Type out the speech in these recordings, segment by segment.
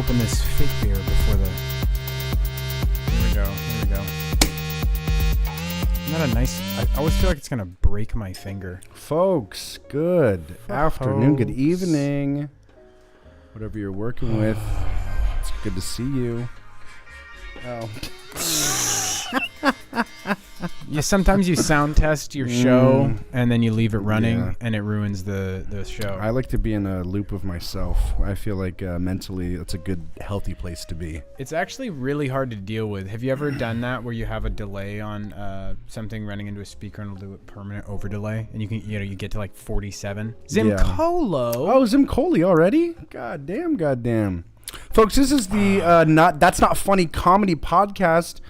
open this fake beer before the... Here we go. Isn't that a nice... I always feel like it's going to break my finger. Folks, good afternoon, good evening. Whatever you're working with, it's good to see you. Oh. Sometimes you sound test your show and then you leave it running and it ruins the show. I like to be in a loop of myself. I feel like mentally it's a good, healthy place to be. It's actually really hard to deal with. Have you ever done that where you have a delay on something running into a speaker and it'll do a permanent over delay and you get to like 47? Zimcolo. Oh, Zimcoli already? Goddamn. Folks, this is the That's Not Funny comedy podcast.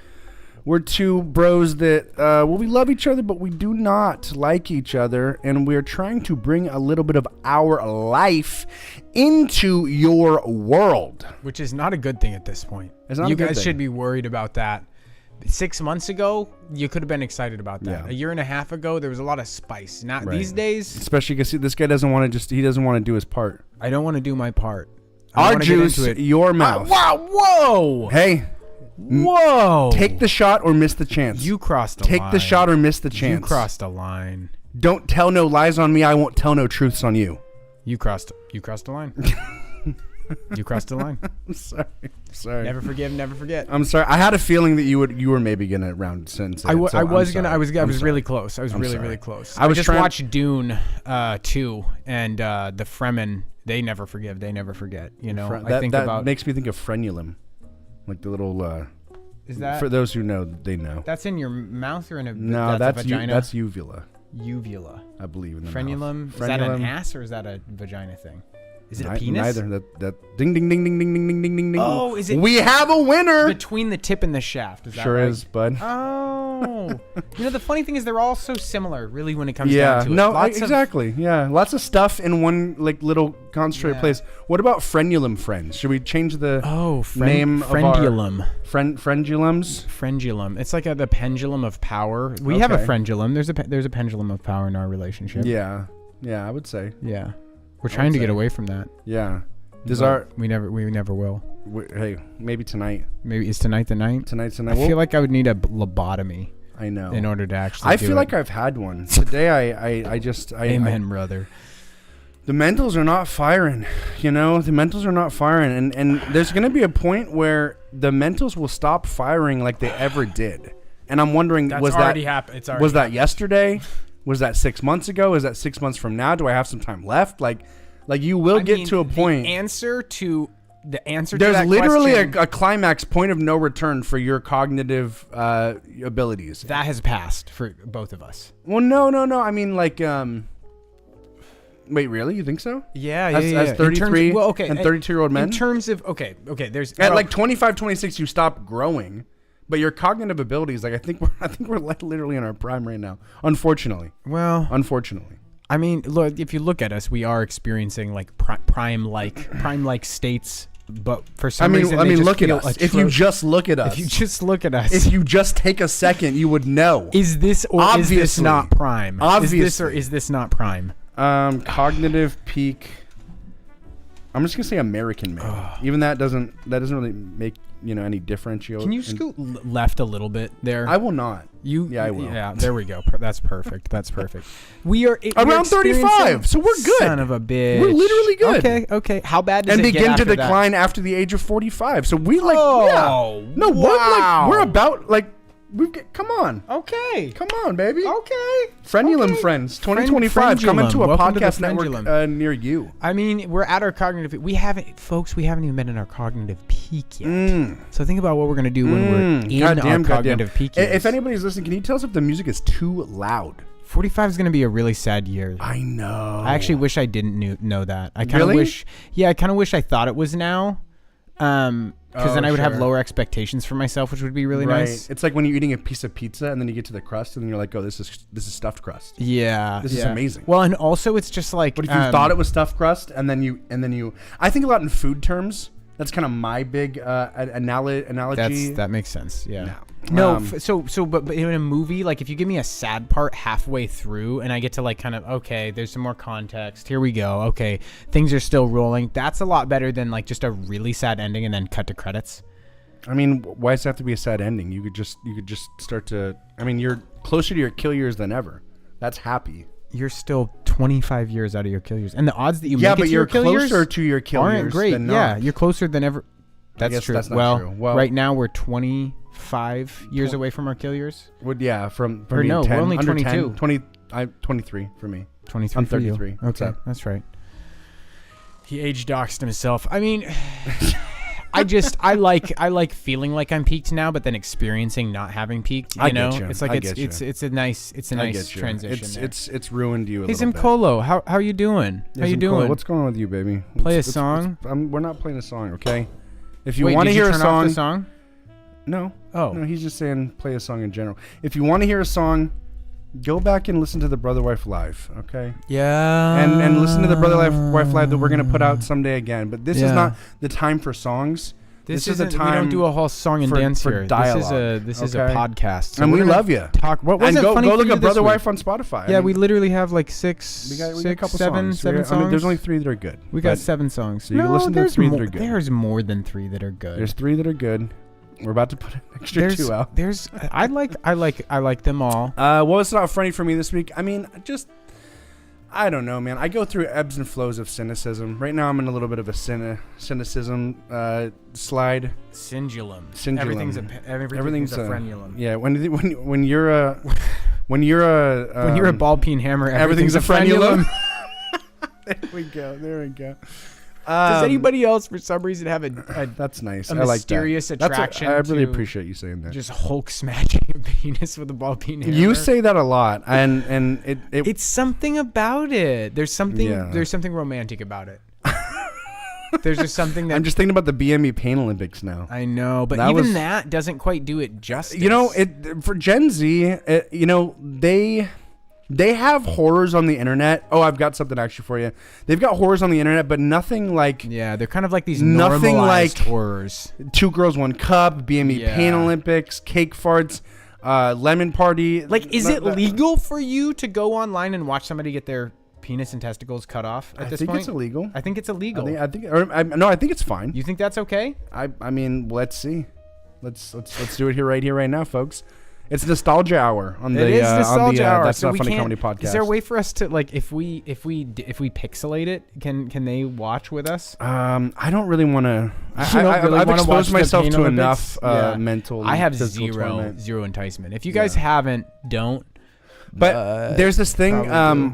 We're two bros that, we love each other, but we do not like each other. And we're trying to bring a little bit of our life into your world. Which is not a good thing at this point. It's not you a good guys thing. should be worried about that. 6 months ago, you could have been excited about that. Yeah. A year and a half ago, there was a lot of spice. Not Right. These days, Especially because this guy doesn't want to do his part. I don't want to do my part. Our juice, your mouth. Wow, whoa. Hey. Whoa. Take the shot or miss the chance. You crossed a line. Take the shot or miss the chance. You crossed a line. Don't tell no lies on me. I won't tell no truths on you. You crossed a line. You crossed a line. I'm sorry. Never forgive, never forget. I'm sorry. I had a feeling that you were maybe gonna round sentence. I was really close. I was really close. I just watched Dune 2 and the Fremen. They never forgive. They never forget. You know. That makes me think of frenulum, like the little. Is that for those who know? They know. That's in your mouth or in a no? That's vagina. That's uvula. Uvula. I believe in the frenulum. Mouth. Is that an ass or is that a vagina thing? Is it a penis? Neither. That ding ding ding ding ding ding ding ding ding. Oh, is it? We have a winner Between the tip and the shaft. Is that sure right? is, bud. Oh. The funny thing is they're all so similar, really, when it comes down to it. Yeah. No, exactly. Yeah. Lots of stuff in one like little concentrated place. What about frenulum friends? Should we change the name frenulum. of our frenulums? Frenulum. It's like the pendulum of power. We have a frenulum. There's a pendulum of power in our relationship. Yeah. Yeah, I would say. Yeah. We're trying to get away from that. Yeah. We never will. Hey, maybe tonight. Maybe is tonight the night? Tonight's the night. I feel like I would need a lobotomy. I know. In order to actually I feel like I've had one. Today Amen, brother. The mentals are not firing. The mentals are not firing. And there's going to be a point where the mentals will stop firing like they ever did. And I'm wondering, was that yesterday? Was that 6 months ago? Is that 6 months from now? Do I have some time left? Like you will get to a point. The answer to there's that literally question, a climax point of no return for your cognitive abilities. That has passed for both of us. Well, no. I mean, like, wait, really? You think so? Yeah. As 33 and 32-year-old men? In terms of, there's... At like 25, 26, you stop growing. But your cognitive abilities, like I think we're literally in our prime right now. Unfortunately. I mean, look, if you look at us, we are experiencing like prime like states, but for some reason, look at us. If you just look at us. If you just take a second, you would know. Is this or is this not prime? Obviously. Is this not prime? Cognitive peak. I'm just gonna say American man. Even that doesn't really make any differential. Can you scoot left a little bit there? I will not. Yeah, I will. Yeah, there we go. That's perfect. We are around 35, so we're good. Son of a bitch. We're literally good. Okay. How bad does it get begin after to decline that? after the age of 45? So we wow. We're about like. Come on. Okay. Come on, baby. Okay. Frenulum friends, 2025 coming to a podcast network near you. I mean, we're at our cognitive. We haven't even been in our cognitive peak yet. So think about what we're gonna do when we're in our cognitive peak. If anybody's listening, can you tell us if the music is too loud? 45 is going to be a really sad year. I know. I actually wish I didn't know that. I kind of wish. Yeah, I kind of wish I thought it was now. Because then I would have lower expectations for myself, which would be really nice. It's like when you're eating a piece of pizza and then you get to the crust and then you're like, oh, this is stuffed crust. Yeah. This is amazing. Well, and also it's just like. But if you thought it was stuffed crust and then you, I think a lot in food terms. That's kind of my big analogy. That makes sense. Yeah. No. But in a movie, like if you give me a sad part halfway through and I get to like kind of, okay, there's some more context. Here we go. Okay, things are still rolling. That's a lot better than like just a really sad ending and then cut to credits. I mean, why does it have to be a sad ending? You could just start to. I mean, you're closer to your kill years than ever. That's happy. You're still 25 years out of your kill years, and the odds that you make it to your kill years closer to your kill aren't years great. than not. Yeah, you're closer than ever. That's true. That's not true. Well, right now we're 25 years away from our kill years. From or no, 10, we're only under 22. 10, 23 for me. 23. I'm for you. 33. Okay, that's right. He age doxed himself. I mean. I like feeling like I'm peaked now, but then experiencing not having peaked. You know, it's like it's a nice transition. It's ruined you a hey, little bit. Zimcolo, how you doing? Yeah, how you doing? What's going on with you, baby? Play a song. We're not playing a song, okay? If you Wait, want to hear turn a song, off the song? No. Oh. No, he's just saying play a song in general. If you want to hear a song, go back and listen to the Brother Wife Live, okay? Yeah. And listen to the Brother Wife Live that we're gonna put out someday again. But this is not the time for songs. This is a time. We don't do a whole song and dance for here. dialogue. This is a podcast. So and we love you. Talk. What was and it funny go for look you at Brother week? Wife on Spotify. Yeah, we literally have like six, we got a couple seven songs. songs. There's only 3 that are good. We got 7 songs. So you can listen to 3 that are good. There's more than 3 that are good. There's 3 that are good. We're about to put an extra 2 out. I like them all. What was not funny for me this week? I mean, I don't know, man. I go through ebbs and flows of cynicism. Right now, I'm in a little bit of a cynicism slide. Cindulum. Everything's a frenulum. Yeah, when you're a ball peen hammer, everything's a frenulum. There we go. Does anybody else, for some reason, have a that's nice. A I mysterious like that. attraction? I really appreciate you saying that. Just Hulk smashing a penis with a ball peen hammer. You say that a lot, and it's something about it. There's something romantic about it. There's just something that I'm just thinking about the BME Pain Olympics now. I know, but even that doesn't quite do it justice. You know, for Gen Z, you know, they have horrors on the internet. Oh, I've got something actually for you. They've got horrors on the internet, but nothing like... Yeah, they're kind of like these normalized horrors. 2 Girls, 1 Cup, BME Pain Olympics, Cake Farts, Lemon Party. Like, is it legal for you to go online and watch somebody get their penis and testicles cut off at this point? I think it's illegal. I think it's illegal. I think it's fine. You think that's okay? I mean, let's see. Let's do it right here, right now, folks. It's nostalgia hour on the That's Not Funny Comedy podcast. Is there a way for us to, like, if we pixelate it, can they watch with us? I don't really want to. I've exposed myself to enough mental. I have zero enticement. If you guys haven't, don't. But there's this thing.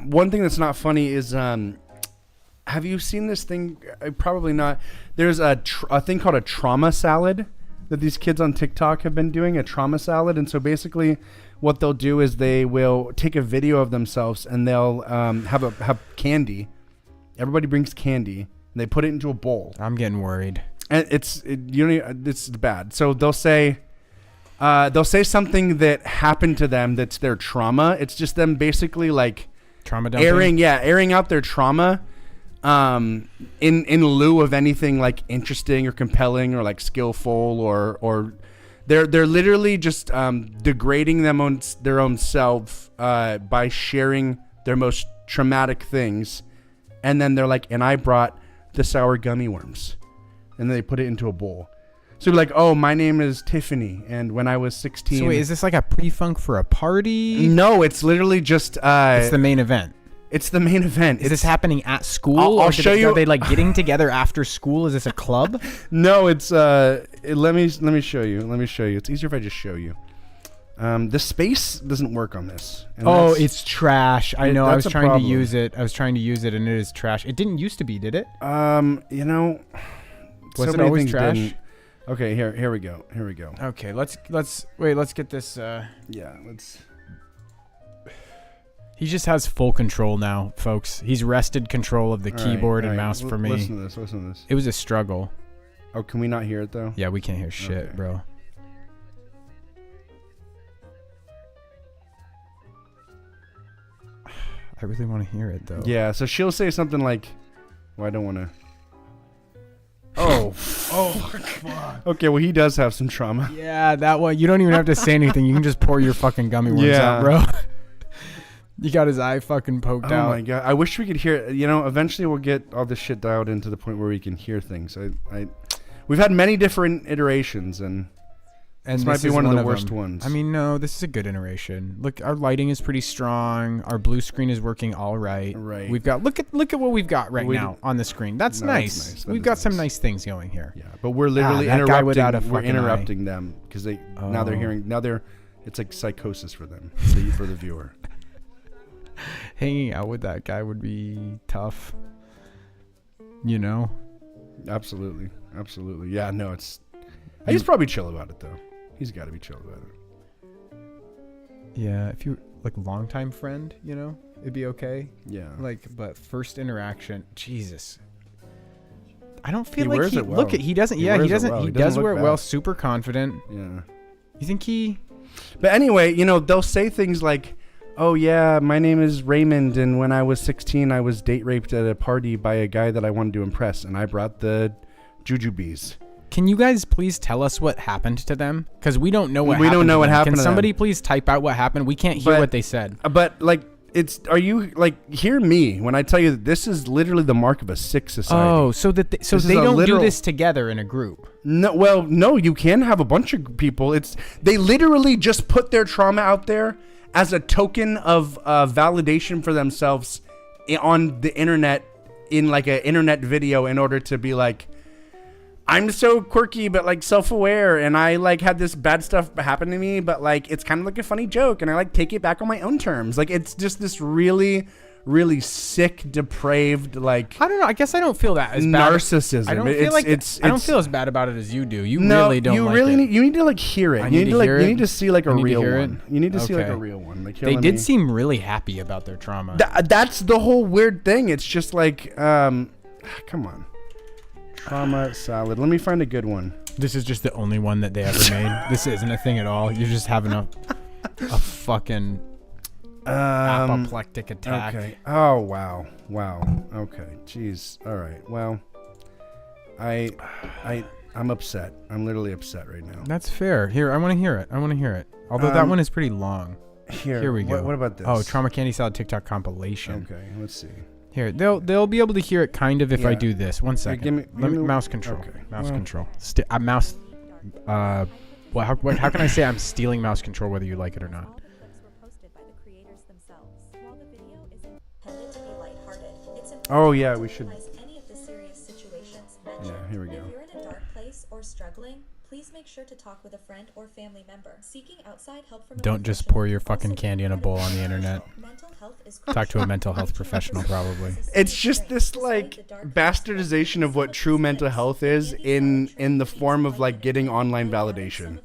One thing that's not funny is have you seen this thing? Probably not. There's a thing called a trauma salad that these kids on TikTok have been doing, a trauma salad. And so basically what they'll do is they will take a video of themselves and they'll have candy. Everybody brings candy and they put it into a bowl. I'm getting worried. And it's bad. So they'll say something that happened to them that's their trauma. It's just them basically like trauma dumping? airing out their trauma. In lieu of anything like interesting or compelling or like skillful or they're literally just degrading their own self by sharing their most traumatic things, and then they're like, and I brought the sour gummy worms, and then they put it into a bowl. So like, oh, my name is Tiffany, and when I was 16. So wait, is this like a pre-funk for a party? No, it's literally just it's the main event. It's the main event. Is this happening at school? I'll show you. Are they like getting together after school? Is this a club? No, it's let me show you. It's easier if I just show you. The space doesn't work on this. It's trash. I know. I was trying to use it. and it is trash. It didn't used to be, did it? You know, was it always trash? Didn't. Okay, here we go. Okay, let's get this. Let's. He just has full control now, folks. He's wrested control of the keyboard and mouse for me. Listen to this. It was a struggle. Oh, can we not hear it though? Yeah, we can't hear shit, bro. I really want to hear it though. Yeah, so she'll say something like, "Well, I don't want to." Oh, fuck. Okay, well, he does have some trauma. Yeah, that one. You don't even have to say anything. You can just pour your fucking gummy worms out, bro. You got his eye fucking poked out. Oh my god! I wish we could hear. You know, eventually we'll get all this shit dialed into the point where we can hear things. We've had many different iterations, and this might be one of the worst ones. I mean, no, this is a good iteration. Look, our lighting is pretty strong. Our blue screen is working all right. Right. We've got look at what we've got now on the screen. That's nice. We've got some nice things going here. Yeah, but we're literally interrupting them because now they're hearing it's like psychosis for them, for the viewer. Hanging out with that guy would be tough. You know. Absolutely. Yeah, no, he's probably chill about it though. He's got to be chill about it. Yeah, if you like longtime friend, you know, it'd be okay. Yeah. But first interaction, Jesus. I don't feel like he look at he doesn't. Yeah, he doesn't. He does wear it well. Super confident. Yeah. You think he? But anyway, you know, they'll say things like, "Oh yeah, my name is Raymond, and when I was 16, I was date raped at a party by a guy that I wanted to impress, and I brought the jujubes." Can you guys please tell us what happened to them? Because we don't know what happened. We don't know what happened. Can somebody please type out what happened? We can't hear what they said. But like, hear me when I tell you that this is literally the mark of a sick society. Oh, so they don't do this together in a group. No, you can have a bunch of people. They literally just put their trauma out there as a token of validation for themselves on the internet, in like an internet video, in order to be like, I'm so quirky but like self-aware, and I like had this bad stuff happen to me, but like it's kind of like a funny joke, and I like take it back on my own terms. Like it's just this really, really sick, depraved, like, I don't know. I guess I don't feel that as narcissism. Bad. I don't feel I don't feel as bad about it as you do. You really don't. You really need. You need to like hear it. You need to see like a real one. You need to see like a real one. Like, they did seem really happy about their trauma. That's the whole weird thing. It's just like, come on. Trauma salad. Let me find a good one. This is just the only one that they ever made. This isn't a thing at all. You're just having a fucking apoplectic attack. Okay. Oh wow. Okay. Jeez. All right. Well, I'm upset. I'm literally upset right now. That's fair. Here, I want to hear it. Although that one is pretty long. Here we go. What about this? Oh, Trauma Candy Salad TikTok compilation. Okay. Let's see. Here, they'll be able to hear it kind of if I do this. 1 second. Give me mouse control. Okay. Mouse control. Mouse. How can I say I'm stealing mouse control whether you like it or not? Oh yeah, we should. Yeah, here we go. If you're in a dark place or struggling, please make sure to talk with a friend or family member. Seeking outside help from Don't just pour your fucking candy in a bowl on the internet. Talk to a mental health professional, probably. It's just this like bastardization of what true mental health is in the form of like getting online validation.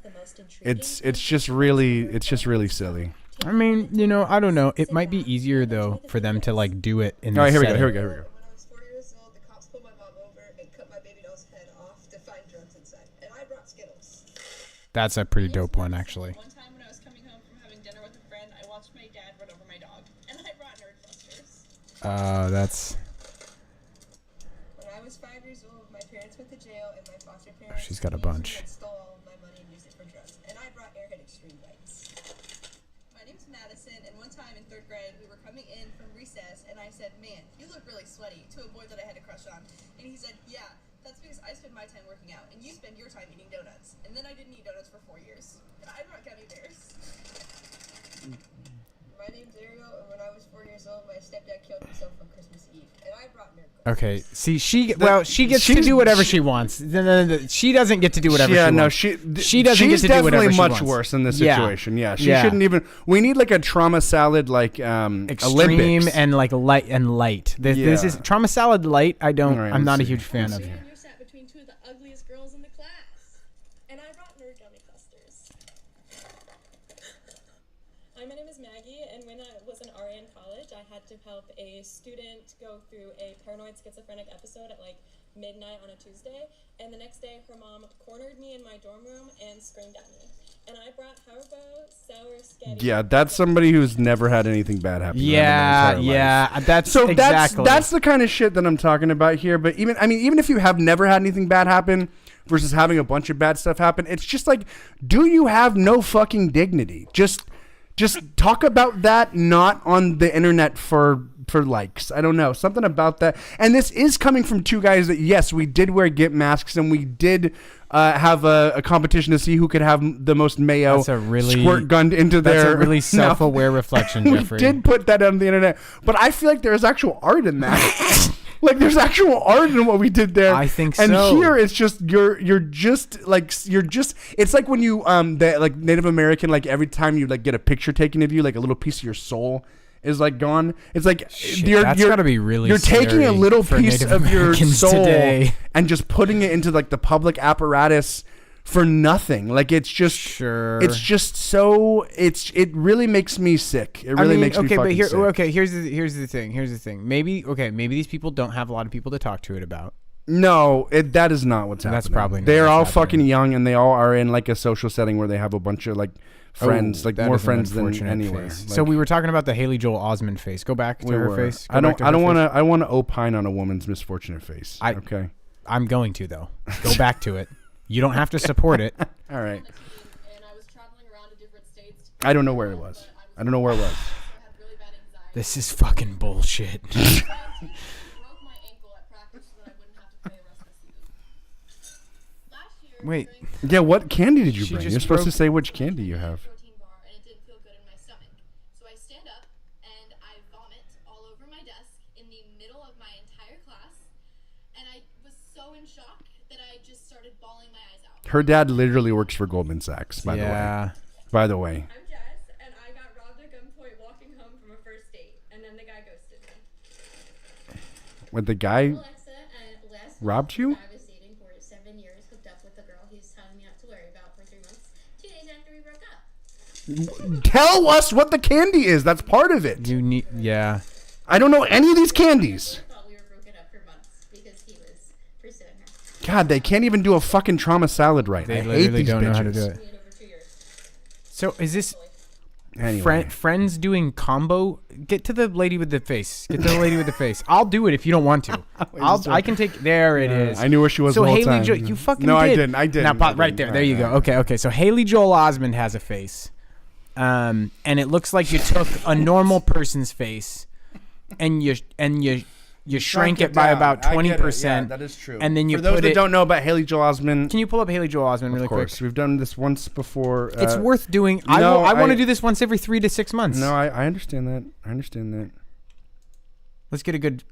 It's just really silly. I mean, you know, I don't know. It might be easier though for them to like do it in. All right, here we go. When I was 4 years old, the cops pulled my mom over and cut my baby doll's head off to find drugs inside, and I brought Skittles. That's a pretty dope one, actually. One time when I was coming home from having dinner with a friend, I watched my dad run over my dog, and I brought Nerdbusters. That's. When I was 5 years old, my parents went to jail, and my foster parents. She's got a bunch. Stole all of my money and used it for drugs, and I brought Airhead Extreme Bites. My name's Madison, and one time in 3rd grade, we were coming in from recess, and I said, "Man, you look really sweaty," to a boy that I had a crush on, and he said, "Yeah, that's because I spend my time working out, and you spend your time eating donuts." And then I didn't eat donuts for 4 years. And I brought gummy bears. My name's Ariel, and when I was 4 years old, my stepdad killed himself on Christmas Eve, and I brought Nerdbusters. Okay, see, she gets to do whatever she wants. She doesn't get to do whatever she wants. She doesn't get to do whatever she wants. She's definitely much worse in this situation. Yeah, she shouldn't even. We need like a trauma salad, like extreme Olympics. And like light. This is trauma salad light. I'm not a huge fan of. You're sat between two of the ugliest girls in the class, and I brought Nerd Gummy Clusters. Hi, my name is Maggie, and when I was an RA in college, I had to help a student go through a paranoid schizophrenic episode at like midnight on a Tuesday, and the next day her mom cornered me in my dorm room and screamed at me. and I brought Haribo sour sketty. Yeah, that's somebody who's never had anything bad happen. Yeah, yeah. That's exactly. That's the kind of shit that I'm talking about here. But even if you have never had anything bad happen versus having a bunch of bad stuff happen, it's just like, do you have no fucking dignity? Just talk about that, not on the internet for likes. I don't know, something about that. And this is coming from two guys that, yes, we did wear Gimp masks, and we did have a competition to see who could have the most mayo squirt gunned into their. That's a really self-aware reflection, Jeffrey. We did put that on the internet, but I feel like there's actual art in that. Like, there's actual art in what we did there. I think and so. And here it's just it's like when you like Native American, like every time you like get a picture taken of you, like a little piece of your soul is like gone. It's like that's gotta be really. You're taking a little piece Native of your Americans soul today and just putting it into like the public apparatus for nothing. Like, it's just it's just so it really makes me sick. It really makes me fucking sick. Okay, here's the thing. Maybe these people don't have a lot of people to talk to it about. No, that is not what's happening. That's probably not they're all happening. Fucking young, and they all are in like a social setting where they have a bunch of like friends, like more friends than anywhere. Like, so we were talking about the Haley Joel Osment face. Go back to her face. I don't want to. I want to opine on a woman's misfortunate face. Okay. I'm going to though. Go back to it. You don't have to support it. All right. And I was traveling around to different states. I don't know where it was. I don't know where it was. This is fucking bullshit. Broke my ankle at practice so that I wouldn't have to play the rest of the season. Last year, Wait. Yeah, what candy did you She bring? just You're supposed to broke- say which candy you have. protein bar, and it didn't feel good in my stomach. So I stand up and I vomit all over my desk in the middle of my entire class, and I was so in shock that I just started bawling my eyes out. Her dad literally works for Goldman Sachs, by the way. By the way. I'm Jess, and I got robbed at gunpoint walking home from a first date, and then the guy ghosted me. When the guy Alexa, last robbed you? I was dating for 7 years, hooked up with the girl he's telling me not to worry about for 3 months. 2 days after we broke up. Tell us what the candy is. That's part of it. I don't know any of these candies. I thought we were broken up for months because he was pursuing her. God, they can't even do a fucking trauma salad right. They I hate literally these don't bitches. know how to do it. We had over 2 years. So is this Anyway. friends doing combo? Get to the lady with the face. Get to the lady with the face. I'll do it if you don't want to. I can take. There it is. I knew where she was So the whole Haley, time. you fucking No, did. I didn't. Now, I right didn't. there you go. Okay. So Haley Joel Osment has a face, and it looks like you took a normal person's face, and you shrank it by down. about I get it. 20%. Yeah, that is true. And then you For those put that it. don't know about Haley Joel Osment, Can you pull up Haley Joel Osment really of course, quick? we've done this once before. It's worth doing. no, I want I- to do this once every 3 to 6 months. No, I understand that. I understand that. Let's get a good.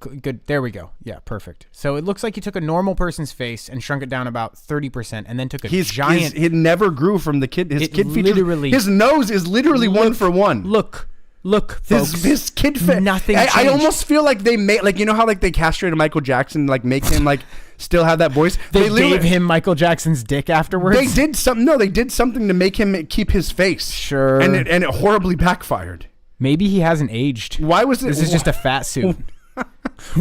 There we go. Yeah, perfect. So it looks like you took a normal person's face and shrunk it down about 30%, and then took a giant. It never grew from the kid. His It kid features. literally- His nose is literally one for one. Look, folks. His kid face. Nothing I changed. almost feel like they made, like, you know how like they castrated Michael Jackson, like make him like still have that voice. They literally- gave him Michael Jackson's dick afterwards. They did something. No, they did something to make him keep his face. Sure. And it horribly backfired. Maybe he hasn't aged. Why was it? This is just a fat suit.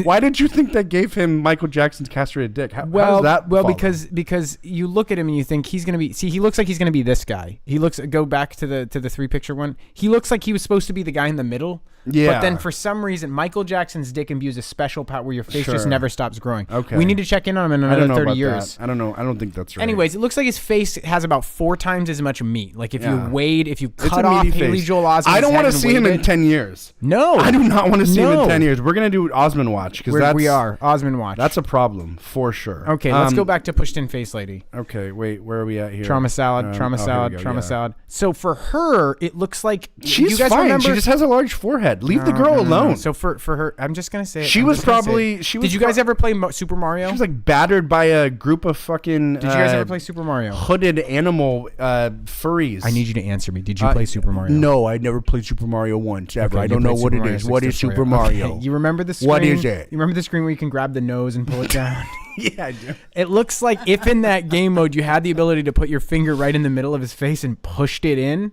Why did you think that gave him Michael Jackson's castrated dick? How does that follow? because you look at him and you think he's gonna be. See, he looks like he's gonna be this guy. He looks. Go back to the 3-picture one. He looks like he was supposed to be the guy in the middle. Yeah. But then for some reason, Michael Jackson's dick imbues a special power where your face just Sure. never stops growing. Okay. We need to check in on him in I don't another know 30 about years. that. I don't know. I don't think that's right. Anyways, it looks like his face has about 4 times as much meat. Like if you It's cut a off meaty Haley face. Joel Osment's I don't want to see him in 10 years. No, I do not want to see him No. in 10 years. We're gonna do Osmond Watch because we are Osmond Watch. That's a problem for sure. Okay, let's go back to pushed in face lady. Okay, wait, where are we at here? Trauma salad, trauma here salad, we go, trauma yeah. salad. So for her, it looks like She's you guys fine. remember. She just has a large forehead. Leave the girl No. alone. So for her, I'm just gonna say She I'm was just gonna say probably- it. she was Did you guys ever play Super Mario? She was like battered by a group of fucking. Did you guys ever play Super Mario? Hooded animal furries. I need you to answer me. Did you play Super Mario? No, I never played Super Mario once ever. Okay, I you don't know played what Super it Mario is. What is 64. Super Mario? Okay, you remember the screen? What is it? You remember the screen where you can grab the nose and pull it down? Yeah, I do. It looks like if in that game mode you had the ability to put your finger right in the middle of his face and pushed it in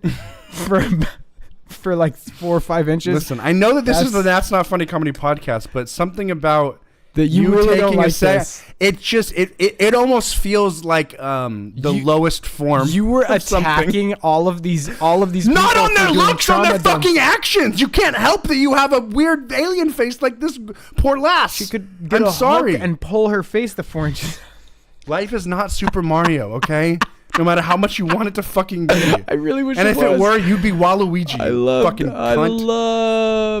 for like 4 or 5 inches. Listen, I know that this is the That's Not Funny comedy podcast, but something about that you really don't like this. It just it almost feels like the lowest form. You were attacking all of these not people on their looks, on their dumps. fucking actions. You can't help that you have a weird alien face like this poor lass. She could get a hook and pull her face the 4 inches. Life is not Super Mario, okay? No matter how much you want it to fucking be. I really wish and it if it were, you'd be Waluigi. I love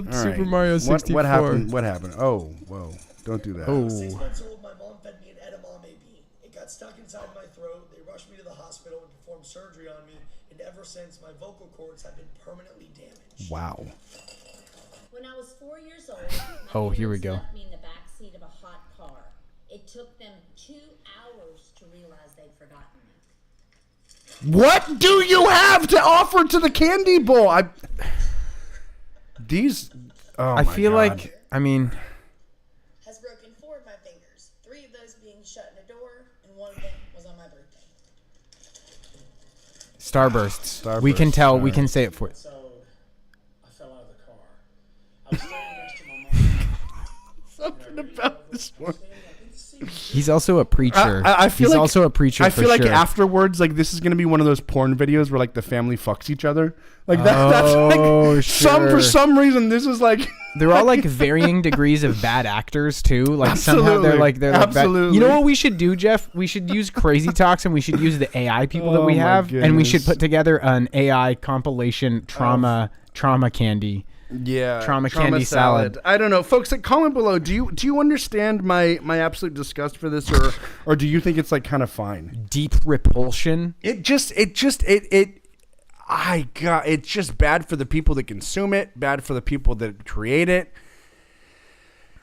Right. Super Mario 64. What happened? What happened? Oh, whoa. Don't do that. Oh. 6 months old, my mom fed me an edamame bean. It got stuck inside my throat. They rushed me to the hospital and performed surgery on me. And ever since, my vocal cords have been permanently damaged. Wow. When I was 4 years old, Oh, my here we parents go. left me in the back seat of a hot car. It took them 2 hours to realize they'd forgotten me. What do you have to offer to the candy bowl? I feel like, I mean, Has broken 4 of my fingers, 3 of those being shut in a door, and 1 of them was on my birthday. Starbursts. We can tell. We can say it for. So, I fell out of the car. I was standing next to my mom. something about this one. He's also a preacher. I feel He's like, also a preacher. I feel like sure. afterwards, like this is gonna be one of those porn videos where like the family fucks each other. Like that's like for some reason this is like they're all like varying degrees of bad actors too. Like somehow they're like absolutely. Bad. You know what we should do, Jeff? We should use Crazy Talks and we should use the AI people that we have, and we should put together an AI compilation trauma candy. Yeah, trauma candy salad. I don't know, folks. Like, comment below. Do you understand my absolute disgust for this, or do you think it's like kind of fine? Deep repulsion. It's just bad for the people that consume it, bad for the people that create it.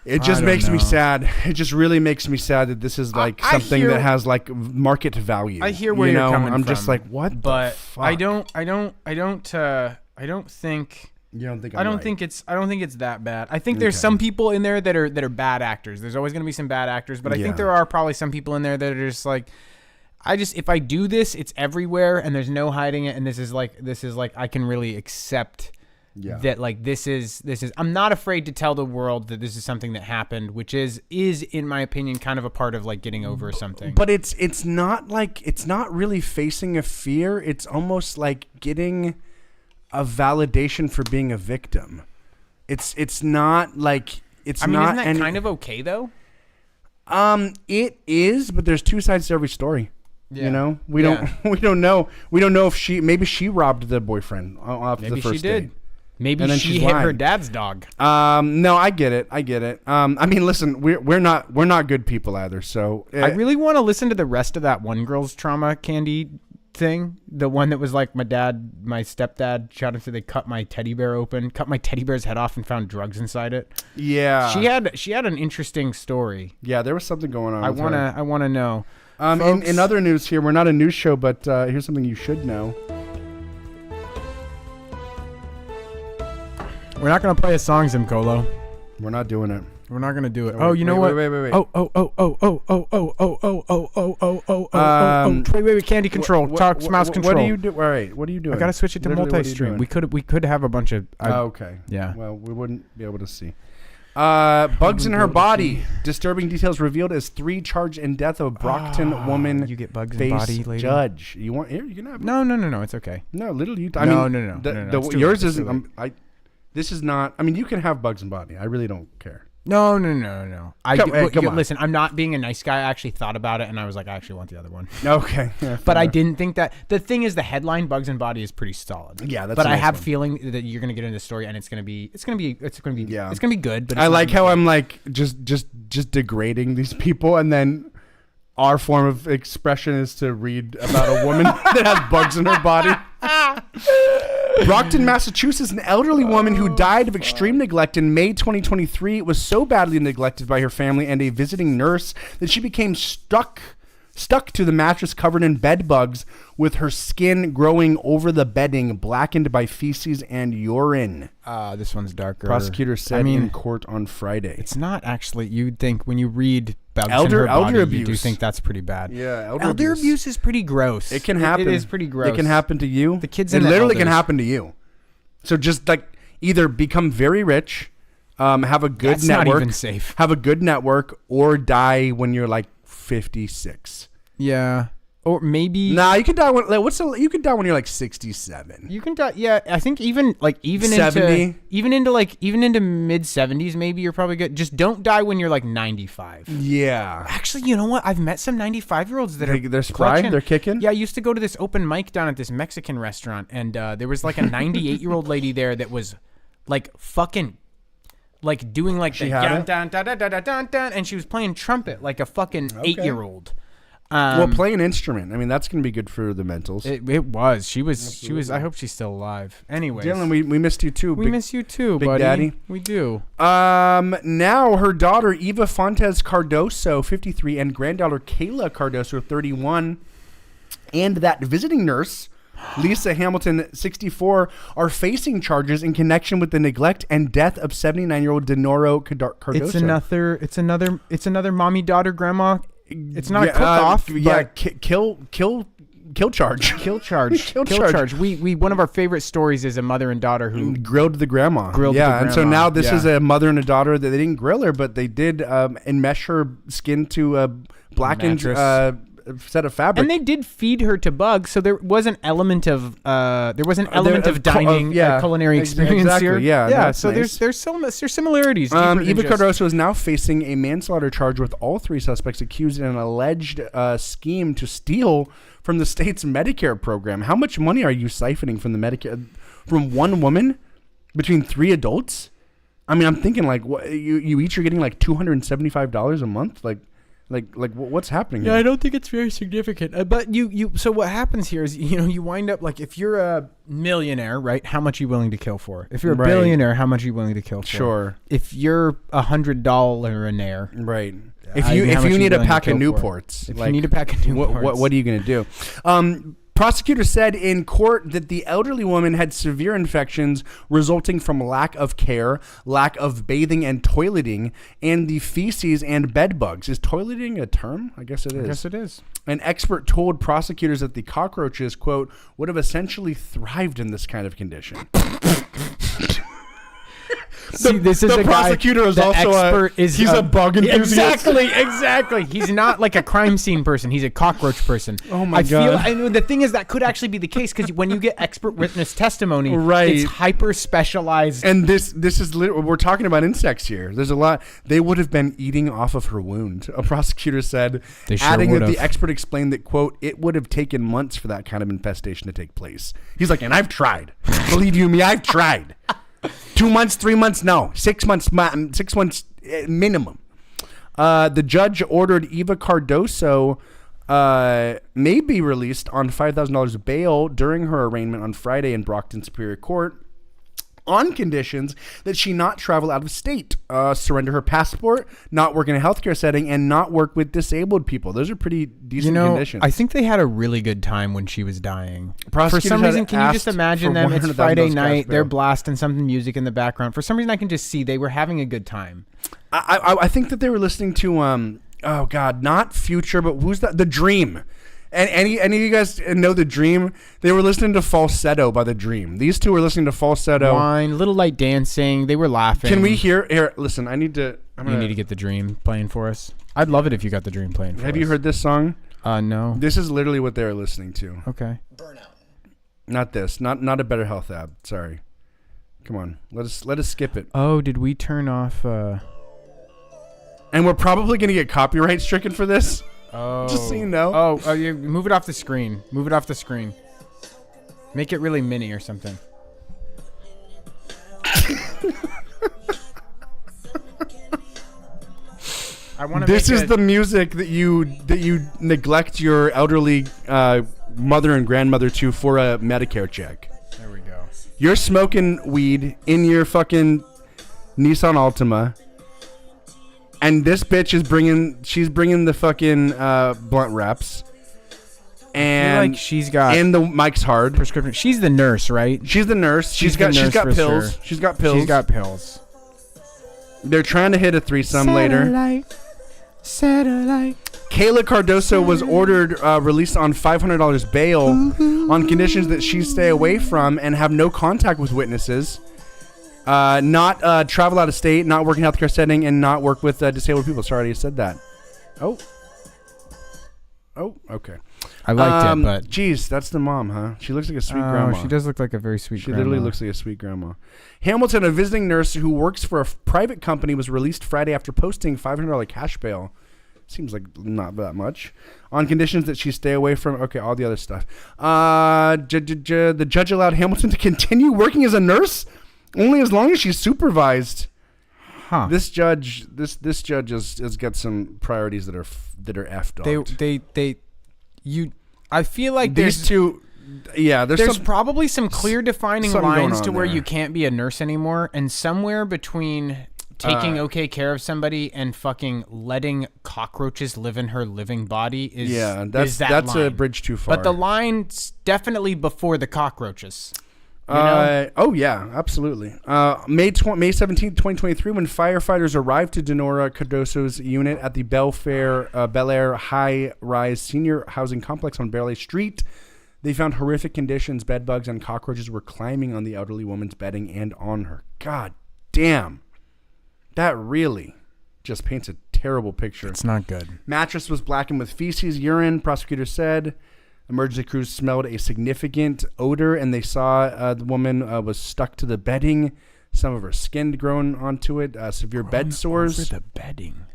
It just makes me sad. It just really makes me sad that this is like something that has like market value. I hear where you're coming from. I'm just like, what? But the fuck? I don't think. You don't think I don't think it's that bad. I think there's some people in there that are bad actors. There's always going to be some bad actors, but I think there are probably some people in there that are just like, if I do this, it's everywhere and there's no hiding it, and this is like I can really accept that like this is I'm not afraid to tell the world that this is something that happened, which is in my opinion kind of a part of like getting over something. But it's not really facing a fear. It's almost like getting a validation for being a victim. It's not like it's I mean, not isn't that kind of okay though? It is, but there's 2 sides to every story. Yeah. You know, we don't know if she robbed the boyfriend off the first date. Maybe she hit her dad's dog. No, I get it. I mean, listen, we're not good people either. So I really want to listen to the rest of that one girl's trauma candy thing. The one that was like my stepdad shot until they cut my teddy bear open, cut my teddy bear's head off, and found drugs inside it. Yeah, she had an interesting story. Yeah, there was something going on. I wanna know. In other news here, we're not a news show, but here's something you should know. We're not gonna play a song, Zimcolo. We're not doing it. We're not gonna do it. Wait, you know what? Wait. Wait. Candy control. Mouse control. What do you do? All right. What are you doing? I gotta switch it to multi-stream. We could have a bunch of. Okay. Yeah. Well, we wouldn't be able to see. Bugs in her body. Disturbing details revealed as 3 charged in death of Brockton woman. You get bugs in body, lady. Judge. You want here? You can have it. No. It's okay. No, little you. No. Yours isn't. This is not. I mean, you can have bugs in body. I really don't care. No. Come on. Listen, I'm not being a nice guy. I actually thought about it, and I was like, I actually want the other one. Okay. Yeah, but I didn't think that. The thing is, the headline "Bugs and Body" is pretty solid. Yeah, that's. But I nice have one. a feeling that you're gonna get into the story, and it's gonna be good. But I like how I'm like just degrading these people, and then our form of expression is to read about a woman that has bugs in her body. Brockton, Massachusetts, an elderly woman who died of extreme neglect in May 2023 was so badly neglected by her family and a visiting nurse that she became stuck to the mattress covered in bed bugs, with her skin growing over the bedding, blackened by feces and urine. This one's darker. Prosecutor said in court on Friday. It's not actually. You'd think when you read bugs elder in her body, abuse. You do think that's pretty bad. Yeah, elder abuse is pretty gross. It can happen. It is pretty gross. It can happen to you. The kids. It literally can happen to you. So just like either become very rich, have a good That's network. not even safe. Have a good network or die when you're like 56. Yeah. Or maybe Nah, you could die when you could die when you're like 67. you can die. Yeah, I think even 70? into mid 70s maybe you're probably good. Just don't die when you're like 95. Yeah. Actually, you know what? I've met some 95-year-olds that They're spry? clutching. They're kicking? Yeah, I used to go to this open mic down at this Mexican restaurant, and there was like a 98-year-old lady there that was like fucking like doing like She the had it? dun, dun, dun, dun, dun, dun, dun, and she was playing trumpet like a fucking 8-year-old. Well, play an instrument. I mean, that's going to be good for the mentals. It was. She was. I hope she's still alive. Anyways, Dylan, we missed you too. we miss you too, Big buddy. Daddy. We do. Now her daughter Eva Fontes Cardoso, 53, and granddaughter Kayla Cardoso, 31, and that visiting nurse Lisa Hamilton, 64, are facing charges in connection with the neglect and death of 79-year-old Denoro Cardoso. It's another mommy daughter grandma. It's not a cook off. Kill charge. Kill charge. We one of our favorite stories is a mother and daughter who grilled the grandma. And so now this is a mother and a daughter that they didn't grill her, but they did enmesh her skin to a blackened set of fabric. And they did feed her to bugs, so there was an element of dining, culinary experience here. Yeah. So nice. there's similarities. Eva Cardoso is now facing a manslaughter charge with all three suspects accused in an alleged scheme to steal from the state's Medicare program. How much money are you siphoning from the Medicare from one woman between three adults? I mean, I'm thinking like what you each are getting like $275 a month, like what's happening? Yeah, here? I don't think it's very significant. But so what happens here is you wind up like if you're a millionaire, right? How much are you willing to kill for? If you're a billionaire, how much are you willing to kill for? Sure. If you're $100-aire, right? If you need a pack of Newports, if you need a pack of Newports, what are you gonna do? Prosecutors said in court that the elderly woman had severe infections resulting from lack of care, lack of bathing and toileting, and the feces and bed bugs. Is toileting a term? I guess it is. I guess it is. An expert told prosecutors that the cockroaches, quote, would have essentially thrived in this kind of condition. See, this is the prosecutor is also he's a bug enthusiast. Exactly. He's not like a crime scene person. He's a cockroach person. Oh my God. And the thing is that could actually be the case because when you get expert witness testimony, right, it's hyper specialized. And this is we're talking about insects here. There's a lot. They would have been eating off of her wound. A prosecutor said, adding that the expert explained that, quote, it would have taken months for that kind of infestation to take place. He's like, and I've tried. Believe you me, I've tried. 2 months, 3 months, no. 6 months, 6 months minimum. The judge ordered Eva Cardoso may be released on $5,000 bail during her arraignment on Friday in Brockton Superior Court on conditions that she not travel out of state, surrender her passport, not work in a healthcare setting, and not work with disabled people. Those are pretty decent conditions. I think they had a really good time when she was dying. For some reason, can you just imagine them? It's Friday night. They're blasting some music in the background. For some reason, I can just see they were having a good time. I think that they were listening to, oh God, not Future, but who's that? The Dream. And any of you guys know The Dream? They were listening to Falsetto by The Dream. These two were listening to Falsetto. Wine, Little Light Dancing. They were laughing. Can we hear? Here, listen, I need to. You need to get The Dream playing for us. I'd love it if you got The Dream playing for us. Have you heard this song? No. This is literally what they were listening to. Okay. Burnout. Not this. Not a Better Health app. Sorry. Come on. Let us skip it. Oh, did we turn off? And we're probably gonna get copyright stricken for this. Oh. Just so you know. Oh, you move it off the screen. Move it off the screen. Make it really mini or something. This is the music that you neglect your elderly mother and grandmother to for a Medicare check. There we go. You're smoking weed in your fucking Nissan Altima. And this bitch is bringing the fucking blunt wraps, and like she's got and the mic's hard prescription. She's the nurse, right? She's the nurse. She's got pills. Sure. She's got pills. She's got pills. They're trying to hit a threesome later. Satellite. Kayla Cardoso was ordered released on $500 bail on conditions that she stay away from and have no contact with witnesses. Not travel out of state, not work in healthcare setting, and not work with disabled people. Sorry, I already said that. Oh, okay. I liked it, but... Geez, that's the mom, huh? She looks like a sweet grandma. She does look like a very sweet grandma. She literally looks like a sweet grandma. Hamilton, a visiting nurse who works for a private company, was released Friday after posting $500 cash bail. Seems like not that much. On conditions that she stay away from... Okay, all the other stuff. The judge allowed Hamilton to continue working as a nurse only as long as she's supervised. Huh. This judge has got some priorities that are effed. I feel like these two. Yeah, there's probably some clear defining lines to where there. you can't be a nurse anymore, and somewhere between taking okay care of somebody and fucking letting cockroaches live in her living body is that's line. A bridge too far. But the line's definitely before the cockroaches. Oh yeah, absolutely. May 17th, 2023, when firefighters arrived to Denora Cardoso's unit at the Bel Air high-rise senior housing complex on Bearley Street, they found horrific conditions. Bed bugs and cockroaches were climbing on the elderly woman's bedding and on her. God damn, that really just paints a terrible picture. It's not good. Mattress was blackened with feces, urine. Prosecutors said. Emergency crews smelled a significant odor, and they saw the woman was stuck to the bedding. Some of her skin grown onto it. Severe bed sores. Over the bedding.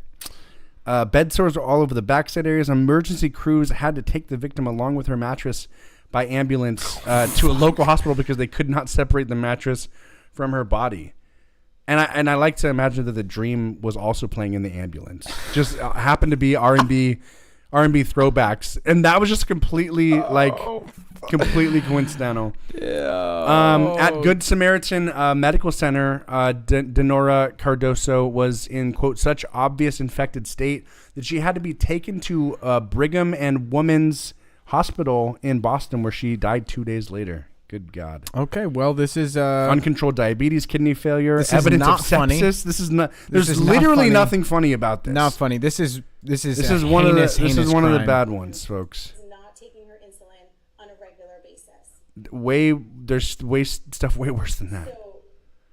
Bed sores are all over the backside areas. Emergency crews had to take the victim along with her mattress by ambulance to a local hospital because they could not separate the mattress from her body. And I like to imagine that the dream was also playing in the ambulance. Just happened to be R&B throwbacks, and that was just completely coincidental. Yeah. At Good Samaritan Medical Center, Denora Cardoso was in, quote, such obvious infected state that she had to be taken to Brigham and Women's Hospital in Boston, where she died 2 days later. Good God. Okay, well, this is uncontrolled diabetes, kidney failure, evidence of sepsis. Funny. This is not. There's literally nothing funny about this. Not funny. This is one of the bad ones, folks. Not taking her insulin on a regular basis. There's stuff way worse than that. So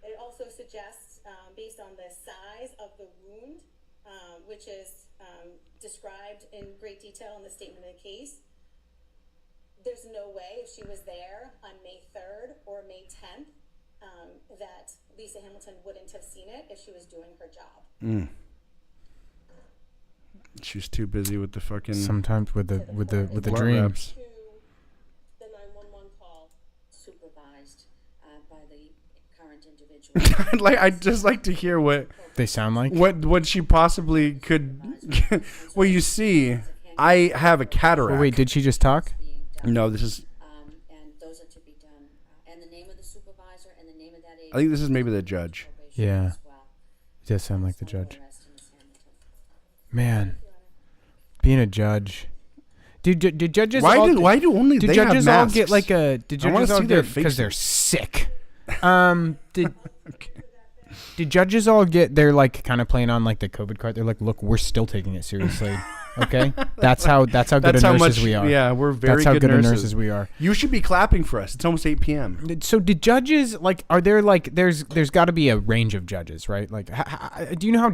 it also suggests, based on the size of the wound, which is described in great detail in the statement of the case. There's no way if she was there on May 3rd or May 10th that Lisa Hamilton wouldn't have seen it if she was doing her job. She's too busy with the fucking. Sometimes with the dreams. The 911 call supervised by the current individual. I'd just like to hear what they sound like. What she possibly could. Well, you see, I have a cataract. Oh, wait, did she just talk? No, this is. And those are to be done. And the name of the supervisor and the name of that agent. I think this is maybe the judge. Yeah. It does sound like the judge. Man, being a judge. Did judges? Why do only they judges have all get like a? Did judges all get because they're sick? Did judges all get? They're like kind of playing on like the COVID card. They're like, look, we're still taking it seriously. Okay, that's how good of nurses we are. Yeah, we're very. That's how good of nurses we are. You should be clapping for us. It's almost 8 p.m. So, did judges are there there's got to be a range of judges, right? Like, do you know how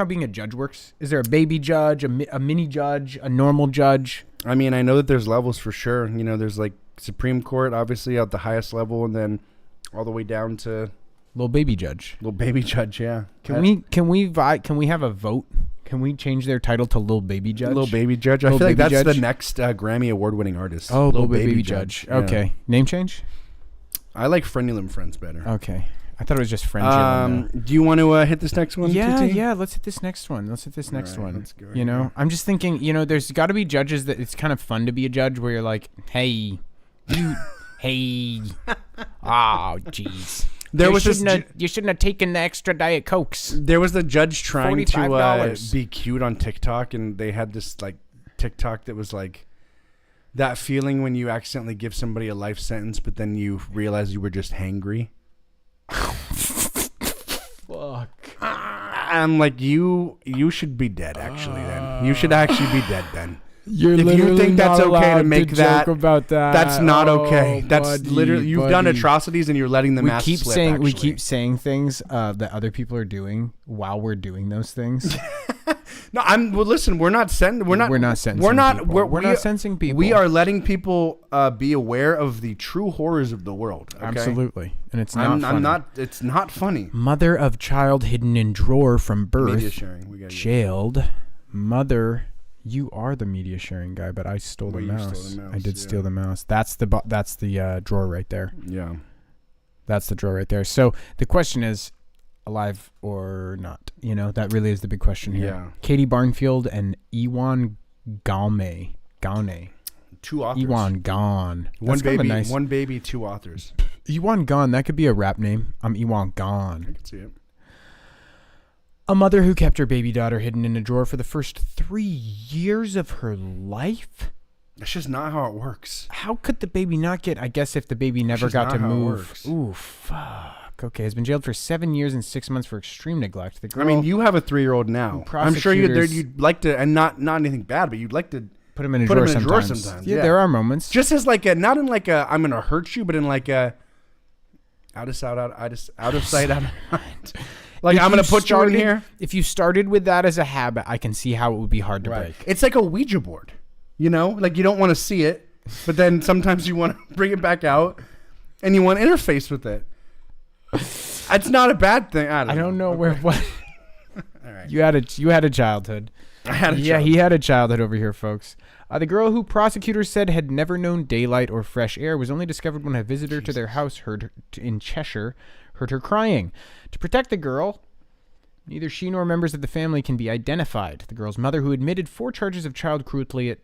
being a judge works? Is there a baby judge, a mini judge, a normal judge? I mean, I know that there's levels for sure. You know, there's like Supreme Court, obviously at the highest level, and then all the way down to little baby judge. Little baby judge, yeah. Can we have a vote? Can we change their title to Little Baby Judge? Little Baby Judge. I feel like that's the next Grammy award-winning artist. Oh, Little Baby Judge. Yeah. Okay. Name change? I like Frenulum Friends better. Okay. I thought it was just Friendulum. Do you want to hit this next one? Yeah, TT? yeah. Let's hit this next one. Let's go. You know, I'm just thinking, there's got to be judges that it's kind of fun to be a judge where you're like, hey, hey, oh, jeez. You shouldn't have taken the extra Diet Cokes. There was the judge trying to be cute on TikTok, and they had this like TikTok that was like that feeling when you accidentally give somebody a life sentence, but then you realize you were just hangry. Fuck. I'm like, you should be dead actually. Then you should actually be dead then. You're if you think that's not okay to allowed make to that, joke about that. that's not Oh, okay. That's buddy, literally you've done buddy. atrocities and you're letting the mask slip. We actually. keep saying things that other people are doing while we're doing those things. No, well, listen, we're not sensing people. We're not sensing people. We are letting people be aware of the true horrors of the world. Okay? Absolutely, and it's not. funny. It's not funny. Mother of child hidden in drawer from birth. Media sharing. We got jailed. Mother. You are the media sharing guy, but I stole the mouse. I did steal the mouse. That's the drawer right there. Yeah. That's the drawer right there. So the question is, alive or not? You know, that really is the big question here. Yeah. Katie Barnfield and Ewan Gaune. 2 authors. Ewan Gone. One baby, 2 authors. Ewan Gone. That could be a rap name. I'm Ewan Gone. I can see it. A mother who kept her baby daughter hidden in a drawer for the first 3 years of her life? That's just not how it works. How could the baby not get, I guess if the baby never got to move. Ooh, fuck. Okay, has been jailed for 7 years and 6 months for extreme neglect. The girl, I mean, you have a 3-year-old now. I'm sure you'd like to, and not anything bad, but you'd like to put him in a drawer sometimes. Yeah, there are moments. Just as like a, not in like a, I'm going to hurt you, but in like a, out of sight, out of mind. Like, I'm going to put you in here. If you started with that as a habit, I can see how it would be hard to break. It's like a Ouija board, you know? Like, you don't want to see it, but then sometimes you want to bring it back out, and you want to interface with it. It's not a bad thing. I don't know where what. All right. You had a childhood. I had a childhood. Yeah, he had a childhood over here, folks. The girl who prosecutors said had never known daylight or fresh air was only discovered when a visitor to their house in Cheshire heard her crying. To protect the girl, neither she nor members of the family can be identified. The girl's mother, who admitted 4 charges of child cruelty at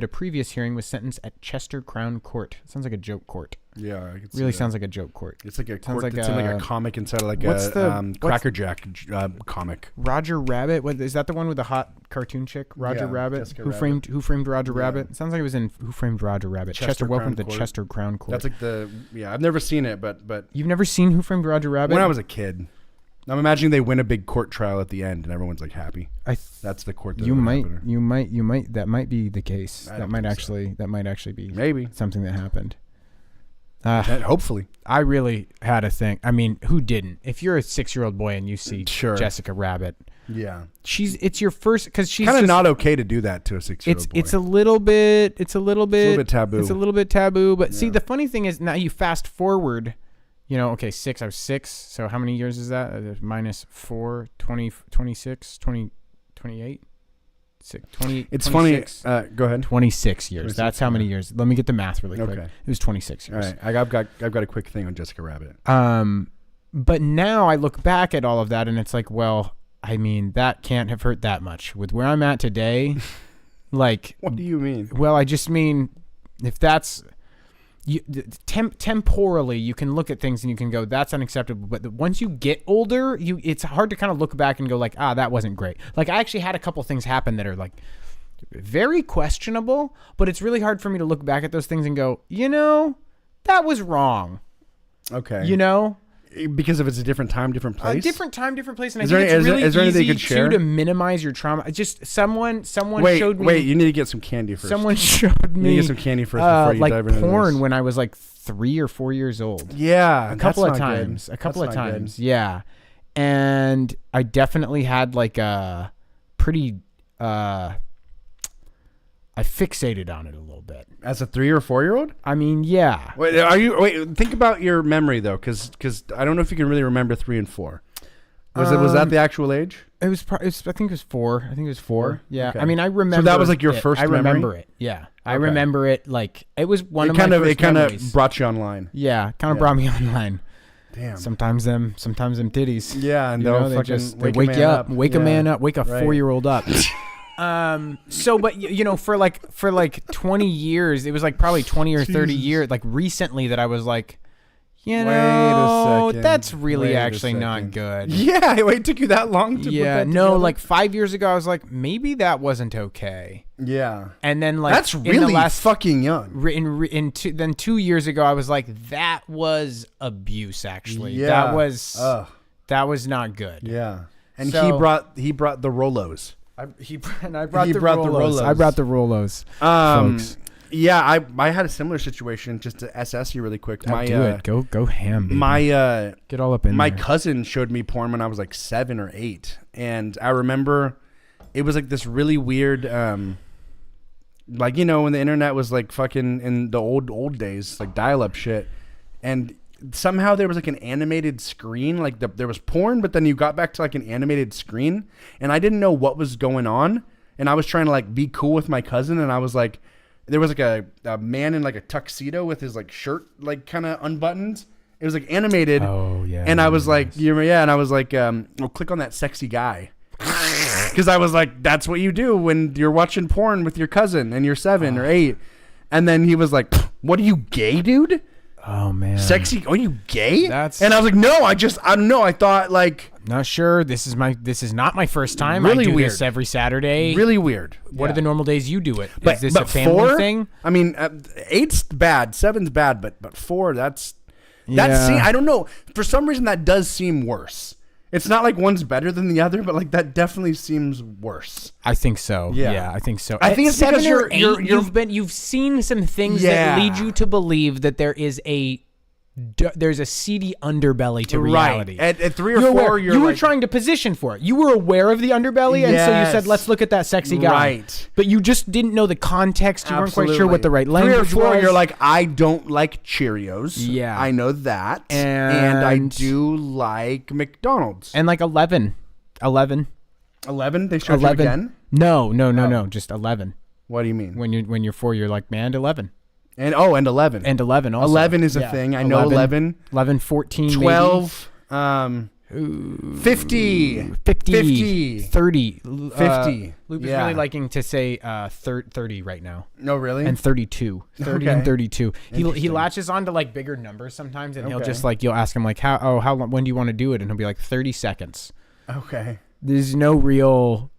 a previous hearing, was sentenced at Chester Crown Court. Sounds like a joke court. Yeah, I can see really that. sounds like a joke court. It's like a court that's in like a comic inside of like Cracker Jack comic. Roger Rabbit. What is that? The one with the hot cartoon chick, Roger Rabbit, Who framed Roger Rabbit? It sounds like it was in Who Framed Roger Rabbit. Chester, welcome to the Chester Crown Court. That's like I've never seen it, but you've never seen Who Framed Roger Rabbit? When I was a kid. I'm imagining they win a big court trial at the end and everyone's like happy. That's the court. You might. That might be the case. That might actually be maybe something that happened. Hopefully. I really had a thing. I mean, who didn't? If you're a 6-year-old boy and you see Jessica Rabbit, yeah, it's your first, because she's kind of not okay to do that to a 6-year-old boy. It's a little bit taboo. It's a little bit taboo. But see, the funny thing is, now you fast forward. You know, okay, 6. I was 6. So how many years is that? Minus 4, 20, 26, 20, 28. 20, it's 26. Funny. Go ahead. 26 years. 26, that's how many years. Let me get the math really quick. Okay. It was 26 years. All right. I've got a quick thing on Jessica Rabbit. But now I look back at all of that and it's like, well, I mean, that can't have hurt that much. With where I'm at today, like. What do you mean? Well, I just mean, if that's. Temporally, you can look at things and you can go, that's unacceptable. But once you get older, it's hard to kind of look back and go like, that wasn't great. Like, I actually had a couple things happen that are like very questionable, but it's really hard for me to look back at those things and go, that was wrong. Okay. Because if it's a different time, different place? Different time, different place. And is there anything you could share? To minimize your trauma. Just someone showed me. Wait, you need to get some candy first. Someone showed me. You need to get some candy first before you dive into this. Like porn when I was like 3 or 4 years old. Yeah. A couple of times. Yeah. And I definitely had like a pretty, I fixated on it a little bit. As a 3 or 4-year-old? I mean, yeah. Wait, think about your memory though, because I don't know if you can really remember 3 and 4. Was that the actual age? I think it was 4. I think it was 4. Yeah. Okay. I mean, I remember. So that was like your first memory? I remember it. Yeah. I remember it like it was one of my first memories. It kind of brought you online. Yeah, kind of brought me online. Damn. Sometimes them titties. Yeah, and they wake you up, wake a man up, wake a 4-year-old up. So, but for like 20 years, it was like probably 20 or 30 years, like recently that I was like, wait a second. That's really actually not good. Yeah. It took you that long to put that together? Like 5 years ago, I was like, maybe that wasn't okay. Yeah. And then like, that's really fucking young. Then 2 years ago, I was like, that was abuse actually. Yeah. That was not good. Yeah. And he brought the Rolos. I brought the Rolos. I brought the Rolos. Folks. Yeah, I had a similar situation. Just to SS you really quick. Do it. Go ham, baby. Get all up in my there. cousin showed me porn when I was like 7 or 8, and I remember it was like this really weird, like when the internet was like fucking in the old days, like dial-up shit, and somehow there was like an animated screen, like there was porn, but then you got back to like an animated screen, and I didn't know what was going on, and I was trying to like be cool with my cousin, and I was like. There was like a man in like a tuxedo with his like shirt like kind of unbuttoned. It was like animated. Oh yeah. And I was like, and I was like, click on that sexy guy. Because I was like, that's what you do when you're watching porn with your cousin and you're 7 or 8. And then he was like, what are you, gay, dude? Oh man. Sexy? Are you gay? And I was like, no, I don't know. I thought like. Not sure. This is not my first time. Really I do weird. this every Saturday. Really weird. What are the normal days you do it? But, is this a family 4, thing? I mean, 8's bad, 7's bad, but 4, that's Yeah. I don't know. For some reason, that does seem worse. It's not like one's better than the other, but like that definitely seems worse. I think so. Yeah. Yeah, I think so. I think it's because 7 or 8, you've seen some things that lead you to believe that there's a seedy underbelly to reality. Right. At 3 or 4, you were trying to position for it. You were aware of the underbelly, and so you said, "Let's look at that sexy guy." Right. But you just didn't know the context. You weren't quite sure what the right 3 language or 4, was. you're like, I don't like Cheerios. Yeah. I know that. And I do like McDonald's. And like 11. 11. 11? They showed you again? No. Just 11. What do you mean? When you're 4, you're like, man, 11. And 11. And 11 also. 11 is a thing. I know 11. 11, 14, 12. maybe. 50. 50. 30. 50. Luke is really liking to say 30 right now. No, really? And 32. 30 Okay. and 32. He latches on to like bigger numbers sometimes, and he'll just like, you'll ask him like, how long, when do you want to do it? And he'll be like 30 seconds. Okay. There's no real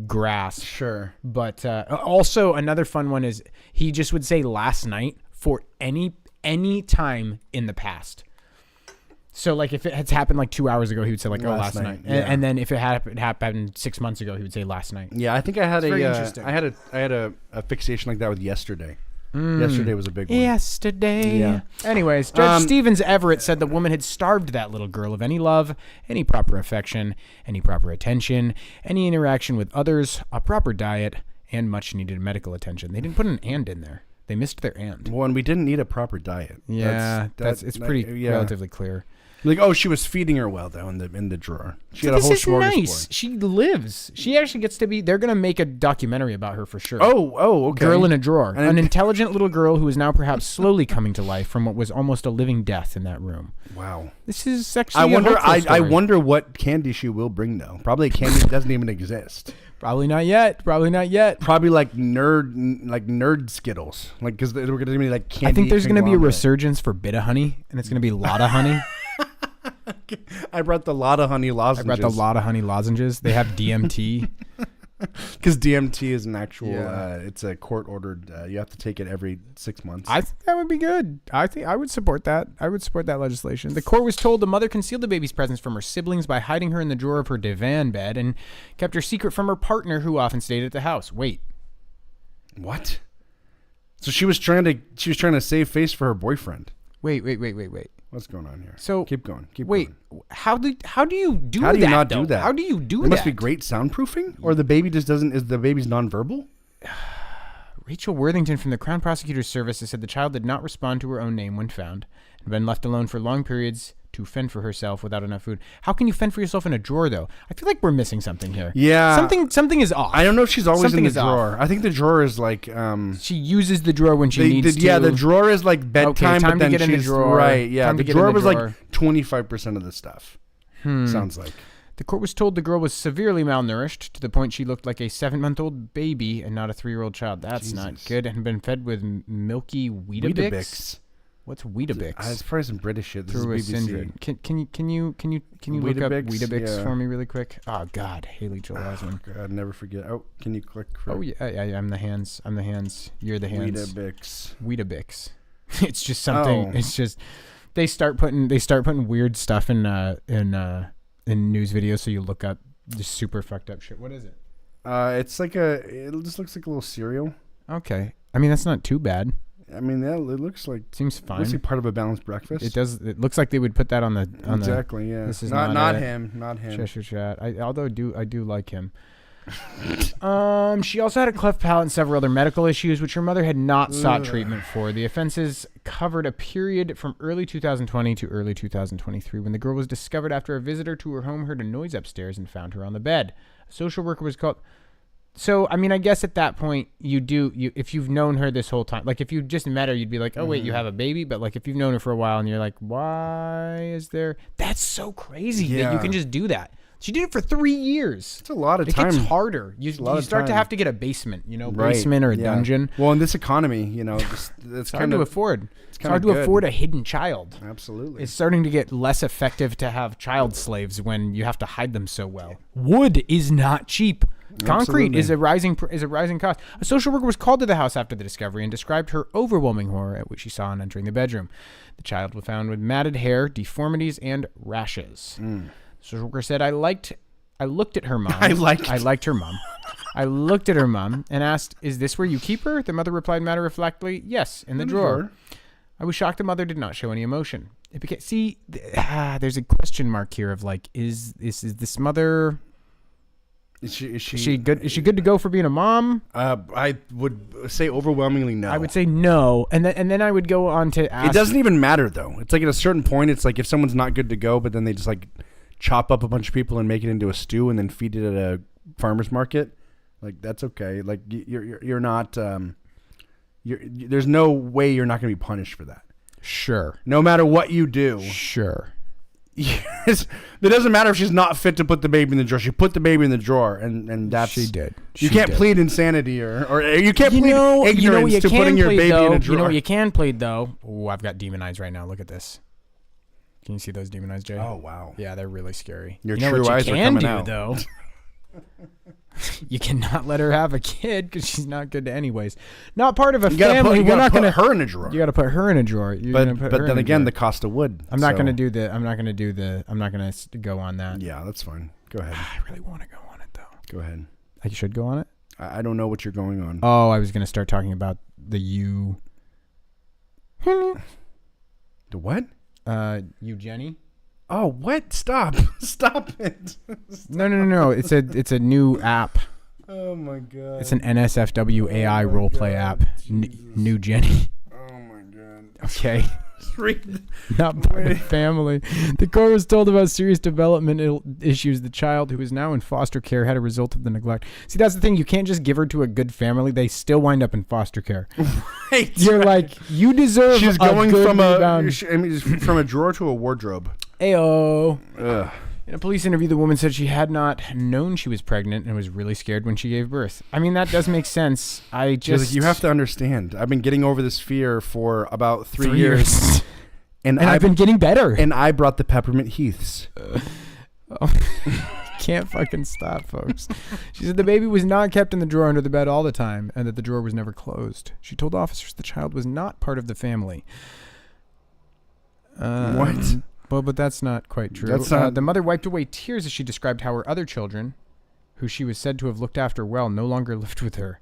grasp. Sure. But also another fun one is he just would say last night for any time in the past. So like if it had happened like 2 hours ago, he would say like, last night. Yeah. And then if it happened 6 months ago, he would say last night. Yeah, I think I had interesting. I had a fixation like that with yesterday. Yesterday was a big one. Yesterday. Yeah. Anyways, Judge Stevens Everett said the woman had starved that little girl of any love, any proper affection, any proper attention, any interaction with others, a proper diet, and much needed medical attention. They didn't put an and in there. They missed their and. Well, and we didn't need a proper diet. Yeah, it's pretty relatively clear. Like, she was feeding her well though in the drawer. She had a whole This is smorgasbord. nice. She lives. She actually gets to be. They're gonna make a documentary about her for sure. Oh, okay. Girl in a drawer. An intelligent little girl who is now perhaps slowly coming to life from what was almost a living death in that room. Wow. This is actually. I wonder what candy she will bring though. Probably candy that doesn't even exist. Probably not yet. Probably like nerd Skittles. Like because we're gonna be like candy. I think there's gonna be a resurgence for Bit of Honey, and it's gonna be Lotta Honey. I brought the Lotta Honey lozenges. They have DMT. Because DMT is an actual, it's a court-ordered, you have to take it every 6 months. I think that would be good. I think I would support that. I would support that legislation. The court was told the mother concealed the baby's presence from her siblings by hiding her in the drawer of her divan bed and kept her secret from her partner who often stayed at the house. Wait. What? So she was trying to save face for her boyfriend. Wait. What's going on here? So keep going. Wait, how do you do How do you that, not though? do that? How do you do there that? Must be great soundproofing, or the baby just doesn't. Is the baby's nonverbal? Rachel Worthington from the Crown Prosecutor's Service has said the child did not respond to her own name when found and been left alone for long periods to fend for herself without enough food. How can you fend for yourself in a drawer, though? I feel like we're missing something here. Yeah. Something is off. I don't know if she's always something in the drawer. Off. I think the drawer is like... she uses the drawer when she needs to. Yeah, the drawer is like bedtime, time but then to get in the she's... drawer. Right, yeah. Time The to get drawer in the was drawer. like 25% of the stuff. Sounds like. The court was told the girl was severely malnourished to the point she looked like a 7-month-old baby and not a 3-year-old child. That's not good. And been fed with milky Weetabix. What's Weetabix? It's probably some British shit. This Through is a BBC. syndrome. Can you look up Weetabix for me really quick? Oh God, Haley Joel Osment. God, never forget. Oh, can you click? Oh yeah, I'm the hands. You're the hands. Weetabix. It's just something. Oh. It's just they start putting weird stuff in news videos, so you look up just super fucked up shit. What is it? It just looks like a little cereal. Okay. I mean, that's not too bad. I mean, it looks like seems fine. Looks like part of a balanced breakfast. It does. It looks like they would put that on the exactly. Yeah. This is not him. Not him. Cheshire Chat. I do like him. She also had a cleft palate and several other medical issues, which her mother had not sought treatment for. The offenses covered a period from early 2020 to early 2023 when the girl was discovered after a visitor to her home heard a noise upstairs and found her on the bed. A social worker was called. So, I mean, I guess at that point, if you've known her this whole time, like if you just met her, you'd be like, oh, wait, you have a baby? But like if you've known her for a while and you're like, why is there? That's so crazy that you can just do that. She did it for 3 years. It's a lot of time. It gets harder. You start to have to get a basement, basement or a dungeon. Well, in this economy, it's hard to afford. It's hard to afford a hidden child. Absolutely. It's starting to get less effective to have child slaves when you have to hide them so well. Wood is not cheap. Concrete is a rising cost. A social worker was called to the house after the discovery and described her overwhelming horror at what she saw on entering the bedroom. The child was found with matted hair, deformities, and rashes. The social worker said, I looked at her mom. I liked her mom. I looked at her mom and asked, is this where you keep her? The mother replied matter-of-factly, yes, in the drawer. I was shocked the mother did not show any emotion. It became, there's a question mark here of like, is this mother... Is she good? Is she good to go for being a mom? I would say overwhelmingly no. I would say no, and then I would go on to ask. It doesn't even matter though. It's like at a certain point, it's like if someone's not good to go, but then they just like chop up a bunch of people and make it into a stew and then feed it at a farmer's market, like that's okay. Like you're not. There's no way you're not going to be punished for that. Sure. No matter what you do. Sure. Yes, it doesn't matter if she's not fit to put the baby in the drawer. She put the baby in the drawer, and that's she did. You can't plead insanity or you can't plead ignorance to putting your baby in a drawer. You know what you can plead though? Oh, I've got demon eyes right now. Look at this. Can you see those demon eyes, Jay? Oh wow. Yeah, they're really scary. Your true eyes are coming out, though. You cannot let her have a kid because she's not good to anyways. Not part of a family. We're not going to put her in a drawer. You got to put her in a drawer. But then again, the cost of wood. I'm not going to go on that. Yeah, that's fine. Go ahead. I really want to go on it though. Go ahead. I should go on it. I don't know what you're going on. Oh, I was going to start talking about the you. The what? You Jenny. Oh, what? Stop it. No. It's a new app. Oh my god. It's an NSFW AI roleplay app. New Jenny. Oh my god. Okay. Not part of the family. The court was told about serious developmental issues. The child, who is now in foster care, had a result of the neglect. See, that's the thing. You can't just give her to a good family. They still wind up in foster care. Right. You're like, you deserve. She's going from a drawer to a wardrobe. Ayo. Ugh. In a police interview, the woman said she had not known she was pregnant and was really scared when she gave birth. I mean, that does make sense. You have to understand. I've been getting over this fear for about 3 years. And I've been getting better. And I brought the peppermint heaths. Can't fucking stop, folks. She said the baby was not kept in the drawer under the bed all the time and that the drawer was never closed. She told officers the child was not part of the family. What? Well, but that's not quite true. The mother wiped away tears as she described how her other children, who she was said to have looked after well, no longer lived with her.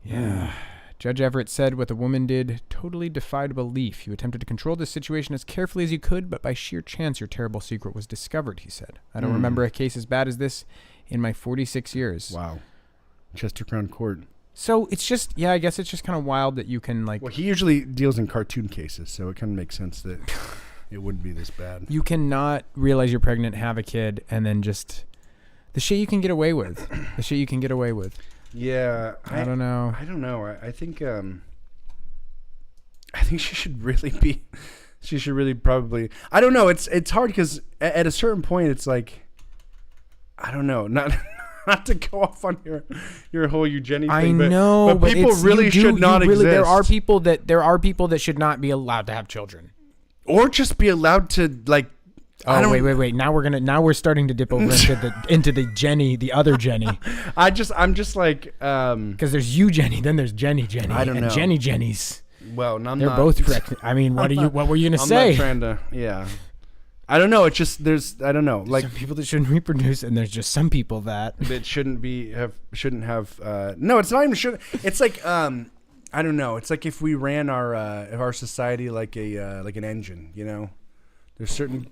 Yeah. Judge Everett said what the woman did totally defied belief. You attempted to control this situation as carefully as you could, but by sheer chance your terrible secret was discovered, he said. I don't remember a case as bad as this in my 46 years. Wow. Chester Crown Court. So it's just, I guess it's just kind of wild that you can like... Well, he usually deals in cartoon cases, so it kind of makes sense that... It wouldn't be this bad. You cannot realize you're pregnant, have a kid, and then just the shit you can get away with. Yeah, I don't know. I don't know. I think she should really be. She should really probably. I don't know. It's hard because at a certain point, it's like, I don't know. Not to go off on your whole eugenics thing. I know, but people really should not exist. There are people that should not be allowed to have children. Or just be allowed to like. Oh wait! Now we're starting to dip over into the Jenny, the other Jenny. I'm just like because there's you Jenny, then there's Jenny. I don't know. Jenny's. Well, they're both correct. I mean, what were you gonna say? I'm not trying to. Yeah. I don't know. It's just I don't know. Like some people that shouldn't reproduce, and there's just some people that shouldn't have. No, it's not even should. It's like I don't know. It's like if we ran our society like an engine. You know, there's certain.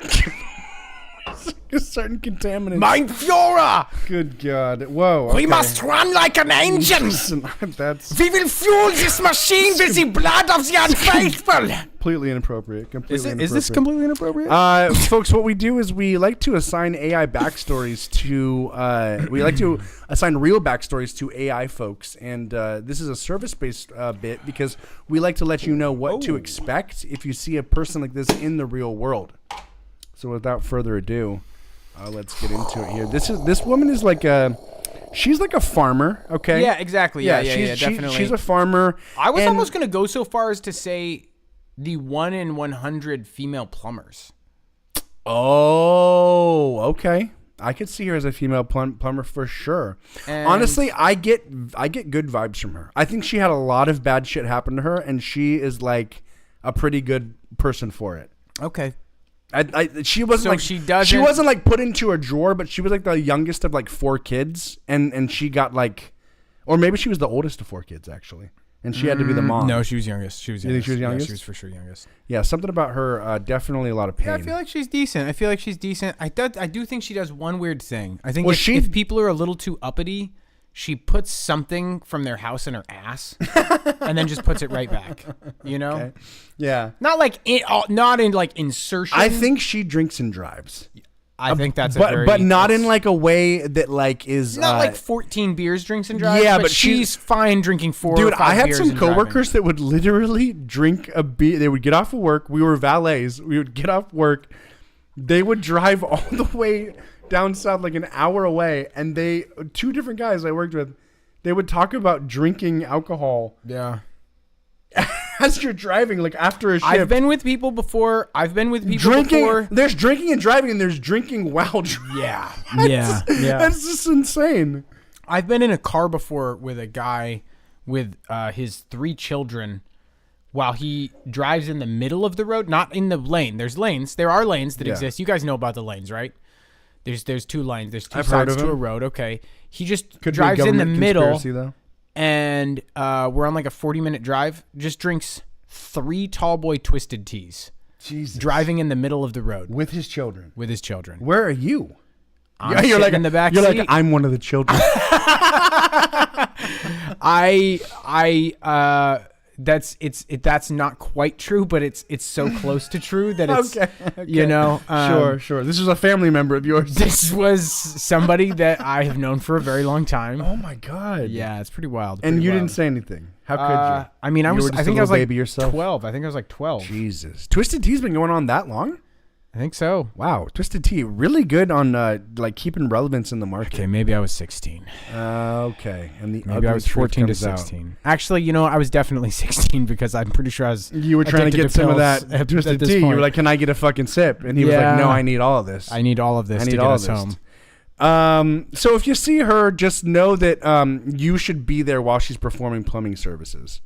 Certain contaminants. Mein Führer! Good God. Whoa. Okay. We must run like an engine. We will fuel this machine with the blood of the unfaithful. Completely inappropriate. Is this completely inappropriate? Folks, what we do is we like to assign AI backstories to, we like to assign real backstories to AI folks. And this is a service-based bit because we like to let you know what to expect if you see a person like this in the real world. So without further ado, let's get into it here. This woman is like she's like a farmer, okay? Yeah, exactly. Yeah, definitely. She's a farmer. I was almost going to go so far as to say the 1 in 100 female plumbers. Oh, okay. I could see her as a female plumber for sure. And honestly, I get good vibes from her. I think she had a lot of bad shit happen to her, and she is like a pretty good person for it. Okay. She wasn't so like she wasn't like put into a drawer, but she was like the youngest of like 4 kids, and she got like, or maybe she was the oldest of 4 kids actually, and she had to be the mom. No, she was youngest. You think she was youngest? Yeah, she was for sure youngest. Yeah, something about her, definitely a lot of pain. Yeah, I feel like she's decent. I do think she does one weird thing. I think if people are a little too uppity, she puts something from their house in her ass and then just puts it right back. You know? Okay. Yeah. Not in like insertion. I think she drinks and drives. I think that's but not in like a way that like is not like 14 beers, drinks and drives. Yeah, but she's fine drinking 4 Dude, or 5 I had beers some and coworkers driving. that would literally drink a beer. They would get off of work. We were valets. We would get off work. They would drive all the way down south, like an hour away, and 2 different guys I worked with, they would talk about drinking alcohol. Yeah. As you're driving, like after a shift. I've been with people before. Before. There's drinking and driving, and there's drinking while driving. Yeah. That's just insane. I've been in a car before with a guy with his 3 children while he drives in the middle of the road, not in the lane. There's lanes. There are lanes that exist. You guys know about the lanes, right? There's 2 lanes. There's 2 sides to a road. Okay. He just drives in the middle, though. And we're on like a 40-minute drive. Just drinks 3 tall boy twisted teas. Jesus. Driving in the middle of the road with his children. Where are you? You're like in the back. You're seat. like, I'm one of the children. That's not quite true, but it's so close to true that it's okay. You know. Sure. This was a family member of yours. This was somebody that I have known for a very long time. Oh my God. Yeah, it's pretty wild. And you didn't say anything. How could you? I mean, I think I was like yourself? 12. I think I was like 12. Jesus. Twisted Tea's been going on that long? I think so. Wow, Twisted Tea, really good on like keeping relevance in the market. Okay, maybe I was 16. Okay, and maybe I was 14 to 16. Out. Actually, you know, I was definitely 16 because I'm pretty sure I was. You were trying to get some of that Twisted Tea. You were like, "Can I get a fucking sip?" And he was like, "No, I need all of this. I need all of this to get us home." So if you see her, just know that you should be there while she's performing plumbing services.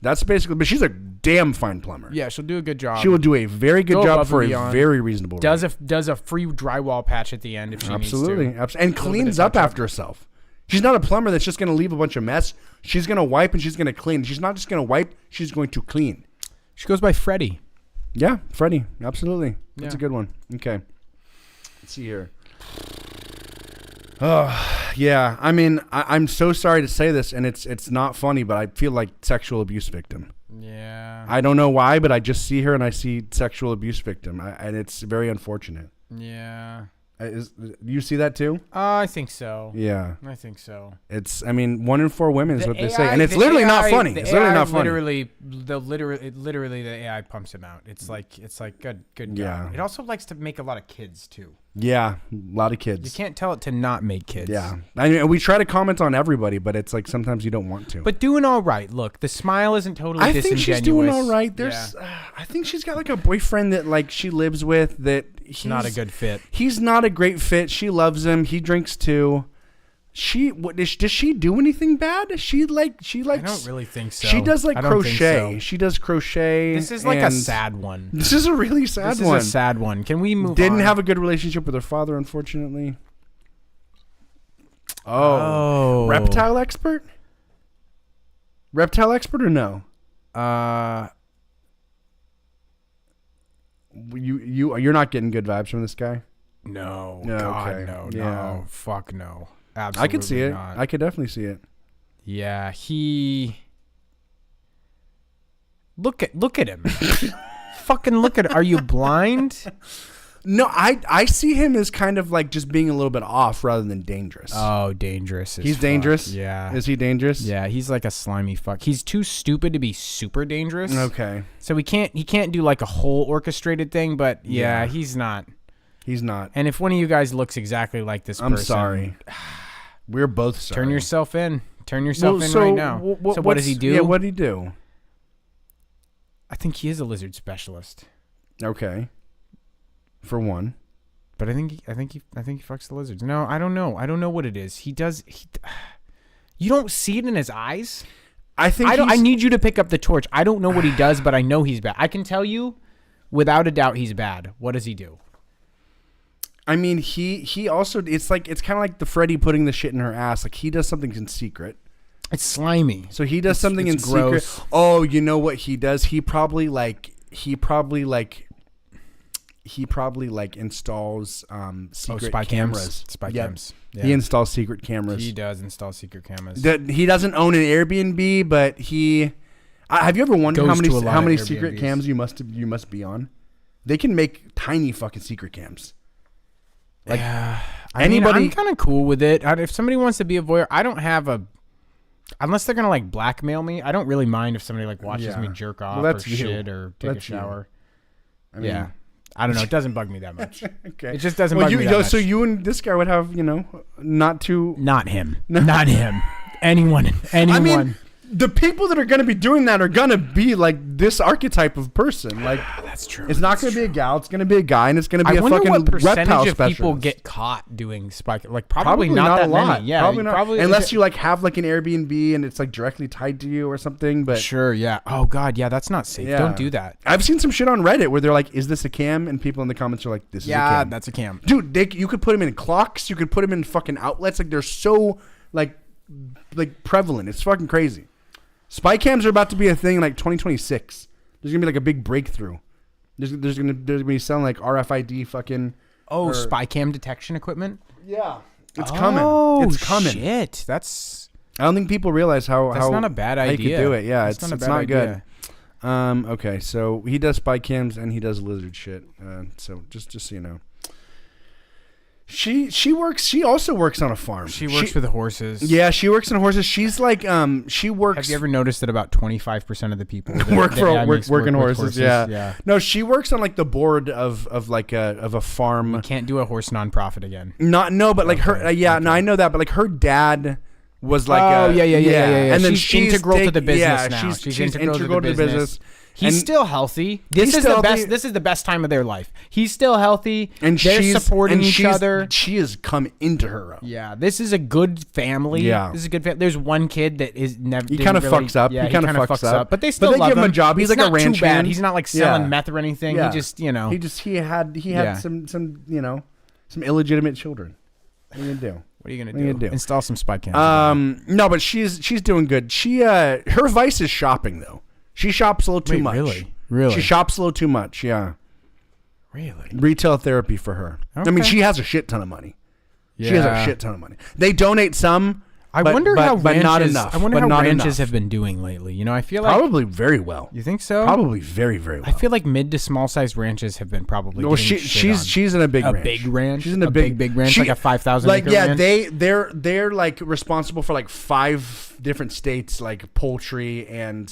That's basically, but she's a damn fine plumber. Yeah, she'll do a good job. She will do a very good job for a very reasonable rate. Does a free drywall patch at the end if she needs to. Absolutely. And cleans up after herself. She's not a plumber that's just going to leave a bunch of mess. She's going to wipe and she's going to clean. She's not just going to wipe, she's going to clean. She goes by Freddie. Yeah, Freddie. Absolutely. That's a good one. Okay. Let's see here. Oh, yeah. I mean, I'm so sorry to say this, and it's not funny, but I feel like sexual abuse victim. Yeah. I don't know why, but I just see her and I see sexual abuse victim, and it's very unfortunate. Yeah. You see that too? I think so. Yeah. I think so. It's, I mean, 1 in 4 women is what they say, and it's literally not funny. It's literally not funny. Literally, the AI pumps him out. It's like good guy. Yeah. It also likes to make a lot of kids too. Yeah, a lot of kids. You can't tell it to not make kids. Yeah. I mean, we try to comment on everybody, but it's like sometimes you don't want to. But doing all right. Look, the smile isn't totally disingenuous. I think she's doing all right. I think she's got like a boyfriend that like she lives with that he's not a good fit. He's not a great fit. She loves him. He drinks too. Does she do anything bad? She likes. I don't really think so. She does like crochet. So. She does crochet. This is like a sad one. This is a really sad one. This is a sad one. Can we move on? Didn't have a good relationship with her father, unfortunately. Oh. Reptile expert? Reptile expert or no? You're not getting good vibes from this guy? No. God, okay. No. Yeah. No. Fuck no. Absolutely I could see it. not. I could definitely see it. Yeah, he. Look at him. Fucking look at. Are you blind? No, I see him as kind of like just being a little bit off rather than dangerous. Oh, dangerous. He's dangerous? Yeah. Is he dangerous? Yeah, he's like a slimy fuck. He's too stupid to be super dangerous. Okay. So he can't do like a whole orchestrated thing, but yeah. He's not. He's not. And if one of you guys looks exactly like this person, I'm sorry. We're both sorry. Turn yourself in. Right now. So what does he do? Yeah, what did he do? I think he is a lizard specialist. Okay. For one. But I think he fucks the lizards. No, I don't know. I don't know what it is. He does. You don't see it in his eyes. I need you to pick up the torch. I don't know what he does, but I know he's bad. I can tell you, without a doubt, he's bad. What does he do? I mean, he also, it's kind of like the Freddy putting the shit in her ass. Like, he does something in secret. It's slimy. So he does something in gross. secret. Oh, you know what he does? He probably installs secret spy cameras. Spy cams. Yeah. He installs secret cameras. He does install secret cameras. He doesn't own an Airbnb, but he. Have you ever wondered how many secret cams you must be on? They can make tiny fucking secret cams. Like, yeah, anybody. I'm kind of cool with it. If somebody wants to be a voyeur, I don't have a. Unless they're gonna like blackmail me, I don't really mind if somebody like watches me jerk off or shit or take a shower. I mean, yeah, I don't know. It doesn't bug me that much. Okay, it just doesn't bug me that much. So you and this guy would have, not him, not him, anyone. I mean, the people that are going to be doing that are going to be like this archetype of person. Like, that's true. It's not going to be a gal. It's going to be a guy, and it's going to be a fucking what percentage reptile of specialist. people get caught doing spy. Like probably not that a lot. Many. Yeah, probably not. Probably, unless you like have like an Airbnb and it's like directly tied to you or something. But sure, yeah. Oh God, yeah, that's not safe. Yeah. Don't do that. I've seen some shit on Reddit where they're like, "Is this a cam?" And people in the comments are like, "This is a cam." Yeah, that's a cam. Dude, you could put them in clocks. You could put them in fucking outlets. Like they're so like prevalent. It's fucking crazy. Spy cams are about to be a thing in like 2026. There's gonna be like a big breakthrough. There's gonna be selling like RFID fucking. Oh, spy cam detection equipment. Yeah, it's coming. It's coming. Shit, that's. I don't think people realize how. That's not a bad idea. They could do it. Yeah, it's not good. Idea. Okay, so he does spy cams and he does lizard shit. So just so you know. She also works on a farm. She works with horses. Yeah, she works on horses. She's like she works. Have you ever noticed that about 25% of the people work in horses? Yeah. No, she works on like the board of a farm. You can't do a horse nonprofit again. But like her no, I know that, but like her dad was like yeah. And then she's integral to the business now. She's integral to the business. He's still healthy. This is the best. This is the best time of their life. He's still healthy, and they're supporting each other. She has come into her own. Yeah, this is a good family. Yeah, this is a good family. There's one kid that is never. He kind of fucks up. Yeah, he kind of fucks up. But they still love give him a job. He's like a ranch hand. He's not like selling meth or anything. Yeah. He just he had some illegitimate children. What are you gonna do? What are you gonna do? Install some spy cams. No, but she's doing good. Her vice is shopping though. She shops a little too much. Really? She shops a little too much, yeah. Really? Retail therapy for her. Okay. I mean, she has a shit ton of money. Yeah. She has a shit ton of money. They donate some, I wonder how ranches enough. have been doing lately. I feel like probably very well. You think so? Probably very, very well. I feel like mid to small sized ranches have been probably. Well, she's in a big ranch. A big ranch. She's in a big ranch, like a 5,000 acre ranch. They're like responsible for like 5 different states, like poultry and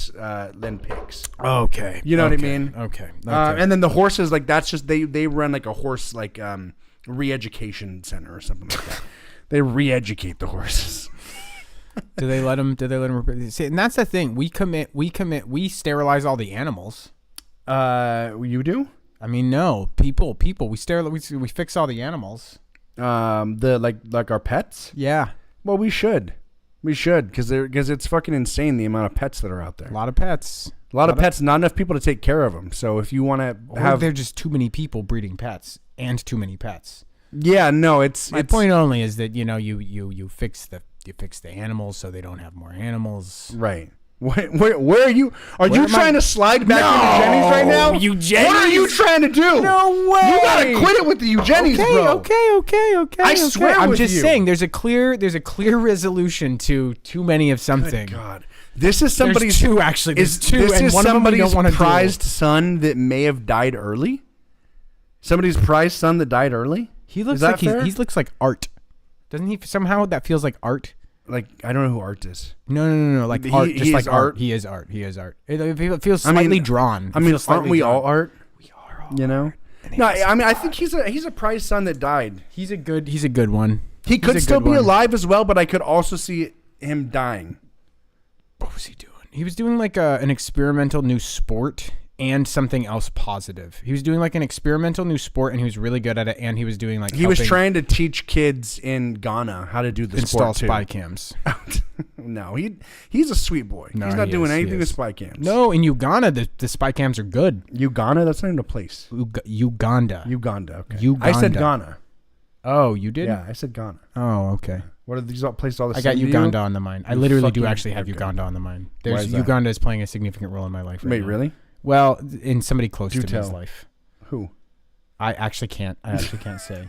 then pigs. Okay, you know what I mean? Okay. And then the horses, like that's just they run like a horse like re-education center or something like that. They re-educate the horses. Do they let them? See, and that's the thing. We sterilize all the animals. You do? I mean, no. People. We sterilize. We fix all the animals. The like our pets. Yeah. Well, we should. We should, because it's fucking insane the amount of pets that are out there. A lot of pets. A lot of pets, not enough people to take care of them. So if you want to have... There's just too many people breeding pets and too many pets. Yeah, no, it's... My point only is that, you fix the animals so they don't have more animals. Right. Where are you? Are you trying to slide back into Eugenics right now? Eugenics? What are you trying to do? No way. You gotta quit it with the Eugenics, bro. Okay. I swear I'm with just you. saying there's a clear resolution to too many of something. Good God. This is somebody's... There's two, actually. There's two, this and is one of them we somebody's don't want to prized son that may have died early? Somebody's prized son that died early? He looks like he looks like art. Doesn't he? Somehow that feels like art. Like, I don't know who Art is. No. Like art, just like art. He is art. It feels slightly drawn. Aren't we all art? We are all. You know? No, I think he's a prized son that died. He's a good one. He could still be alive as well, but I could also see him dying. What was he doing? He was doing like an experimental new sport and something else positive. He was doing like an experimental new sport, and he was really good at it. And he was doing like he was trying to teach kids in Ghana how to do the install sport too. spy cams. No, he's a sweet boy. No, he's not doing anything with spy cams. No, in Uganda the spy cams are good. Uganda, that's not even a place. Uganda. Okay. Uganda. I said Ghana. Oh, you did? Yeah, I said Ghana. Oh, okay. What are these places all the same? I got Uganda on the mind. I literally do fucking actually have okay. Uganda on the mind. Why is that? Uganda is playing a significant role in my life right Wait, now. really? Well, in somebody close Do to tell. me's life. Who? I actually can't say.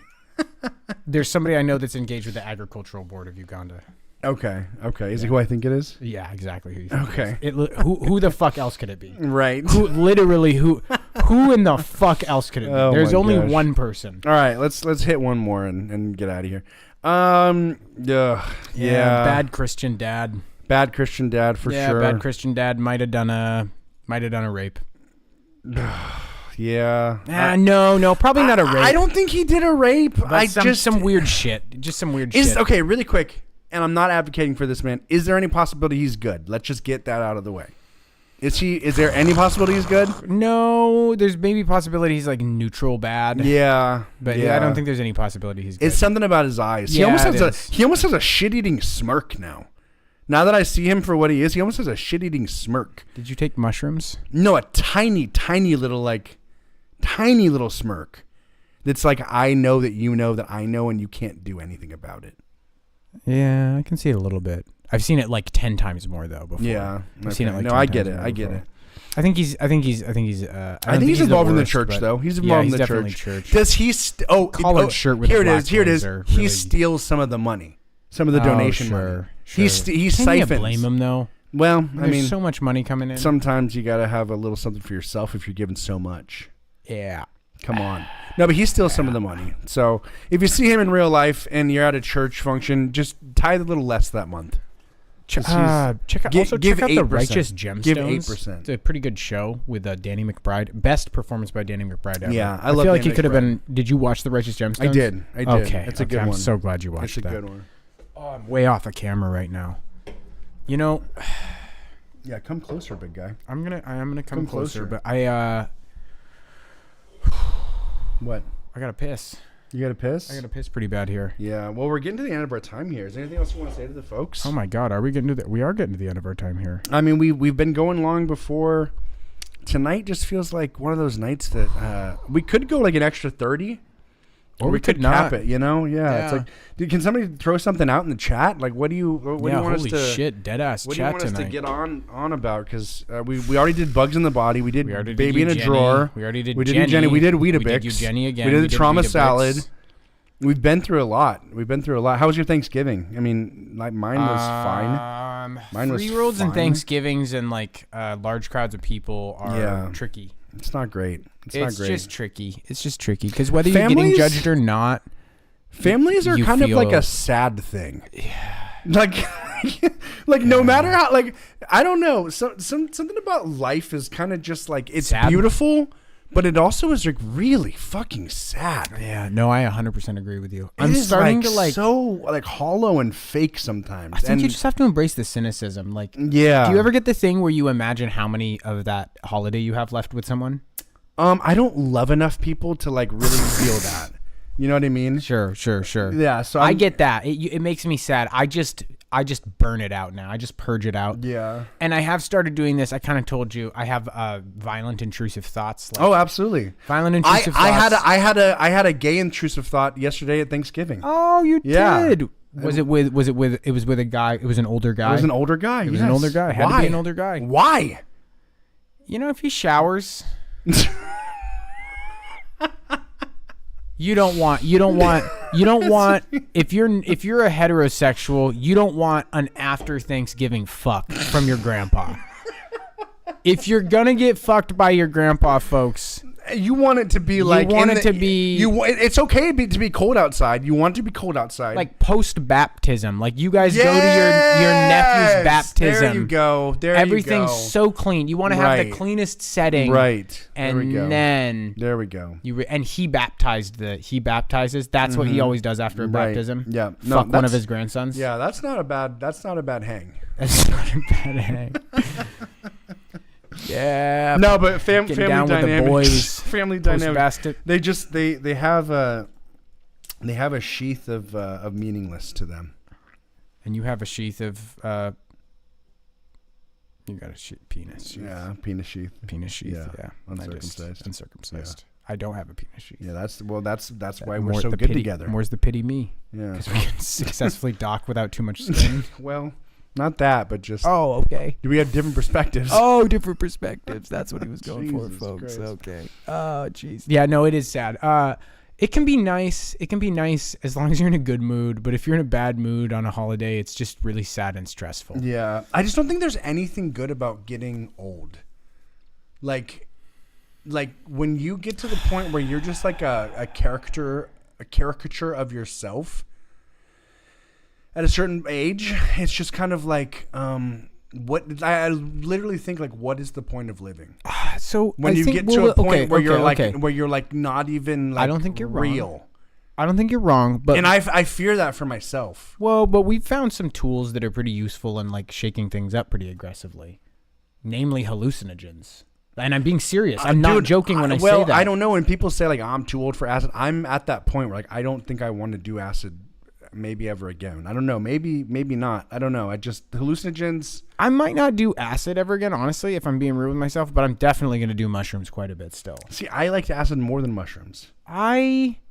There's somebody I know that's engaged with the agricultural board of Uganda. Okay. Is it who I think it is? Yeah, exactly. Who you think Okay. it is. Who the fuck else could it be? Right. Who in the fuck else could it be? Oh There's my only gosh. one person. All right, let's hit one more and get out of here. Yeah. Bad Christian dad. Bad Christian dad for sure. Bad Christian dad might have done a rape. Yeah. No, probably not a rape. I don't think he did a rape. But some weird shit. Just some weird shit. Okay, really quick, and I'm not advocating for this man. Is there any possibility he's good? Let's just get that out of the way. Is there any possibility he's good? No, there's maybe possibility he's like neutral bad. Yeah. But I don't think there's any possibility he's good. It's something about his eyes. He almost has a shit-eating smirk now. Now that I see him for what he is, he almost has a shit-eating smirk. Did you take mushrooms? No, a tiny little smirk. That's like, I know that you know that I know, and you can't do anything about it. Yeah, I can see it a little bit. I've seen it like 10 times more though before. Yeah, I've seen it like 10 I get times it. more I get before. it. I think he's involved in the church though. He's involved in the definitely church. Does he? Collared shirt with here a it black is. Here it is. blazer, He really. steals some of the money, some of the donation money. He Can siphons. you blame him though? Well, There's so much money coming in. sometimes you got to have a little something for yourself if you're given so much. Yeah. Come on. No, but he steals some of the money. So if you see him in real life and you're at a church function, just tithe a little less that month. Check out the 8%. Righteous Gemstones. Give 8%. It's a pretty good show with Danny McBride. Best performance by Danny McBride ever. Yeah, I feel love like he Danny could have McBride. been. Did you watch the Righteous Gemstones? I did. Okay, It's a good I'm one. so glad you watched It's a that. good one. Oh, I'm way off the camera right now. You know, Yeah, come closer, big guy. I am gonna come closer, closer. but I What? gotta piss. You got to piss? I gotta piss pretty bad here. Yeah. Well, we're getting to the end of our time here. Is there anything else you want to say to the folks? Oh my God, are we getting to the? We are getting to the end of our time here. I mean, we've been going long before. Tonight just feels like one of those nights that we could go like an extra 30. Or we could cap it, you know? Yeah. It's like, dude, can somebody throw something out in the chat? Like, what do you want us to? Holy shit, dead ass What do you chat want us tonight. to get on about? Because we already did Bugs in the Body. We did already did Baby in a Jenny. Drawer. We already did Jenny. Jenny. We did Weetabix. We did Jenny again. We did We the did trauma Weetabix. salad. We've been through a lot. How was your Thanksgiving? I mean, like mine was fine. Mine was 3-year-olds and fine. Thanksgivings and like large crowds of people are tricky. It's not great. It's not great. Just tricky. It's just tricky because whether you're getting Families- judged or not, Families are you kind of like feel- a sad thing. Yeah. Like no matter how, like, I don't know. Something about life is kind of just like, it's Sad. beautiful, but it also is like really fucking sad. yeah, no, I 100% agree with you. It I'm is, starting like, to like. so like hollow and fake sometimes. I think and you just have to embrace the cynicism. Like, yeah. do you ever get the thing where you imagine how many of that holiday you have left with someone? I don't love enough people to like really feel that. You know what I mean? Sure. Yeah. So I get that. It makes me sad. I just burn it out now. I just purge it out. Yeah. And I have started doing this. I kind of told you I have violent intrusive thoughts. Oh, absolutely. Violent intrusive thoughts. I had a gay intrusive thought yesterday at Thanksgiving. Oh, you did. Was it with a guy? It was an older guy. It was an older guy. It was an older guy. It had to be an older guy. Why? You know, if he showers, you don't want if you're a heterosexual, you don't want an after Thanksgiving fuck from your grandpa. If you're gonna get fucked by your grandpa, folks, you want it to be like it's okay to be cold outside. You want it to be cold outside, like post baptism. Like you guys go to your nephew's baptism. There you go. Everything's so clean. You want to have the cleanest setting, right? And then there we go. And he baptizes. That's what he always does after a baptism. Yeah, fuck one of his grandsons. Yeah, that's not a bad hang. That's not a bad hang. Yeah. No, but family down dynamics. With the boys, family dynamics. They have a sheath of meaningless to them. And you have a sheath of you got a penis sheath. Yeah, penis sheath. Penis sheath. Yeah. Uncircumcised. Uncircumcised. Yeah. I don't have a penis sheath. Yeah, that's why we're so good together. More's the pity me. Yeah. Because we can successfully dock without too much skin. Well, not that, but just... Oh, okay. Do we have different perspectives? Oh, different perspectives. That's what he was going for, folks. Christ. Okay. Oh, jeez. Yeah, no, it is sad. It can be nice. It can be nice as long as you're in a good mood. But if you're in a bad mood on a holiday, it's just really sad and stressful. Yeah. I just don't think there's anything good about getting old. Like when you get to the point where you're just like a caricature of yourself at a certain age, it's just kind of like what I literally think, like, what is the point of living? So when you get to a point where you're like not even like, I don't think you're real. Wrong. I don't think you're wrong, but I fear that for myself. Well, but we've found some tools that are pretty useful in like shaking things up pretty aggressively, namely hallucinogens. And I'm being serious. I'm not joking when I say that. I don't know. When people say like I'm too old for acid, I'm at that point where like I don't think I want to do acid maybe ever again. I don't know. Maybe not. I don't know. Hallucinogens. I might not do acid ever again, honestly, if I'm being real with myself, but I'm definitely going to do mushrooms quite a bit still. See, I liked acid more than mushrooms.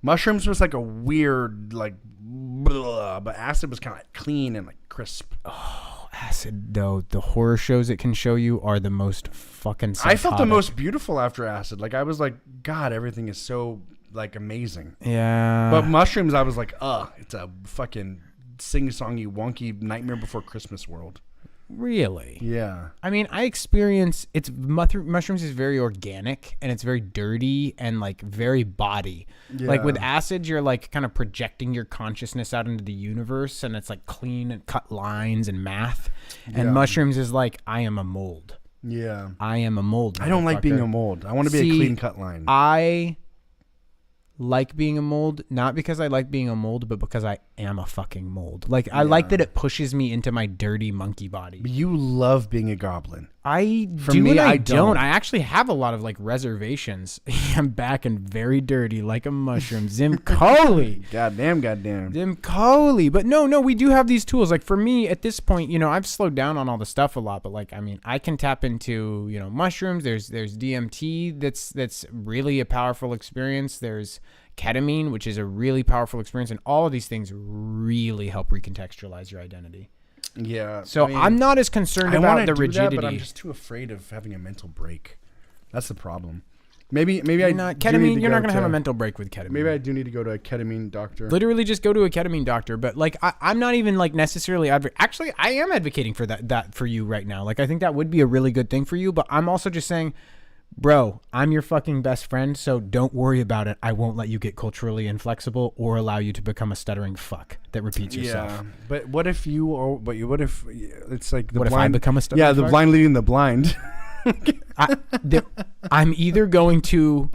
Mushrooms was like a weird, like, blah, but acid was kind of like clean and like crisp. Oh, acid, though. The horror shows it can show you are the most fucking psychotic. I felt the most beautiful after acid. Like, I was like, God, everything is so... like amazing. Yeah. But mushrooms, I was like, it's a fucking sing-songy, wonky Nightmare Before Christmas world. Really? Yeah. I mean, I experience mushrooms is very organic and it's very dirty and like very body. Yeah. Like with acid, you're like kind of projecting your consciousness out into the universe and it's like clean and cut lines and math. And mushrooms is like, I am a mold. Yeah. I am a mold. I don't like being a mold. I want to be a clean cut line. I like being a mold, not because I like being a mold, but because I am a fucking mold. Like, I like that it pushes me into my dirty monkey body. But you love being a goblin. I don't. I actually have a lot of, like, reservations. I'm back and very dirty like a mushroom. Zimcoli. Goddamn. Zimcoli. But no, we do have these tools. Like, for me, at this point, you know, I've slowed down on all the stuff a lot. But, like, I mean, I can tap into, you know, mushrooms. There's DMT that's really a powerful experience. There's ketamine, which is a really powerful experience. And all of these things really help recontextualize your identity. Yeah. So I mean, I'm not as concerned about the rigidity. But I'm just too afraid of having a mental break. That's the problem. Maybe ketamine. You're not going to have a mental break with ketamine. Maybe I do need to go to a ketamine doctor. Literally, just go to a ketamine doctor. But like, I'm not even like necessarily actually, I am advocating for that for you right now. Like, I think that would be a really good thing for you. But I'm also just saying, bro, I'm your fucking best friend, so don't worry about it. I won't let you get culturally inflexible or allow you to become a stuttering fuck that repeats yourself. Yeah, but what if it's like the what blind? If I become a stuttering fuck? The blind leading the blind. I'm either going to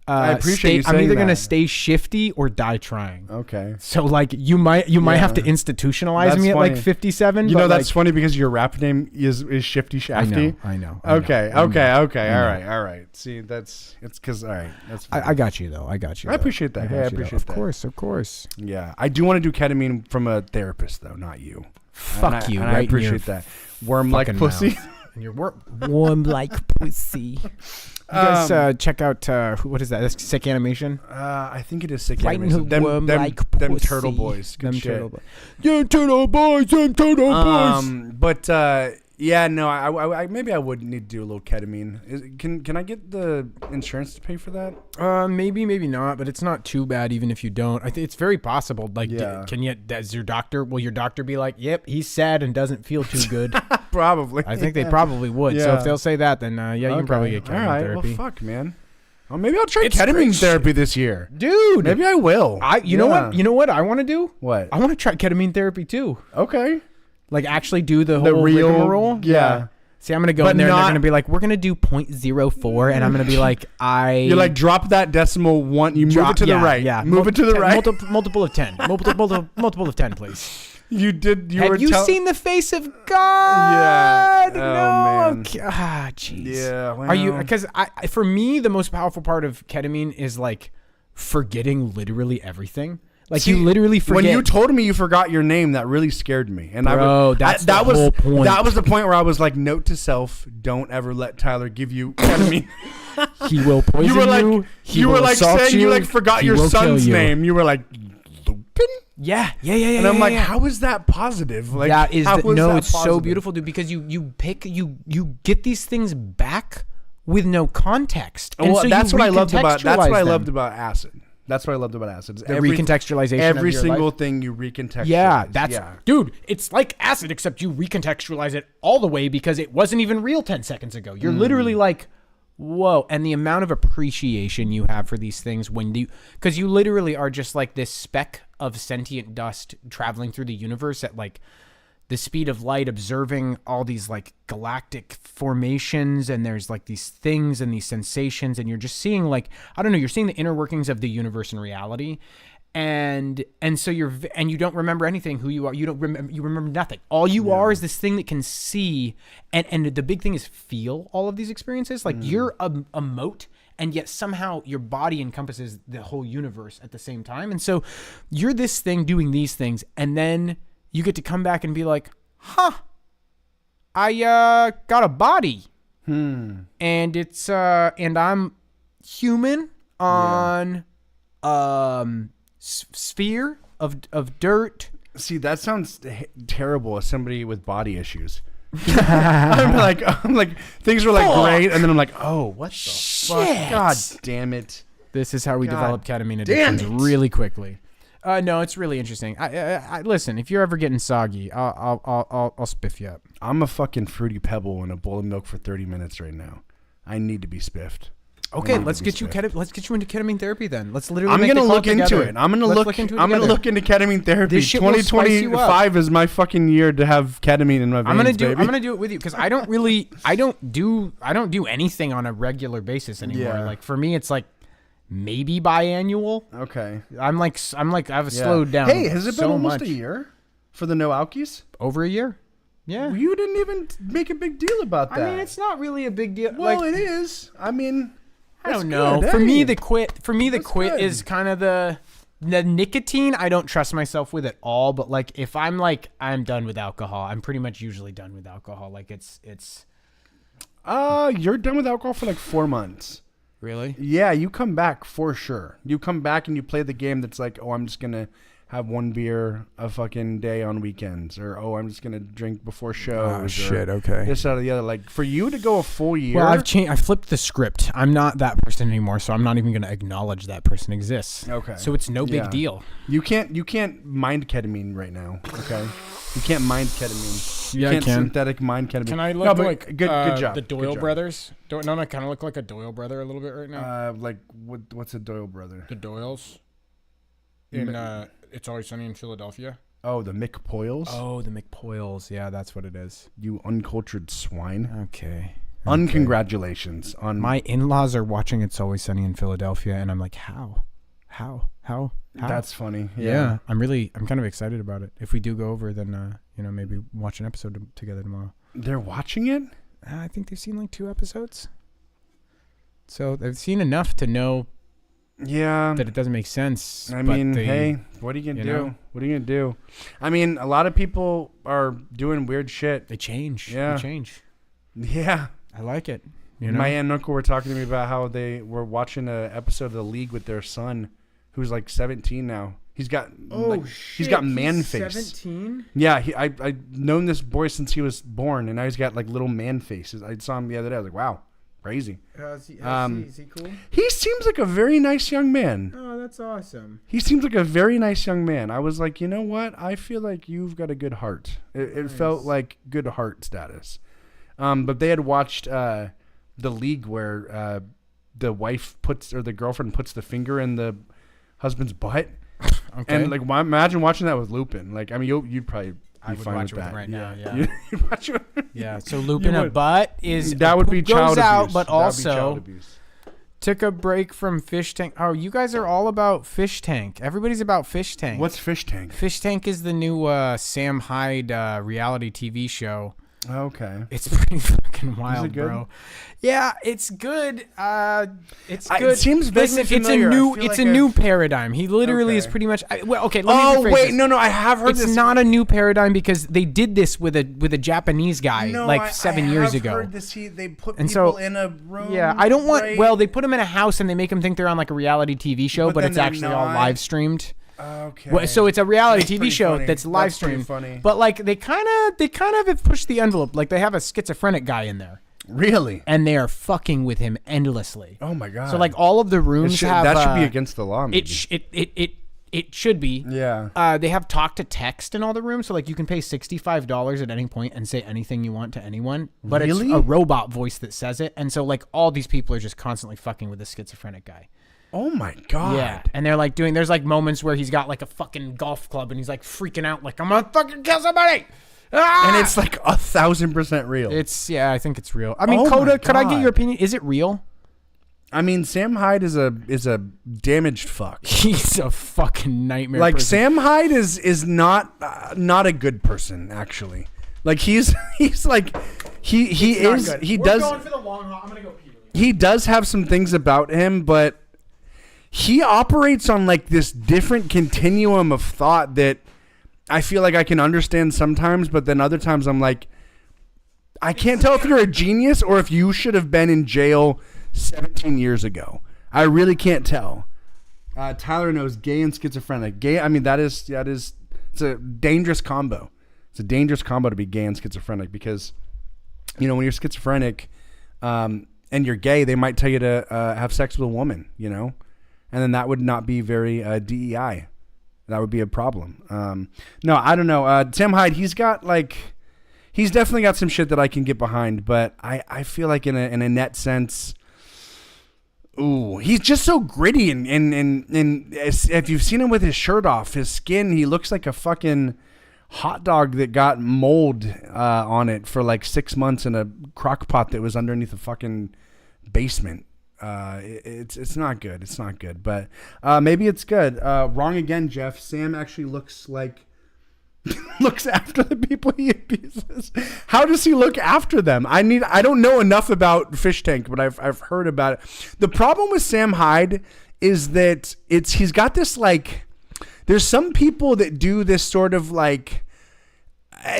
I appreciate you saying I'm either that. gonna stay shifty or die trying. Okay. So like you might have to institutionalize That's me at funny. like 57. You know, that's like, funny because your rap name is Shifty Shafty. I know. Okay. I know. All right. See, it's because all right. That's fine. I got you though. I got you. I appreciate that. Hey, I appreciate that. Of course. Yeah, I do want to do ketamine from a therapist though, not you. Fuck you. And Right I appreciate that. Worm like pussy. And your warm like pussy. You guys check out what is that? That's Sick Animation. I think it is Sick Fighting Animation. Them turtle boys. Good shit. Turtle boys. Yeah, turtle boys. But yeah, no, I maybe I would need to do a little ketamine. Can I get the insurance to pay for that? Maybe not, but it's not too bad even if you don't. I think it's very possible. Like, Yeah. does your doctor? Will your doctor be like, "Yep, he's sad and doesn't feel too good"? Probably. I think they probably would. So Yeah. if they'll say that, then you can probably get ketamine All right. therapy. Well, fuck, man. Well, maybe I'll try It's ketamine great therapy this year, dude. Maybe I will. You know what? You know what I want to do? What? I want to try ketamine therapy too. Okay. Like actually do the whole real rigmarole. Yeah. See, I'm gonna go But in there and they're not- gonna be like, "We're gonna do 0.04," and I'm gonna be like, You like drop that decimal one. You move it to the right. Yeah, Move it to the right. Multiple of 10. Multiple of 10, please. You did. You Have were you seen the face of God? Yeah. No. Oh, man. Okay. Ah, jeez. Yeah. Are you? well, Because for me, the most powerful part of ketamine is like forgetting literally everything. Like See, you literally forget. When you told me you forgot your name, that really scared me. And Bro, that's the whole point. That was the point where I was like, note to self: don't ever let Tyler give you ketamine. He will poison You were like, you. He you will were like assault saying you like forgot he your will kill son's you. name. You were like, Lupin. Yeah. And I'm like, yeah. how is that positive? Like, that is how is that it's so positive? beautiful, dude. Because you get these things back with no context. And Well, so that's you what I loved about. That's what I recontextualize loved them. about acid. That's what I loved about acid. The recontextualization of Every your single life. thing you recontextualize. Yeah, dude, it's like acid, except you recontextualize it all the way because it wasn't even real 10 seconds ago. You're literally like, whoa. And the amount of appreciation you have for these things because you literally are just like this speck of sentient dust traveling through the universe at like the speed of light, observing all these like galactic formations, and there's like these things and these sensations, and you're just seeing like, I don't know, you're seeing the inner workings of the universe and reality. And so you don't remember anything who you are. You remember nothing. All you are is this thing that can see. And the big thing is feel all of these experiences. Like you're a mote, and yet somehow your body encompasses the whole universe at the same time. And so you're this thing doing these things, and then you get to come back and be like, I got a body. And it's and I'm human on sphere of dirt. See, that sounds terrible as somebody with body issues. I'm like things were like great, and then I'm like, oh, what the fuck? God damn it! This is how we God develop ketamine damn addictions it. really quickly. No, it's really interesting. I listen. If you're ever getting soggy, I'll spiff you up. I'm a fucking fruity pebble in a bowl of milk for 30 minutes right now. I need to be spiffed. Okay, let's get you into ketamine therapy then. Let's literally. I'm make gonna the look club into together. it. I'm gonna Let's look into it I'm gonna together. look into ketamine therapy. This shit will spice you up. 2025 is my fucking year to have ketamine in my veins. I'm gonna baby. do it with you because I don't do anything on a regular basis anymore. Yeah. Like for me, it's like maybe biannual. Okay. I'm like I've slowed down. Hey, has it been so almost much. a year for the no alkies? Over a year? Yeah. You didn't even make a big deal about that. I mean, it's not really a big deal. well, like, it is. I mean, I that's don't know. good. For me, Hey. the quit good. is kind of the nicotine. I don't trust myself with at all. But like, if I'm done with alcohol, I'm pretty much usually done with alcohol. Like it's you're done with alcohol for like 4 months. really. Yeah, you come back for sure. You come back and you play the game that's like, oh, I'm just gonna have one beer a fucking day on weekends, or oh, I'm just gonna drink before shows. Okay. This out of the other. Like for you to go a full year. Well, I've changed. I flipped the script. I'm not that person anymore, so I'm not even going to acknowledge that person exists. Okay. So it's no big Yeah. deal. You can't mind ketamine right now. Okay. You can't mind ketamine. You Yeah, I can't can. synthetic mind ketamine. Can I No, look but like good job. the good Doyle job. brothers? Don't I kind of look like a Doyle brother a little bit right now? Like what's a Doyle brother? The Doyles. In It's Always Sunny in Philadelphia. Oh, the McPoyles. Oh, the McPoyles. Yeah, that's what it is. You uncultured swine. Okay. Uncongratulations on my in-laws are watching It's Always Sunny in Philadelphia, and I'm like, how? That's funny. Yeah. I'm kind of excited about it. If we do go over, then maybe watch an episode together tomorrow. They're watching it? I think they've seen like 2 episodes. So they've seen enough to know that it doesn't make sense. I mean, hey, what are you going to do? What are you going to do? I mean, a lot of people are doing weird shit. They change. Yeah. They change. Yeah. I like it. My aunt and uncle were talking to me about how they were watching an episode of The League with their son, who's like 17 now. He's got he's got man face. 17? Yeah, I've known this boy since he was born, and now he's got like little man faces. I saw him the other day. I was like, wow, crazy. Is he cool? He seems like a very nice young man. Oh, that's awesome. He seems like a very nice young man. I was like, you know what? I feel like you've got a good heart. It felt like good heart status. But they had watched The League where the wife the girlfriend puts the finger in the husband's butt. Okay. And like, imagine watching that with Lupin. Like, I mean, you'd probably be fine with that right now. Yeah. You'd watch it. Yeah. So Lupin a butt is that would be child goes out, abuse. but also took a break from Fish Tank. Oh, you guys are all about Fish Tank. Everybody's about Fish Tank. What's Fish Tank? Fish Tank is the new Sam Hyde reality TV show. Okay. It's pretty fucking wild, Is it good? bro. Yeah, it's good. It's good. It seems vaguely familiar. It's a new paradigm. He literally is pretty much. Let me rephrase this. No, I have heard this. It's not a new paradigm because they did this with a Japanese guy 7 years ago. I heard this. They put people in a room. Yeah, I don't want. Well, they put them in a house and they make them think they're on like a reality TV show, but it's actually all live streamed. Okay. So it's a reality TV show that's live streamed. But like they kind of have pushed the envelope. Like they have a schizophrenic guy in there. Really? And they are fucking with him endlessly. Oh my god. So like all of the rooms should be against the law. Maybe. It should be. Yeah. They have talk to text in all the rooms, so like you can pay $65 at any point and say anything you want to anyone. But it's a robot voice that says it, and so like all these people are just constantly fucking with this schizophrenic guy. Oh my god. Yeah. And they're like there's like moments where he's got like a fucking golf club and he's like freaking out like I'm gonna fucking kill somebody. Ah! And it's like 1,000% real. I think it's real. I mean, Coda, could I get your opinion? Is it real? I mean, Sam Hyde is a damaged fuck. He's a fucking nightmare. Like person. Sam Hyde is not a good person actually. Like he's like he is good. We're going for the long haul. I'm gonna go pee. He does have some things about him, but he operates on like this different continuum of thought that I feel like I can understand sometimes, but then other times I'm like, I can't tell if you're a genius or if you should have been in jail 17 years ago. I really can't tell. Tyler knows gay and schizophrenic. Gay, I mean, it's a dangerous combo. It's a dangerous combo to be gay and schizophrenic because, when you're schizophrenic and you're gay, they might tell you to have sex with a woman, and then that would not be very DEI. That would be a problem. No, I don't know. Sam Hyde, he's definitely got some shit that I can get behind, but I feel like in a net sense, he's just so gritty and if you've seen him with his shirt off, his skin, he looks like a fucking hot dog that got mold on it for like 6 months in a crock pot that was underneath a fucking basement. It's not good. It's not good, but maybe it's good. Wrong again, Jeff. Sam actually looks after the people he abuses. How does he look after them? I don't know enough about Fish Tank, but I've heard about it. The problem with Sam Hyde is that he's got this like. There's some people that do this sort of like.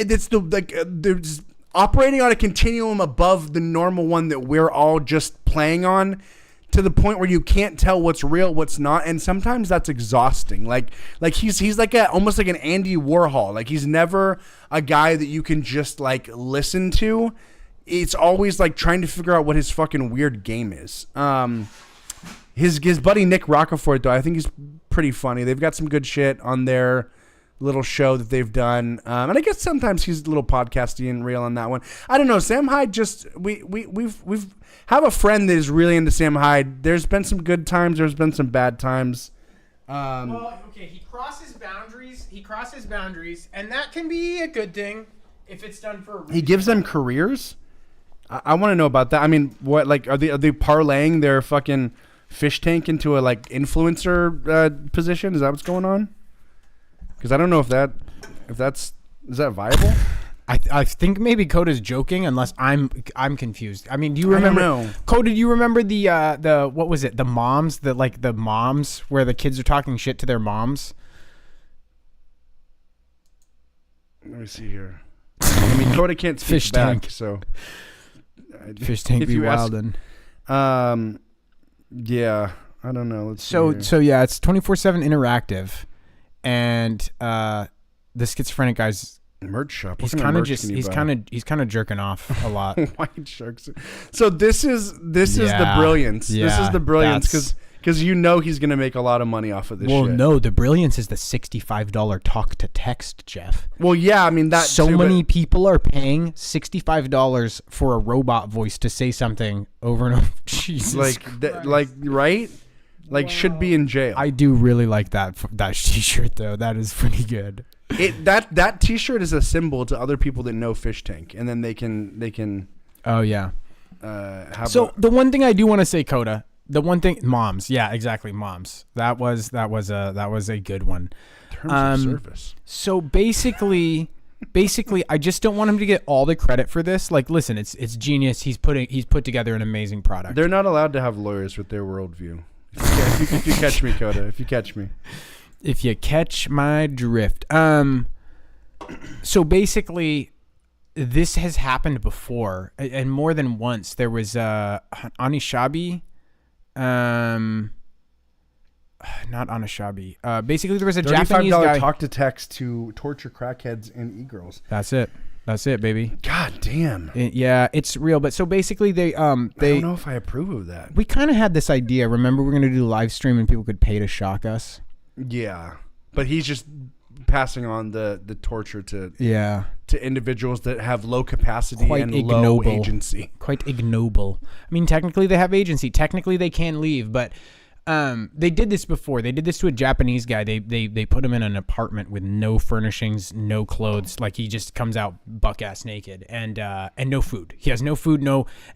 There's operating on a continuum above the normal one that we're all just playing on, to the point where you can't tell what's real, what's not, and sometimes that's exhausting. Like he's like almost like an Andy Warhol. Like he's never a guy that you can just like listen to. It's always like trying to figure out what his fucking weird game is. His buddy Nick Rocafort, though, I think he's pretty funny. They've got some good shit on their little show that they've done, and I guess sometimes he's a little podcasty and real on that one. I don't know. Sam Hyde, just we've have a friend that is really into Sam Hyde. There's been some good times. There's been some bad times. He crosses boundaries, and that can be a good thing if it's done for a reason. He gives them careers. I want to know about that. I mean, what like are they parlaying their fucking fish tank into a like influencer position? Is that what's going on? Because I don't know if that's is that viable? I think maybe Coda's joking, unless I'm confused. I mean, do you remember? I don't know. Coda, do you remember the what was it? The moms, the moms where the kids are talking shit to their moms. Let me see here. I mean, Coda can't speak Fish back, tank. so Fish tank be wildin'. Yeah, I don't know. So yeah, it's 24/7 interactive, and the schizophrenic guy's merch shop. He's kind of jerking off a lot. White sharks. So this is the brilliance. Yeah, this is the brilliance because he's gonna make a lot of money off of this. Well, shit. no, the brilliance is the $65 talk to text, Jeff. Well, yeah, I mean that. So many people are paying $65 for a robot voice to say something over and over. Jesus, right? Like should be in jail. I do really like that T-shirt though. That is pretty good. That T-shirt is a symbol to other people that know Fish Tank, and then they can. Oh yeah. The one thing I do want to say, Coda. The one thing, moms. Yeah, exactly, moms. That was a good one. In terms of service. So basically, I just don't want him to get all the credit for this. Like, listen, it's genius. He's put together an amazing product. They're not allowed to have lawyers with their worldview. If you catch me, Coda. If you catch me. If you catch my drift. So basically, this has happened before, and more than once. There was Anishinaabe, not Anishinaabe. Basically, there was a Japanese guy. talk to text to torture crackheads and e-girls. That's it, baby. God damn. Yeah, it's real. But so basically, they I don't know if I approve of that. We kind of had this idea. Remember, we're gonna do a live stream and people could pay to shock us. Yeah, but he's just passing on the torture to individuals that have low capacity and low agency. Quite ignoble. I mean, technically they have agency. Technically they can leave, but they did this before. They did this to a Japanese guy. They put him in an apartment with no furnishings, no clothes. Like he just comes out buck ass naked and no food. He has no food,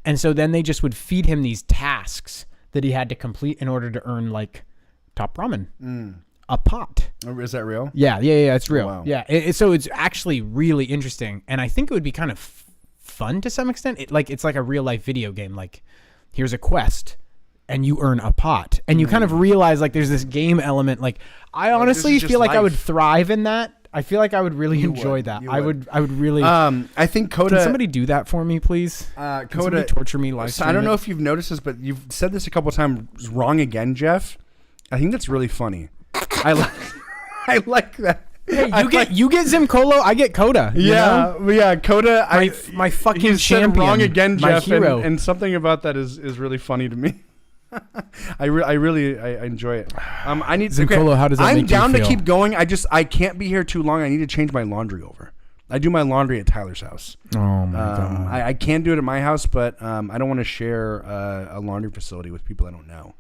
and so then they just would feed him these tasks that he had to complete in order to earn like top ramen. A pot. Is that real? Yeah, it's real. Oh, wow. Yeah, so it's actually really interesting, and I think it would be kind of fun to some extent. It's like a real life video game. Like, here's a quest, and you earn a pot, and you kind of realize like there's this game element. Like, I honestly feel like life. I would thrive in that. I feel like I would really enjoy that. I would really. I think Coda. Can somebody do that for me, please? Coda, torture me live. I don't know if you've noticed this, but you've said this a couple of times wrong again, Jeff. I think that's really funny. I like that. Hey, you get Zimcolo, I get Coda. Yeah, Coda. My fucking you champion. Said wrong again, my Jeff. Hero. And something about that is really funny to me. I really enjoy it. I need Zimcolo. How does that make you feel? I'm down to keep going. I can't be here too long. I need to change my laundry over. I do my laundry at Tyler's house. Oh my god. I can do it at my house, but I don't want to share a laundry facility with people I don't know.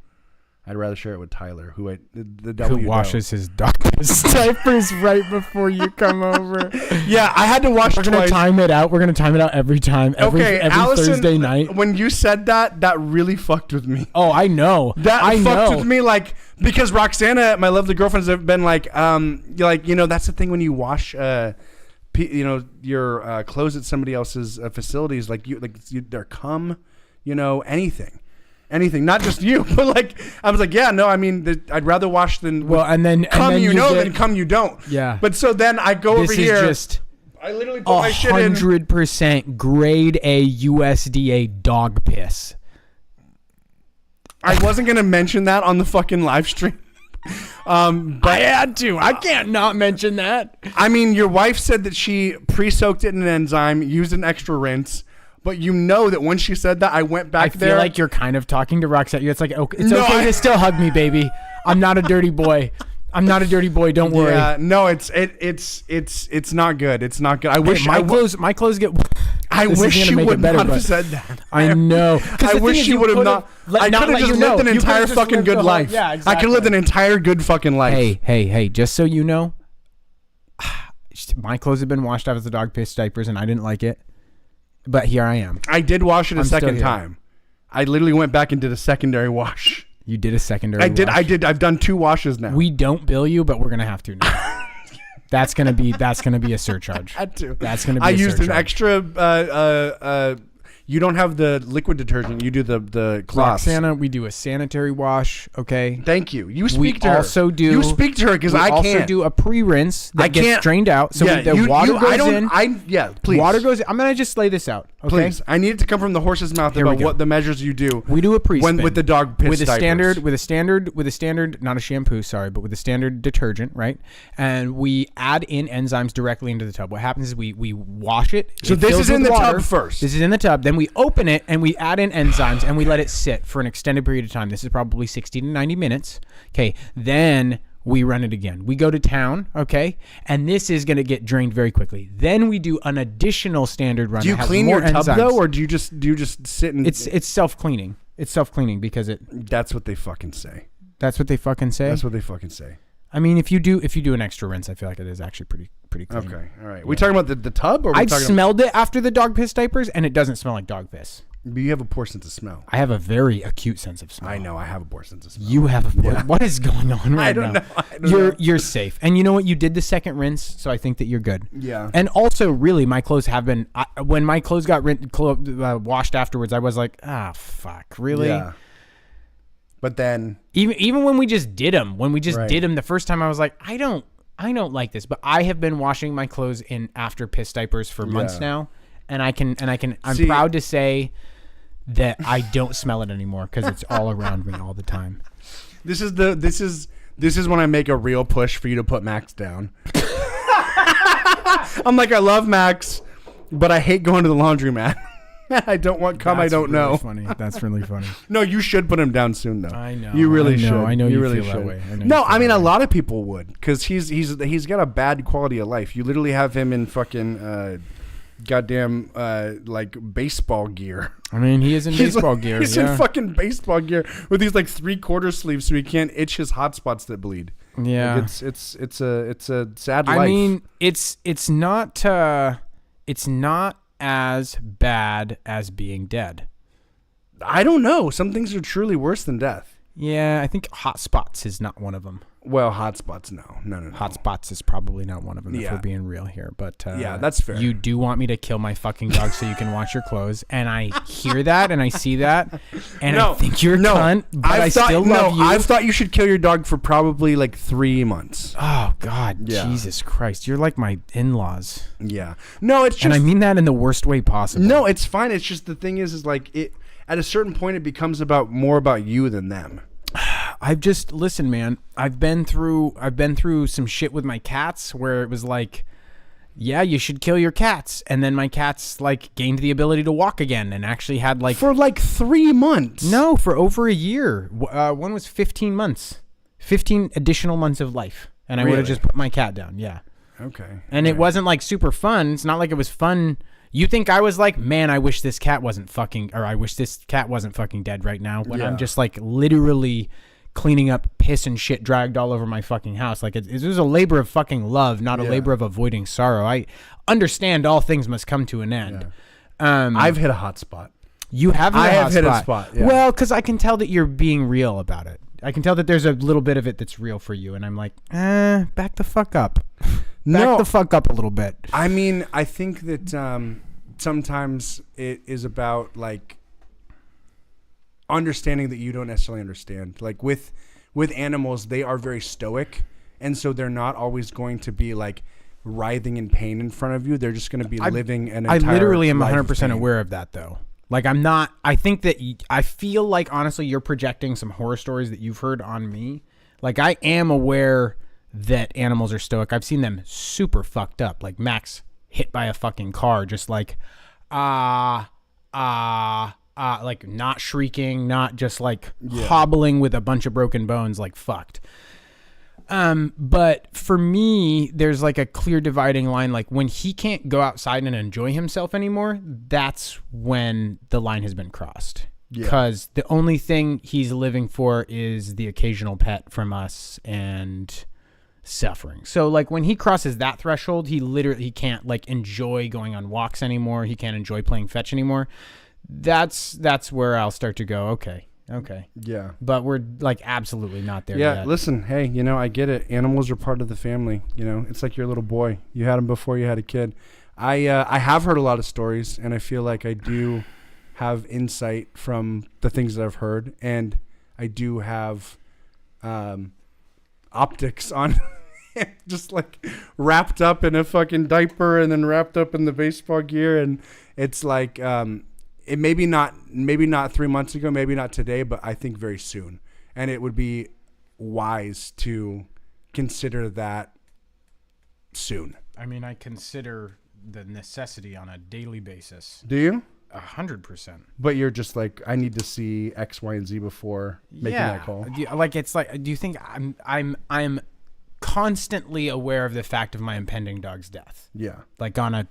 I'd rather share it with Tyler, who washes his dog's diapers right before you come over. Yeah, I had to wash. We're gonna time it out. We're gonna time it out every time. Every Allison, Thursday night. When you said that really fucked with me. Oh, I know. That fucked with me, like because Roxana, my lovely girlfriend, has been like, that's the thing when you wash, your clothes at somebody else's facilities, their cum, anything, not just you, but like I was like, yeah, no, I mean, I'd rather wash than than cum you don't. Yeah. But so then I go over here. I literally put my shit in 100% grade A USDA dog piss. I wasn't gonna mention that on the fucking live stream. But I had to. I can't not mention that. I mean, your wife said that she pre-soaked it in an enzyme, used an extra rinse. But you know that when she said that, I went back there. I feel like you're kind of talking to Roxette. It's like, okay, it's okay to still hug me, baby. I'm not a dirty boy. Don't worry. Yeah, no, it's not good. It's not good. I wish my clothes get. I wish she would not have said that. I know. I wish she would have not. I could have just lived an entire fucking good life. Yeah, exactly. I could have lived an entire good fucking life. Hey, just so you know, my clothes have been washed out as the dog piss diapers, and I didn't like it. But here I am. I did wash it a I'm still second here. time. I literally went back and did a secondary wash. You did a secondary I did. wash? I did. I've done 2 washes now. We don't bill you, but we're going to have to now. That's gonna be a surcharge. Had to. That's gonna be. I a used surcharge. an extra. You don't have the liquid detergent. You do the cloths. Roxana, we do a sanitary wash. Okay. Thank you. You speak to her. We also do. You speak to her because I can't. We also do a pre-rinse that gets drained out. So the water goes in. Please. Water goes in. I'm gonna just lay this out. Okay. Please. I need it to come from the horse's mouth about what the measures you do. We do a pre-spin with the dog piss with a diapers. standard, not a shampoo, sorry, but with a standard detergent, right? And we add in enzymes directly into the tub. What happens is we wash it. So this is in the tub first. This is in the tub. Then we open it and we add in enzymes and we let it sit for an extended period of time. This is probably 60 to 90 minutes. Okay. Then we run it again. We go to town, okay? And this is going to get drained very quickly. Then we do an additional standard run. Do you clean your tub though, or do you just sit and? It's self-cleaning. It's self-cleaning because it. That's what they fucking say. That's what they fucking say. That's what they fucking say. I mean, if you do an extra rinse, I feel like it is actually pretty clean. Okay, all right. We talking about the tub, or I smelled it after the dog piss diapers, and it doesn't smell like dog piss. But you have a poor sense of smell. I have a very acute sense of smell. I know. I have a poor sense of smell. You have a poor. Yeah. What is going on right now? I don't know. You're safe, and you know what? You did the second rinse, so I think that you're good. Yeah. And also, really, my clothes have been. When my clothes got washed afterwards, I was like, fuck, really? Yeah. But then even when we just did them, the first time, I was like, I don't like this. But I have been washing my clothes in after piss diapers for months now, and I'm proud to say that I don't smell it anymore because it's all around me all the time. This is when I make a real push for you to put Max down. I'm like, I love Max, but I hate going to the laundromat. I don't want cum. I don't know. Funny. That's really funny. No, you should put him down soon, though. I know. You really should. I know you really feel should. that way. No, I mean a lot of people would, because he's got a bad quality of life. You literally have him in fucking goddamn like baseball gear. I mean, he is in baseball gear. He's in fucking baseball gear with these like 3/4 sleeves, so he can't itch his hot spots that bleed. Yeah, like it's a sad life. I mean, it's not as bad as being dead. I don't know. Some things are truly worse than death. Yeah, I think hot spots is not one of them. Well, hot spots, no. Hot spots is probably not one of them, if we're being real here. But yeah, that's fair. You do want me to kill my fucking dog so you can wash your clothes, and I hear that and I see that, and I think you're a cunt, but I still love you. I've thought you should kill your dog for probably like 3 months. Oh God, Jesus Christ! You're like my in-laws. Yeah. No, it's just, and I mean that in the worst way possible. No, it's fine. It's just the thing is like it. At a certain point, it becomes more about you than them. Listen, man, I've been through some shit with my cats where it was like, yeah, you should kill your cats. And then my cats like gained the ability to walk again and actually had like. For like 3 months. No, for over a year. One was 15 months, 15 additional months of life. And I would have just put my cat down. Yeah. Okay. And it wasn't like super fun. It's not like it was fun. You think I was like, man, I wish this cat wasn't fucking dead right now, when I'm just like literally cleaning up piss and shit dragged all over my fucking house. Like it was a labor of fucking love, not a labor of avoiding sorrow. I understand all things must come to an end. Yeah. I've hit a hot spot. You have hit a spot. Yeah. Well, because I can tell that you're being real about it. I can tell that there's a little bit of it that's real for you, and I'm like, back the fuck up. Back the fuck up a little bit. I mean, I think that sometimes it is about like understanding that you don't necessarily understand. Like with animals, they are very stoic, and so they're not always going to be like writhing in pain in front of you. They're just going to be living an entire life. I literally am 100% aware of that, though. Like I'm not. I think that I feel like honestly, you're projecting some horror stories that you've heard on me. Like I am aware that animals are stoic. I've seen them super fucked up. Like Max hit by a fucking car, just like like not shrieking, not just like hobbling with a bunch of broken bones, like fucked. But for me, there's like a clear dividing line. Like when he can't go outside and enjoy himself anymore, that's when the line has been crossed. Because the only thing he's living for is the occasional pet from us and suffering. So like when he crosses that threshold, he can't like enjoy going on walks anymore. He can't enjoy playing fetch anymore. That's where I'll start to go, okay. Yeah. But we're like absolutely not there yet. Yeah, listen, hey, I get it. Animals are part of the family. It's like your little boy. You had him before you had a kid. I have heard a lot of stories, and I feel like I do have insight from the things that I've heard, and I do have optics on just like wrapped up in a fucking diaper and then wrapped up in the baseball gear, and it's like it maybe not 3 months ago, maybe not today, but I think very soon. And it would be wise to consider that soon. I mean, I consider the necessity on a daily basis. Do you? 100%. But you're just like, I need to see X, Y, and Z before making that call. Like, it's like, do you think I'm constantly aware of the fact of my impending dog's death? Yeah. Like on a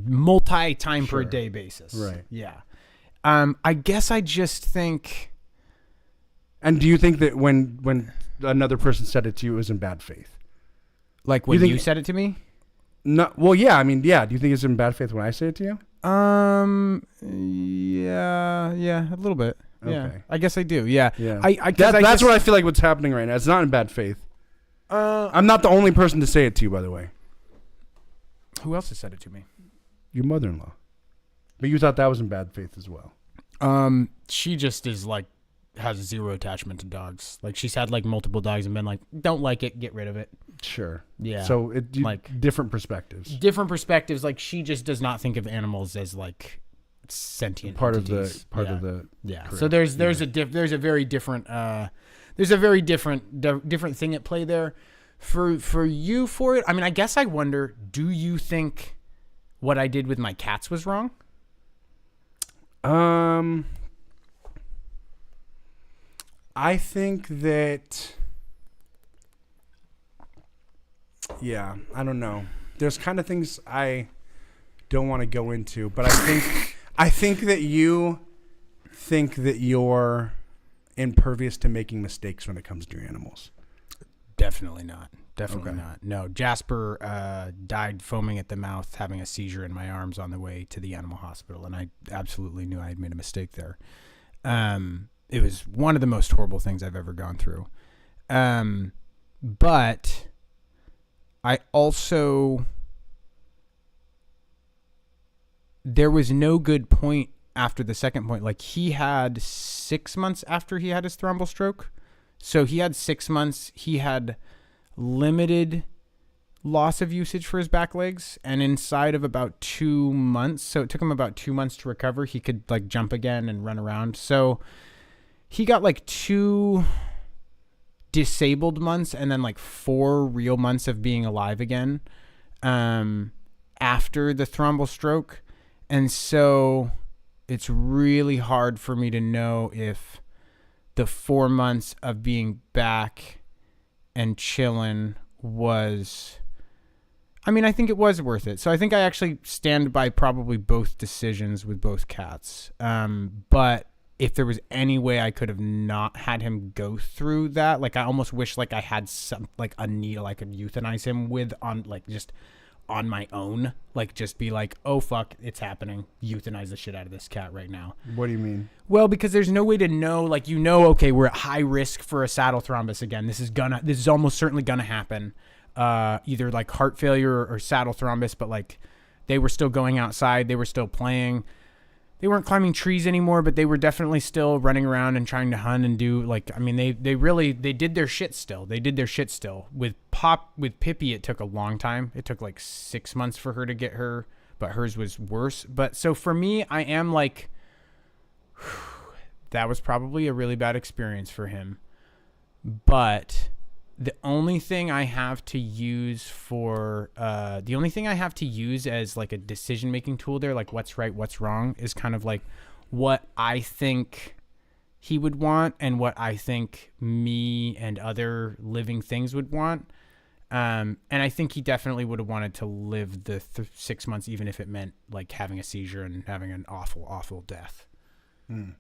multi-time per day basis. Right. Yeah. I guess I just think. And do you think that when another person said it to you, it was in bad faith? Like when you said it to me? No. Well, yeah. I mean, yeah. Do you think it's in bad faith when I say it to you? Yeah, a little bit. Yeah. Okay. I guess I do. Yeah. Yeah. That's what I feel like what's happening right now. It's not in bad faith. I'm not the only person to say it to you, by the way. Who else has said it to me? Your mother-in-law. But you thought that was in bad faith as well. She just is like, has zero attachment to dogs. Like she's had like multiple dogs and been like, don't like it, get rid of it. Sure. Yeah. So different perspectives. Different perspectives. Like she just does not think of animals as like sentient entities. Part of the. Yeah. Correct. So there's a very different different thing at play there. For you for it. I mean, I guess I wonder, do you think what I did with my cats was wrong? I think that, yeah, I don't know. There's kind of things I don't want to go into, but I think that you think that you're impervious to making mistakes when it comes to your animals. Definitely not. Definitely not. No, Jasper died foaming at the mouth, having a seizure in my arms on the way to the animal hospital, and I absolutely knew I had made a mistake there. It was one of the most horrible things I've ever gone through. But I also, there was no good point after the second point. Like he had 6 months after he had his thrombal stroke. So he had 6 months. He had limited loss of usage for his back legs, and inside of about 2 months, so it took him about 2 months to recover, he could like jump again and run around. So he got like 2 disabled months and then like 4 real months of being alive again after the thrombal stroke. And so it's really hard for me to know if the 4 months of being back and chilling was, I mean, I think it was worth it. So I think I actually stand by probably both decisions with both cats. But if there was any way I could have not had him go through that, like I almost wish like I had some, like a needle I could euthanize him with on like just on my own, like just be like, oh fuck, it's happening. Euthanize the shit out of this cat right now. What do you mean? Well, because there's no way to know, like, okay, we're at high risk for a saddle thrombus again. This is almost certainly gonna happen. Either like heart failure or saddle thrombus, but like they were still going outside, they were still playing. They weren't climbing trees anymore, but they were definitely still running around and trying to hunt and do like, I mean, they did their shit still. With Pippi, it took a long time. It took like 6 months for her to get her, but hers was worse. But so for me, I am like, that was probably a really bad experience for him. But the only thing I have to use as like a decision-making tool there, like what's right, what's wrong, is kind of like what I think he would want and what I think me and other living things would want. And I think he definitely would have wanted to live the 6 months, even if it meant like having a seizure and having an awful, awful death.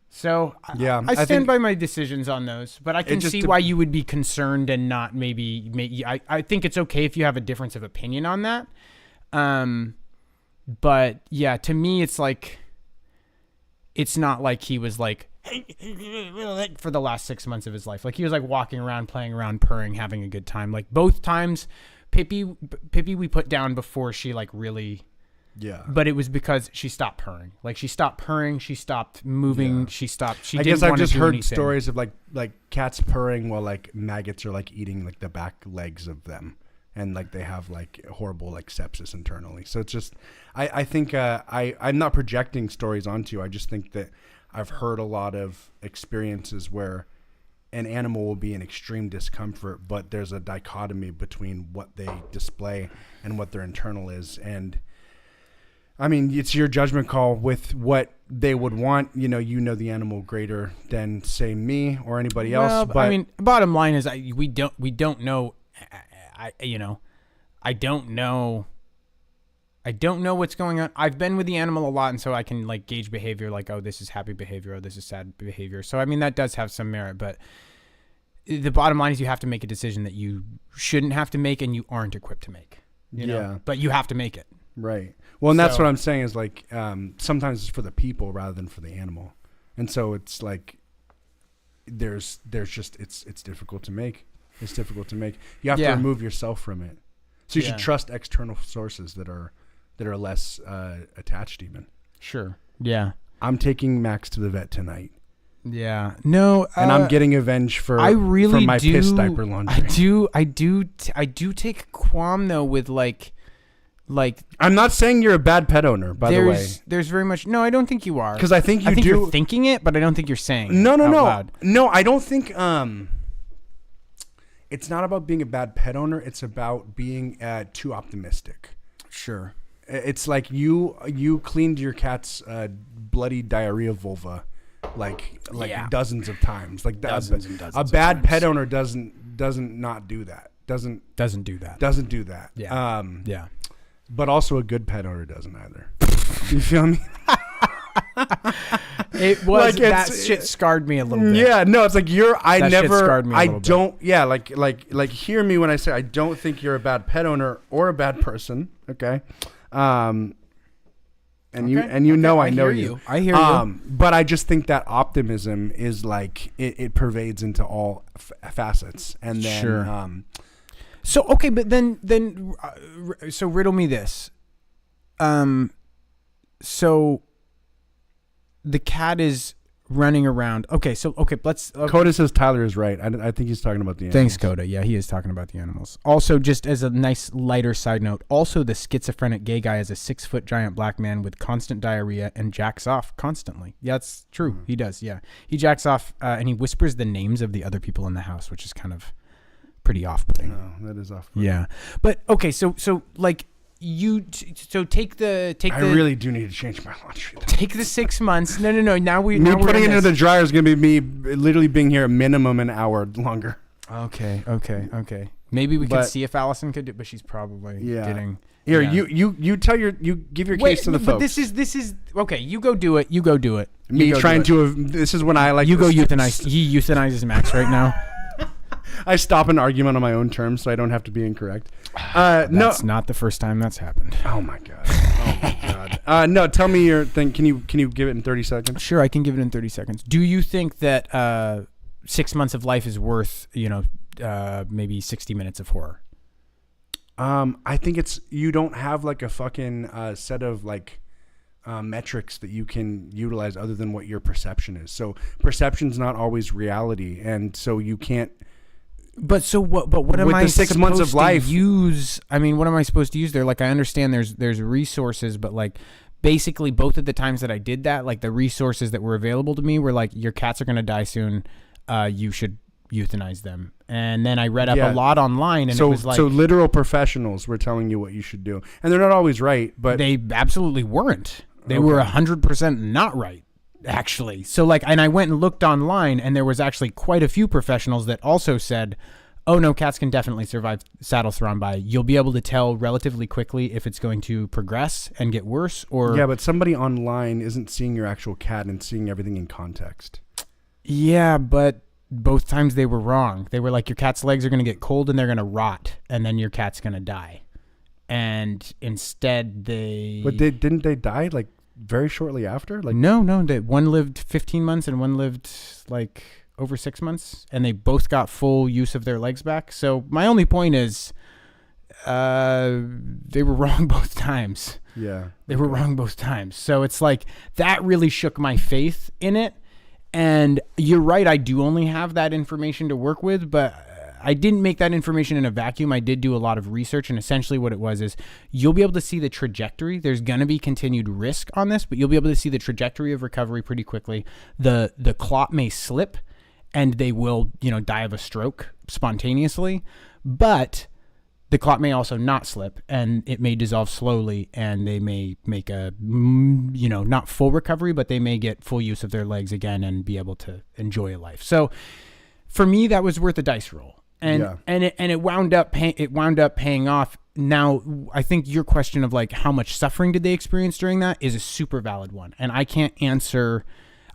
So yeah, I stand by my decisions on those, but I can see why you would be concerned and not maybe I think it's okay if you have a difference of opinion on that. But yeah, to me, it's like, it's not like he was like for the last 6 months of his life. Like he was like walking around, playing around, purring, having a good time. Like both times, Pippi we put down before she like really. Yeah. But it was because she stopped purring. Like she stopped purring, she stopped moving, she stopped. She I didn't guess I've want to just do heard anything. stories of like cats purring while like maggots are like eating like the back legs of them, and like they have like horrible like sepsis internally. So it's just, I think I'm not projecting stories onto you. I just think that I've heard a lot of experiences where an animal will be in extreme discomfort, but there's a dichotomy between what they display and what their internal is. And I mean, it's your judgment call with what they would want. You know the animal greater than say me or anybody else. But I mean, bottom line is we don't know. I don't know what's going on. I've been with the animal a lot, and so I can like gauge behavior. Like, oh, this is happy behavior, or this is sad behavior. So I mean, that does have some merit. But the bottom line is, you have to make a decision that you shouldn't have to make, and you aren't equipped to make. You know? But you have to make it. Right. Well, and that's what I'm saying is like sometimes it's for the people rather than for the animal, and so it's like there's just it's difficult to make. It's difficult to make. You have to remove yourself from it. So you should trust external sources that are less attached even. Sure. Yeah. I'm taking Max to the vet tonight. Yeah. No. And I'm getting avenged for my piss diaper laundry. I do take qualm though with like I'm not saying you're a bad pet owner, by the way. There's very much. No, I don't think you are. Because I think you're thinking it, but I don't think you're saying it out loud. No, I don't think it's not about being a bad pet owner. It's about being too optimistic. Sure. It's like you cleaned your cat's bloody diarrhea vulva like dozens of times. Like dozens and dozens. A bad pet owner doesn't not do that. Doesn't do that. Yeah. Yeah. But also a good pet owner doesn't either. You feel me? It was like that shit scarred me a little bit. Yeah, no, it's like shit scarred me a little bit. Yeah, like hear me when I say I don't think you're a bad pet owner or a bad person. Okay. I know you. I hear you. But I just think that optimism is like it pervades into all facets, and then sure. So okay, but then so riddle me this. So the cat is running around. Okay, let's. Coda says Tyler is right. I think he's talking about the animals. Thanks, Coda. Yeah, he is talking about the animals. Also, just as a nice lighter side note, also the schizophrenic gay guy is a 6-foot giant black man with constant diarrhea and jacks off constantly. Yeah, that's true. Mm-hmm. He does. Yeah, he jacks off and he whispers the names of the other people in the house, which is kind of pretty off-putting. No, that is off-putting. Yeah, but okay, so like. Take the. I really do need to change my laundry. Take the 6 months. No. Now we're putting it into the dryer is going to be me literally being here a minimum an hour longer. Okay. Maybe we could see if Allison could do, but she's probably getting. Here, you give your case to the folks. But this is okay. You go do it. Me trying to. This is when I like. You go euthanize. He euthanizes Max right now. I stop an argument on my own terms, so I don't have to be incorrect. That's not the first time that's happened. Oh my god. No, tell me your thing. Can you give it in 30 seconds? Sure, I can give it in 30 seconds. Do you think that 6 months of life is worth maybe 60 minutes of horror? I think you don't have like a fucking set of like metrics that you can utilize other than what your perception is. So perception's not always reality, and so you can't. But so what? But what am I supposed to use? I mean, what am I supposed to use there? Like, I understand there's resources, but like, basically, both of the times that I did that, like the resources that were available to me were like, your cats are gonna die soon. You should euthanize them. And then I read up a lot online, and it was like, so literal professionals were telling you what you should do, and they're not always right, but they absolutely weren't. They were 100% not right. Actually. So like, and I went and looked online, and there was actually quite a few professionals that also said, Oh no, cats can definitely survive saddle thrombi. You'll be able to tell relatively quickly if it's going to progress and get worse or... Yeah, but somebody online isn't seeing your actual cat and seeing everything in context. Yeah, but both times they were wrong. They were like, your cat's legs are going to get cold and they're going to rot, and then your cat's going to die. And instead they... But didn't they die like very shortly after? Like No, one lived 15 months and one lived like... over 6 months, and they both got full use of their legs back. So my only point is they were wrong both times. Yeah. They were wrong both times. So it's like that really shook my faith in it. And you're right, I do only have that information to work with, but I didn't make that information in a vacuum. I did do a lot of research, and essentially what it was is you'll be able to see the trajectory. There's going to be continued risk on this, but you'll be able to see the trajectory of recovery pretty quickly. The clot may slip, and they will, die of a stroke spontaneously, but the clot may also not slip, and it may dissolve slowly, and they may make a, not full recovery, but they may get full use of their legs again and be able to enjoy a life. So for me, that was worth a dice roll, and it wound up paying off. Now, I think your question of like how much suffering did they experience during that is a super valid one, and I can't answer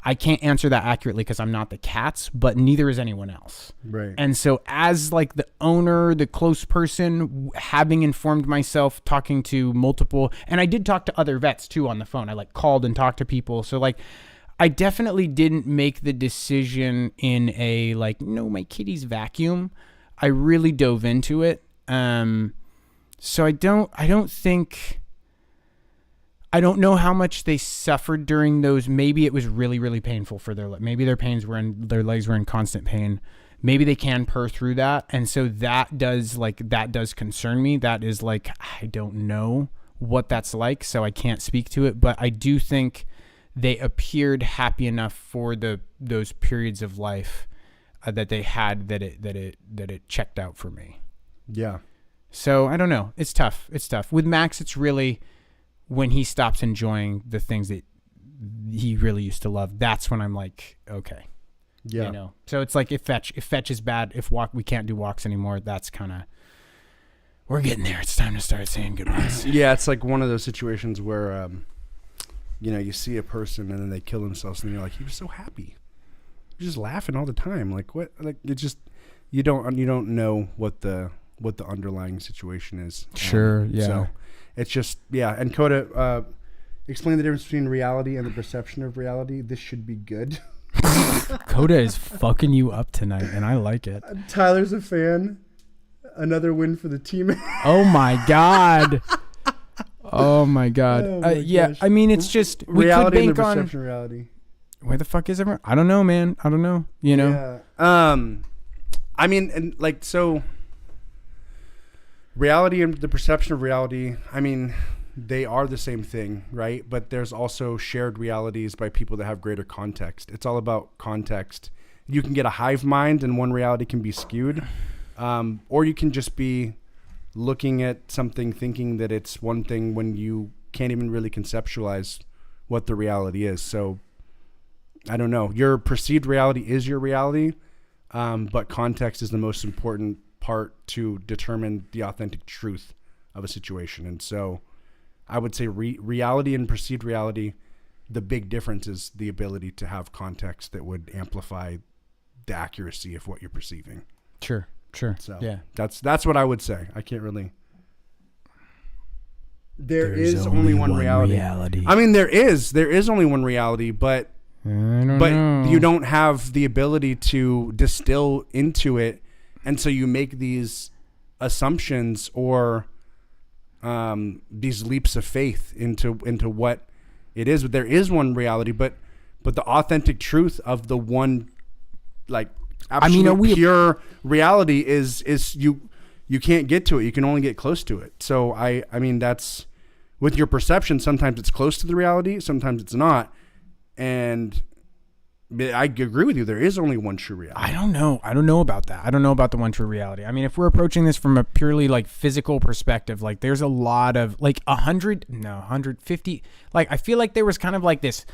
that accurately because I'm not the cats, but neither is anyone else. Right. And so as like the owner, the close person, having informed myself, talking to multiple, and I did talk to other vets too on the phone. I like called and talked to people. So like, I definitely didn't make the decision in a like, no, my kitty's vacuum. I really dove into it. So I don't know how much they suffered during those. Maybe it was really, really painful for their legs were in constant pain. Maybe they can purr through that. And so that does concern me. That is like, I don't know what that's like, so I can't speak to it, but I do think they appeared happy enough for those periods of life that they had that it checked out for me. Yeah. So I don't know. It's tough. With Max, it's really when he stops enjoying the things that he really used to love. That's when I'm like, okay. Yeah. So it's like if fetch is bad, if we can't do walks anymore, that's kind of, we're getting there. It's time to start saying goodbyes. Yeah. It's like one of those situations where, you see a person and then they kill themselves and you're like, he was so happy. You're just laughing all the time. Like what? Like it just, you don't know what the underlying situation is. Sure. Yeah. So it's just, yeah. And Coda, explain the difference between reality and the perception of reality. This should be good. Coda is fucking you up tonight, and I like it. Tyler's a fan. Another win for the team. Oh my god. Oh my god. Yeah. Gosh. I mean, it's just reality and the perception of reality. Where the fuck is everyone? I don't know, man. I don't know. Yeah. I mean, and like so. Reality and the perception of reality, I mean, they are the same thing, right? But there's also shared realities by people that have greater context. It's all about context. You can get a hive mind and one reality can be skewed. Or you can just be looking at something thinking that it's one thing when you can't even really conceptualize what the reality is. So, I don't know. Your perceived reality is your reality, but context is the most important part to determine the authentic truth of a situation. And so I would say reality and perceived reality, the big difference is the ability to have context that would amplify the accuracy of what you're perceiving. Sure. So yeah, that's what I would say. I can't really. There's only one reality. I mean, there is only one reality, but you don't have the ability to distill into it. And so you make these assumptions or these leaps of faith into what it is. But there is one reality, but the authentic truth of the one, like absolute pure reality is you can't get to it. You can only get close to it. So I mean that's with your perception. Sometimes it's close to the reality. Sometimes it's not. And I agree with you. There is only one true reality. I don't know about that. I don't know about the one true reality. I mean, if we're approaching this from a purely like physical perspective, like there's a lot of like 150. Like I feel like there was kind of like this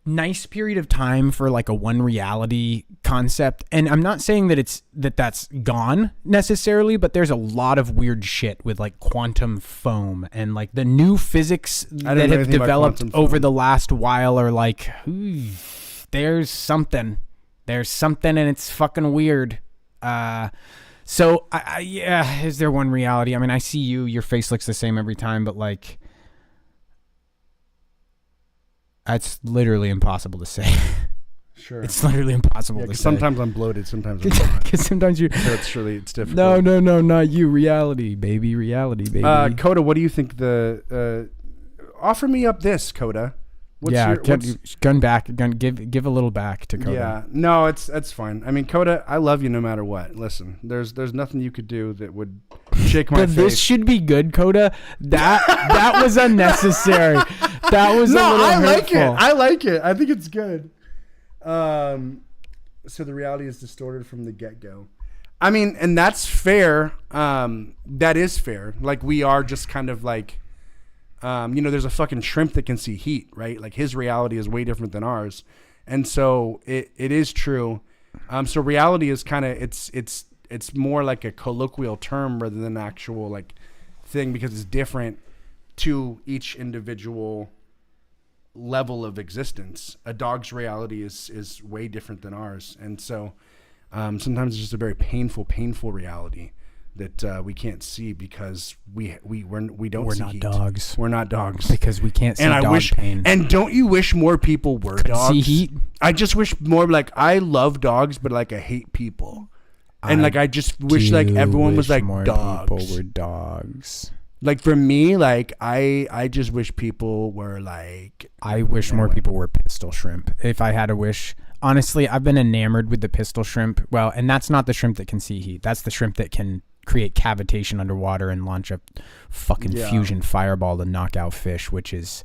nice period of time for like a one reality concept, and I'm not saying that that's gone necessarily, but there's a lot of weird shit with like quantum foam and like the new physics that have developed over the last while are like, there's something and it's fucking weird. So yeah, is there one reality? I mean, I see your face looks the same every time, but like, that's literally impossible to say. Sure. It's literally impossible to say. Sometimes I'm bloated, sometimes I'm not. Because sometimes you... So it's difficult. No, not you. Reality, baby. Coda, what do you think offer me up this, Coda. Gun back. Give a little back to Coda. Yeah, no, that's fine. I mean, Coda, I love you no matter what. Listen, there's nothing you could do that would shake my face. This should be good, Coda. That was unnecessary. That was a little hurtful. I like it. I think it's good. So the reality is distorted from the get-go. I mean, and that's fair. That is fair. Like, we are just kind of like, there's a fucking shrimp that can see heat, right? Like, his reality is way different than ours. And so it is true. So reality is kind of, it's more like a colloquial term rather than an actual like thing, because it's different to each individual level of existence. A dog's reality is way different than ours. And so sometimes it's just a very painful reality that we can't see because we don't see heat. Dogs. We're not dogs because we can't see pain. And don't you wish more people were dogs? See heat? I just wish more, like, I love dogs, but like I hate people. And like I just wish like everyone was like more dogs. People were dogs. Like for me, like I just wish people were like. I wish more people were pistol shrimp. If I had a wish. Honestly, I've been enamored with the pistol shrimp. Well, and that's not the shrimp that can see heat. That's the shrimp that can create cavitation underwater and launch a fucking fusion fireball to knock out fish, which is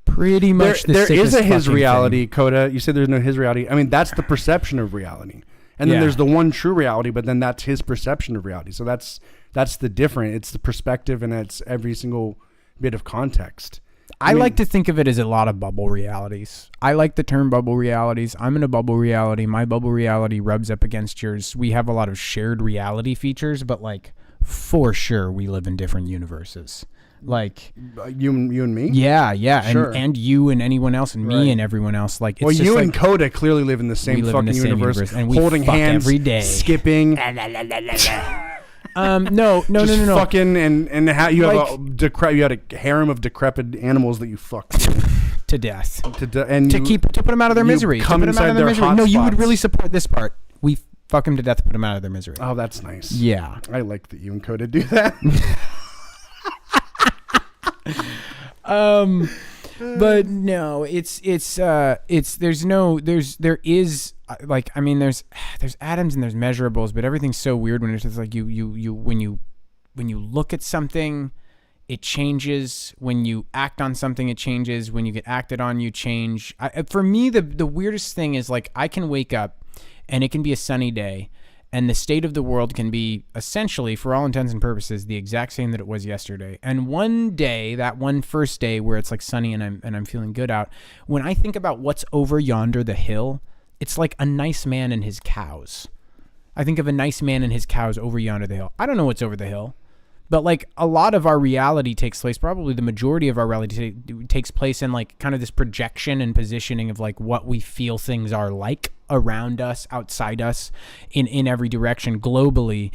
pretty much there is a his reality, thing. Coda. You said there's no his reality. I mean, that's the perception of reality. And then there's the one true reality, but then that's his perception of reality. So that's the different. It's the perspective, and it's every single bit of context. I like to think of it as a lot of bubble realities. I like the term bubble realities. I'm in a bubble reality. My bubble reality rubs up against yours. We have a lot of shared reality features, but like for sure we live in different universes. Like you and me? Yeah. Sure. And you and anyone else and me and everyone else. Like, it's you and Coda clearly live in the same fucking universe, and we holding hands every day, skipping. No. Fucking and how you have you had a harem of decrepit animals that you fucked to death and to put them out of their misery. Come inside their hot No, spots. you would really support this part. We fuck them to death to put them out of their misery. Oh, that's nice. Yeah, I like that you and Coda do that. But no, there is like, I mean, there's atoms and there's measurables, but everything's so weird when it's just like when you look at something, it changes. When you act on something, it changes. When you get acted on, you change. For me, the weirdest thing is like, I can wake up and it can be a sunny day, and the state of the world can be essentially, for all intents and purposes, the exact same that it was yesterday. And one day, that one first day where it's like sunny and I'm feeling good out, when I think about what's over yonder the hill, it's like a nice man and his cows. I think of a nice man and his cows over yonder the hill. I don't know what's over the hill, but like a lot of our reality takes place, probably the majority of our reality takes place in like kind of this projection and positioning of like what we feel things are like around us, outside us, in every direction globally.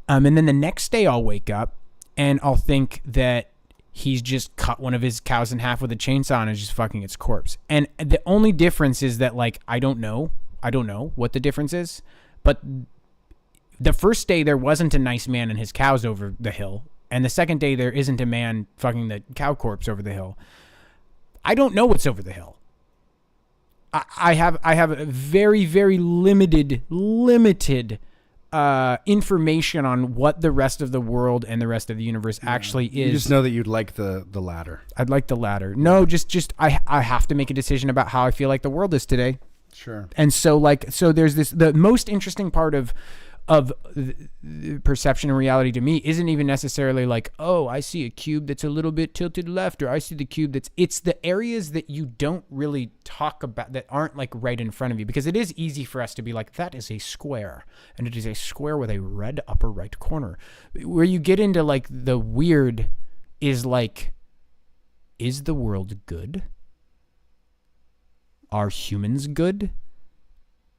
And then the next day I'll wake up and I'll think that he's just cut one of his cows in half with a chainsaw and is just fucking its corpse. And the only difference is that like, I don't know what the difference is, but the first day there wasn't a nice man and his cows over the hill. And the second day there isn't a man fucking the cow corpse over the hill. I don't know what's over the hill. I have a very, very limited information on what the rest of the world and the rest of the universe actually is. You just know that you'd like the latter. I'd like the latter. No, just I have to make a decision about how I feel like the world is today. Sure. And so there's the most interesting part of of perception and reality to me isn't even necessarily like, oh, I see a cube that's a little bit tilted left, or I see the cube it's the areas that you don't really talk about, that aren't like right in front of you, because it is easy for us to be like, that is a square, and it is a square with a red upper right corner. Where you get into like the weird is like, is the world good? Are humans good?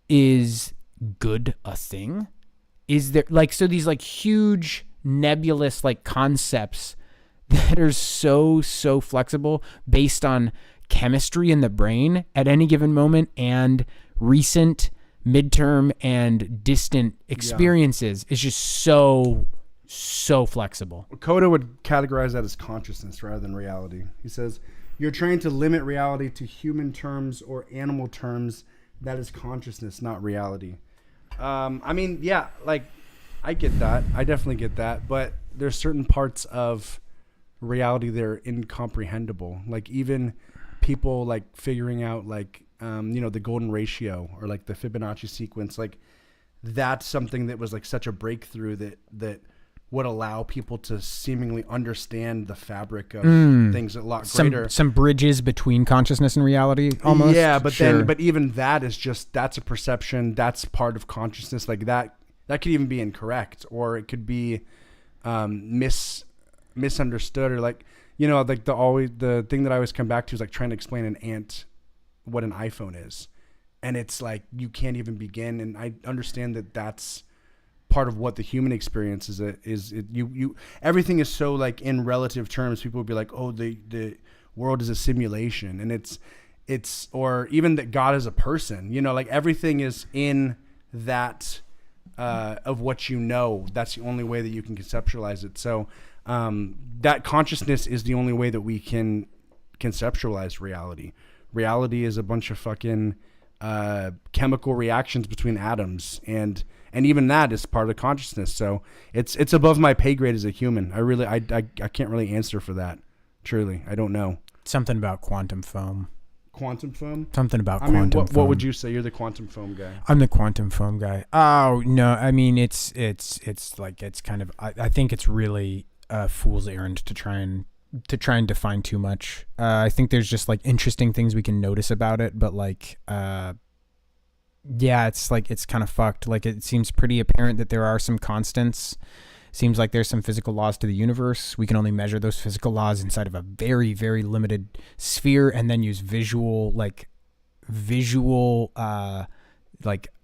Is good a thing? Is there like, so these like huge nebulous like concepts that are so flexible based on chemistry in the brain at any given moment and recent, midterm, and distant experiences is just so flexible. Coda would categorize that as consciousness rather than reality. He says, you're trying to limit reality to human terms or animal terms. That is consciousness, not reality. I mean, yeah, like, I get that. I definitely get that. But there's certain parts of reality that are incomprehensible. Like, even people, like, figuring out, like, the golden ratio or, like, the Fibonacci sequence. Like, that's something that was, like, such a breakthrough that would allow people to seemingly understand the fabric of things a lot greater. Some bridges between consciousness and reality, almost. Yeah, but even that is just, that's a perception. That's part of consciousness. Like that could even be incorrect, or it could be misunderstood, or like, like the thing that I always come back to is like trying to explain an ant what an iPhone is, and it's like you can't even begin. And I understand that that's part of what the human experience is. Everything is so like in relative terms. People would be like, oh, the world is a simulation, and it's or even that God is a person, like everything is in that of what that's the only way that you can conceptualize it. So that consciousness is the only way that we can conceptualize reality is a bunch of fucking chemical reactions between atoms, and even that is part of consciousness. So it's above my pay grade as a human. I can't really answer for that. Truly, I don't know. Something about quantum foam. Quantum foam? Something about quantum foam. What would you say? You're the quantum foam guy. I'm the quantum foam guy. Oh no, I mean it's like, it's kind of, I think it's really a fool's errand to try and define too much. I think there's just like interesting things we can notice about it, but like it's like, it's kind of fucked. Like, it seems pretty apparent that there are some constants. Seems like there's some physical laws to the universe. We can only measure those physical laws inside of a very, very limited sphere, and then use visual like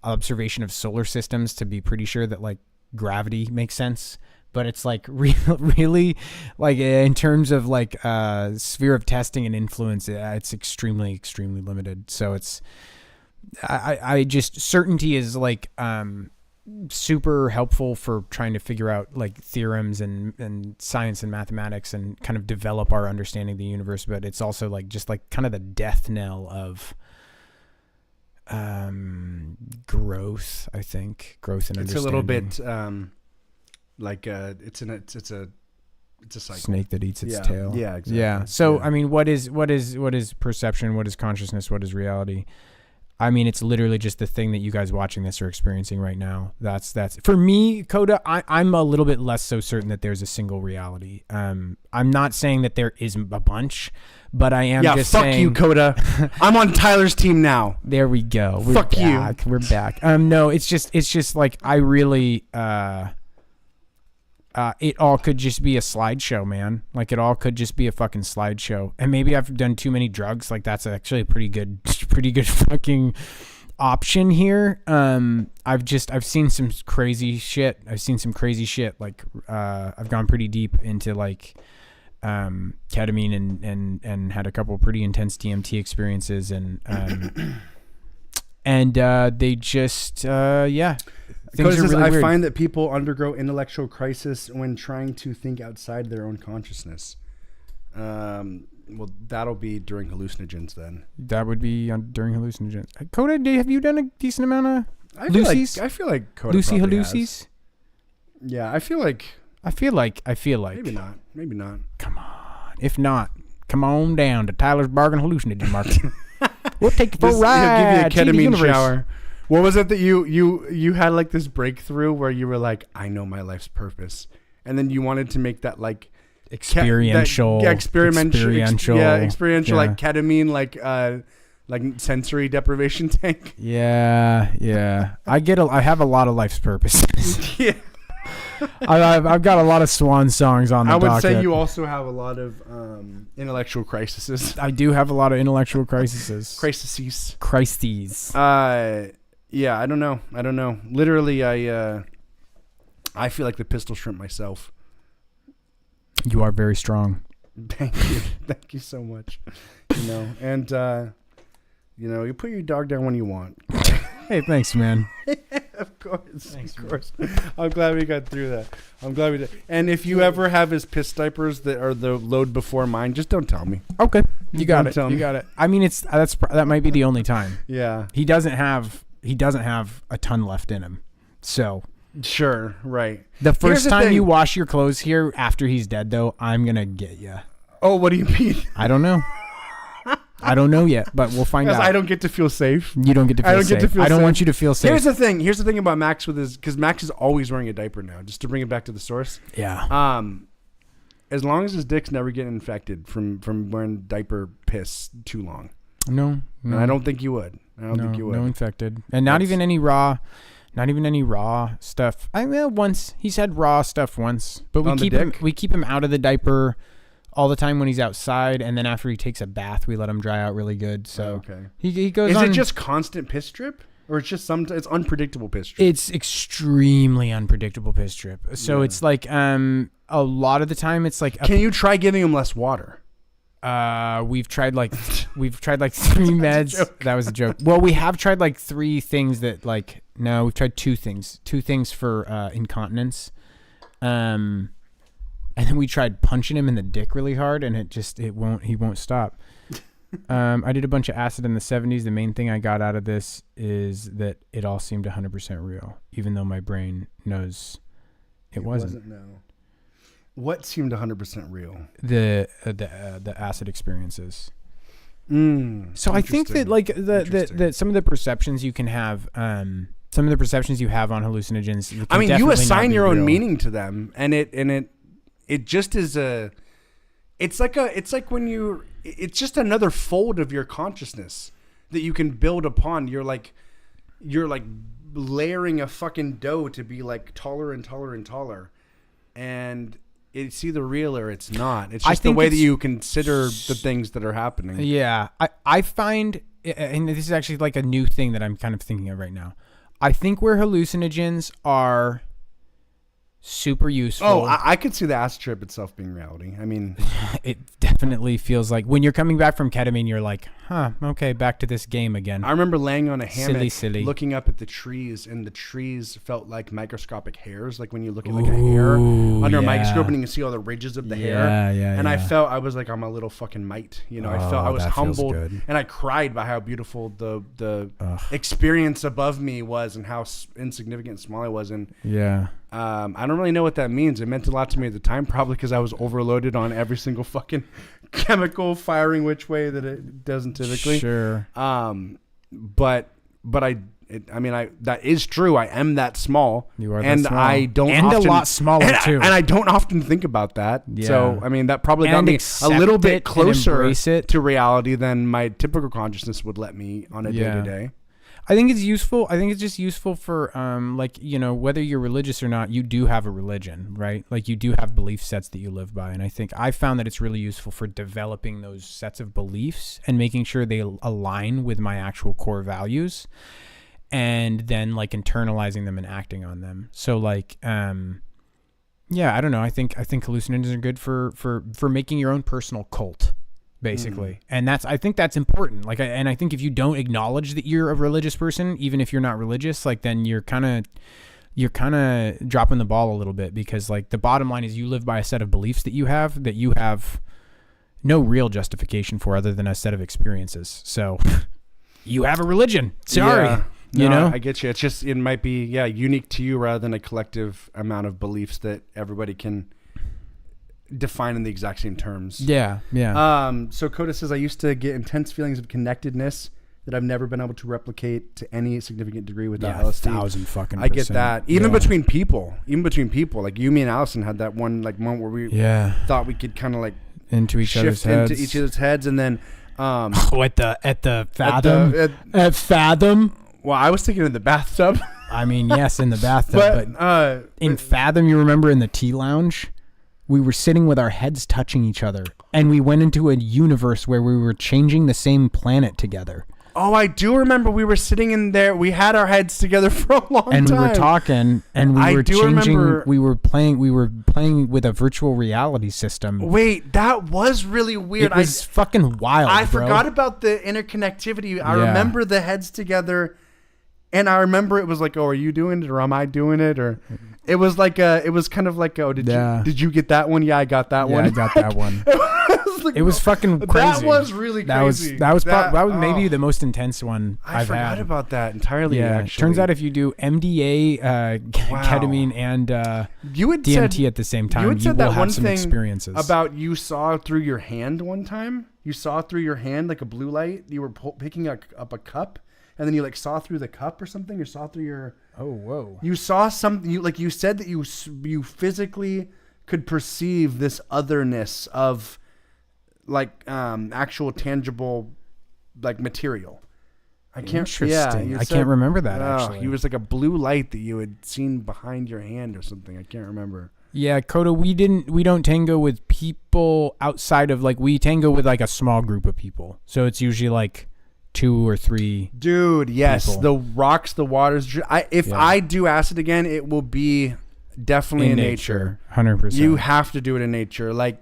observation of solar systems to be pretty sure that like gravity makes sense. But it's like really like in terms of like sphere of testing and influence, it's extremely, extremely limited. So it's, I just, certainty is like super helpful for trying to figure out like theorems and science and mathematics and kind of develop our understanding of the universe. But it's also like just like kind of the death knell of growth, I think. Growth and understanding. It's a little bit like it's a cycle. Snake that eats its tail. Yeah, exactly. Yeah. So I mean, what is perception? What is consciousness? What is reality? I mean, it's literally just the thing that you guys watching this are experiencing right now. That's for me, Coda. I'm a little bit less so certain that there's a single reality. I'm not saying that there isn't a bunch, but I am just saying. Yeah, fuck you, Coda. I'm on Tyler's team now. There we go. We're back. We're back. No, it's just like I really. It all could just be a slideshow, man. Like, it all could just be a fucking slideshow. And maybe I've done too many drugs. Like, that's actually a pretty good fucking option here. I've seen some crazy shit. Like, I've gone pretty deep into like, ketamine and had a couple pretty intense DMT experiences, and they just, Because really I find that people undergo intellectual crisis when trying to think outside their own consciousness. Well, that'll be during hallucinogens then. That would be during hallucinogens. Coda, have you done a decent amount of Lucy's? I feel like Coda Lucy hallucies. Yeah, I feel like. Maybe not. Come on. If not, come on down to Tyler's Bargain Hallucinogen Market. We'll take you for a ride. He'll give you a ketamine shower. What was it that you had like this breakthrough where you were like, I know my life's purpose, and then you wanted to make that like experiential, experiential, like ketamine, like sensory deprivation tank. Yeah. I have a lot of life's purposes. Yeah. I've got a lot of swan songs on the docket. I would say you also have a lot of intellectual crises. I do have a lot of intellectual crises. Crises. Yeah, I don't know. Literally, I feel like the pistol shrimp myself. You are very strong. Thank you. Thank you so much. And you put your dog down when you want. Hey, thanks, man. Of course. Thanks, of course. I'm glad we got through that. I'm glad we did. And if you ever have his piss diapers that are the load before mine, just don't tell me. Okay. You got it. I mean, that might be the only time. Yeah. He doesn't have a ton left in him. So. Sure. Right. The first time you wash your clothes here after he's dead, though, I'm going to get you. Oh, what do you mean? I don't know. I don't know yet, but we'll find out. I don't get to feel safe. You don't get to feel safe. I don't want you to feel safe. Here's the thing about Max because Max is always wearing a diaper now, just to bring it back to the source. Yeah. As long as his dick's never getting infected from wearing diaper piss too long. No. And I don't think you would. No infected. And not even any raw stuff. I mean, once he's had raw stuff once, but we keep him out of the diaper all the time when he's outside, and then after he takes a bath, we let him dry out really good. So he goes. Is it just constant piss drip, or it's just it's unpredictable piss drip? It's extremely unpredictable piss drip. So it's like a lot of the time it's like. Can you try giving him less water? We've tried like 3 meds. That was a joke. Well, we have tried like 3 things that like no, we've tried 2 things. 2 things for incontinence. And then we tried punching him in the dick really hard, and he won't stop. I did a bunch of acid in the 70s. The main thing I got out of this is that it all seemed 100% real, even though my brain knows it wasn't. No. What seemed 100% real? The acid experiences. So I think that like that some of the perceptions you can have, some of the perceptions you have on hallucinogens. I mean, you assign your own meaning to them, and it just is it's just another fold of your consciousness that you can build upon. You're like layering a fucking dough to be like taller and taller and taller, and it's either real or it's not. It's just the way that you consider the things that are happening. Yeah, I find, and this is actually like a new thing that I'm kind of thinking of right now. I think where hallucinogens are super useful. Oh, I could see the acid trip itself being reality. I mean, it definitely feels like when you're coming back from ketamine, you're like, okay, back to this game again. I remember laying on a hammock, silly. looking up at the trees, and the trees felt like microscopic hairs. Like when you look at like a hair under a microscope, and you can see all the ridges of the hair. And I was like, I'm a little fucking mite. I was humbled, and I cried by how beautiful the experience above me was, and how insignificant and small I was. And I don't really know what that means. It meant a lot to me at the time, probably because I was overloaded on every single fucking chemical firing which way that it doesn't typically. Sure. But that is true. I am that small. You are that small. I don't and often, a lot smaller too. And I don't often think about that. Yeah. So that probably got me a little bit closer to reality than my typical consciousness would let me on a day to day. I think it's useful. I think it's just useful for, whether you're religious or not, you do have a religion, right? Like you do have belief sets that you live by. And I think I found that it's really useful for developing those sets of beliefs and making sure they align with my actual core values, and then like internalizing them and acting on them. So like, I don't know. I think hallucinogens are good for making your own personal cult. Basically. And I think that's important. Like, and I think if you don't acknowledge that you're a religious person, even if you're not religious, like then you're kind of dropping the ball a little bit, because like the bottom line is you live by a set of beliefs that you have no real justification for other than a set of experiences. So you have a religion. Sorry. Yeah. You know, I get you. It's just, it might be, unique to you rather than a collective amount of beliefs that everybody can define in the exact same terms. Yeah. So Coda says, I used to get intense feelings of connectedness that I've never been able to replicate to any significant degree without Yeah, LSD. 1,000% I get that. Even between people, like you, me, and Allison had that one like moment where we thought we could kind of like into each other's heads. Into each other's heads, and then at the Fathom. At Fathom. Well, I was thinking in the bathtub. I mean, yes, in the bathtub, but in Fathom, you remember in the tea lounge, we were sitting with our heads touching each other, and we went into a universe where we were changing the same planet together. Oh, I do remember we were sitting in there. We had our heads together for a long time. And we were talking, and we were changing. We were playing with a virtual reality system. Wait, that was really weird. It was fucking wild, I forgot about the interconnectivity. I remember the heads together, and I remember it was like, oh, are you doing it, or am I doing it? Or it was like, it was kind of like, oh, did you get that one? Yeah, I got that one. Yeah, I got that one. It was fucking crazy. That was really crazy. That was maybe the most intense one I've had. I forgot about that entirely. Yeah, actually. Turns out if you do MDA, ketamine, and DMT at the same time, you will have some experiences. About you saw through your hand one time. You saw through your hand like a blue light. You were picking up a cup, and then you like saw through the cup or something. You saw through your. Oh, whoa! You saw something. You said that you physically could perceive this otherness of. Like actual tangible like material. Interesting. I can't remember that actually. It was like a blue light that you had seen behind your hand or something. I can't remember. Yeah, Coda, we don't tango with people outside of like we tango with like a small group of people. So it's usually like 2 or 3. Dude, yes. People. The rocks, the waters. I do acid again, it will be definitely in nature. 100%. You have to do it in nature. Like